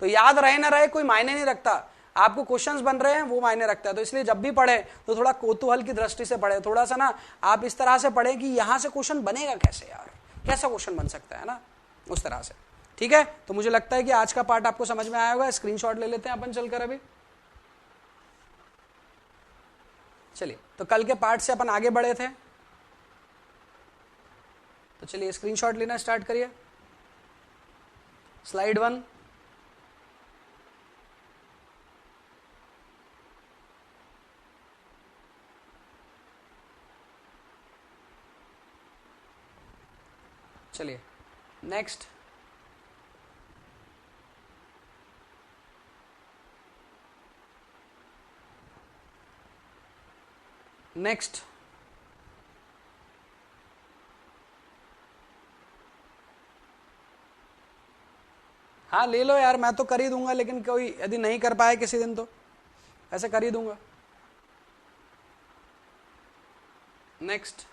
तो याद रहे ना रहे कोई मायने नहीं रखता, आपको क्वेश्चंस बन रहे हैं वो मायने रखता है। तो इसलिए जब भी पढ़े तो थोड़ा कौतूहल की दृष्टि से पढ़े, थोड़ा सा ना आप इस तरह से पढ़े कि यहां से क्वेश्चन बनेगा कैसे यार, कैसा क्वेश्चन बन सकता है ना, उस तरह से। ठीक है, तो मुझे लगता है कि आज का पार्ट आपको समझ में आया होगा। स्क्रीनशॉट ले लेते हैं अपन चलकर अभी। चलिए, तो कल के पार्ट से अपन आगे बढ़े थे, तो चलिए स्क्रीनशॉट लेना स्टार्ट करिए। स्लाइड 1, चलिए नेक्स्ट। नेक्स्ट हाँ ले लो यार, मैं तो कर ही दूंगा, लेकिन कोई यदि नहीं कर पाए किसी दिन तो ऐसे कर ही दूंगा। Next,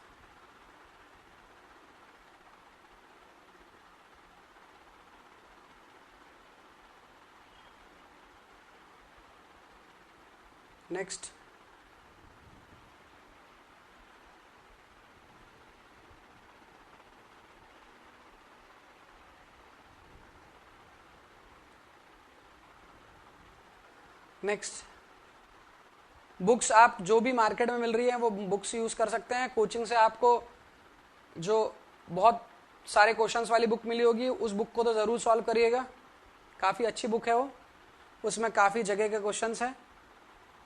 next, next. बुक्स आप जो भी मार्केट में मिल रही है वो बुक्स यूज कर सकते हैं। कोचिंग से आपको जो बहुत सारे क्वेश्चंस वाली बुक मिली होगी, उस बुक को तो जरूर सॉल्व करिएगा, काफी अच्छी बुक है वो, उसमें काफी जगह के क्वेश्चंस है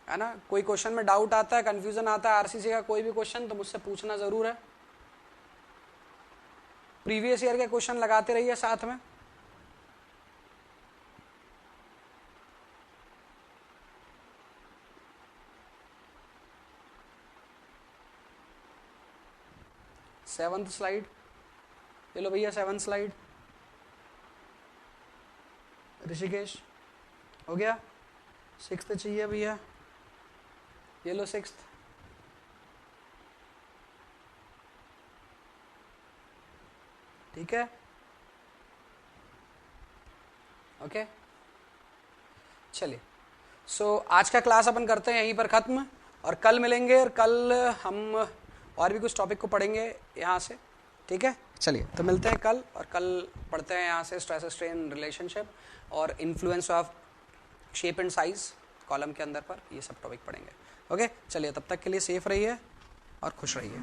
ना। कोई क्वेश्चन में डाउट आता है, कंफ्यूजन आता है आरसीसी का कोई भी क्वेश्चन, तो मुझसे पूछना जरूर है। प्रीवियस ईयर के क्वेश्चन लगाते रहिए साथ में। सेवंथ स्लाइड, ये लो भैया 7th स्लाइड। ऋषिकेश हो गया। 6th चाहिए भैया, ये लो 6th। ठीक है, ओके। चलिए, सो आज का क्लास अपन करते हैं यहीं पर खत्म, और कल मिलेंगे, और कल हम और भी कुछ टॉपिक को पढ़ेंगे यहाँ से। ठीक है, चलिए तो मिलते हैं कल, और कल पढ़ते हैं यहाँ से स्ट्रेस स्ट्रेन रिलेशनशिप और influence of shape and size column के अंदर पर, ये सब टॉपिक पढ़ेंगे। ओके, चलिए तब तक के लिए सेफ रहिए और खुश रहिए।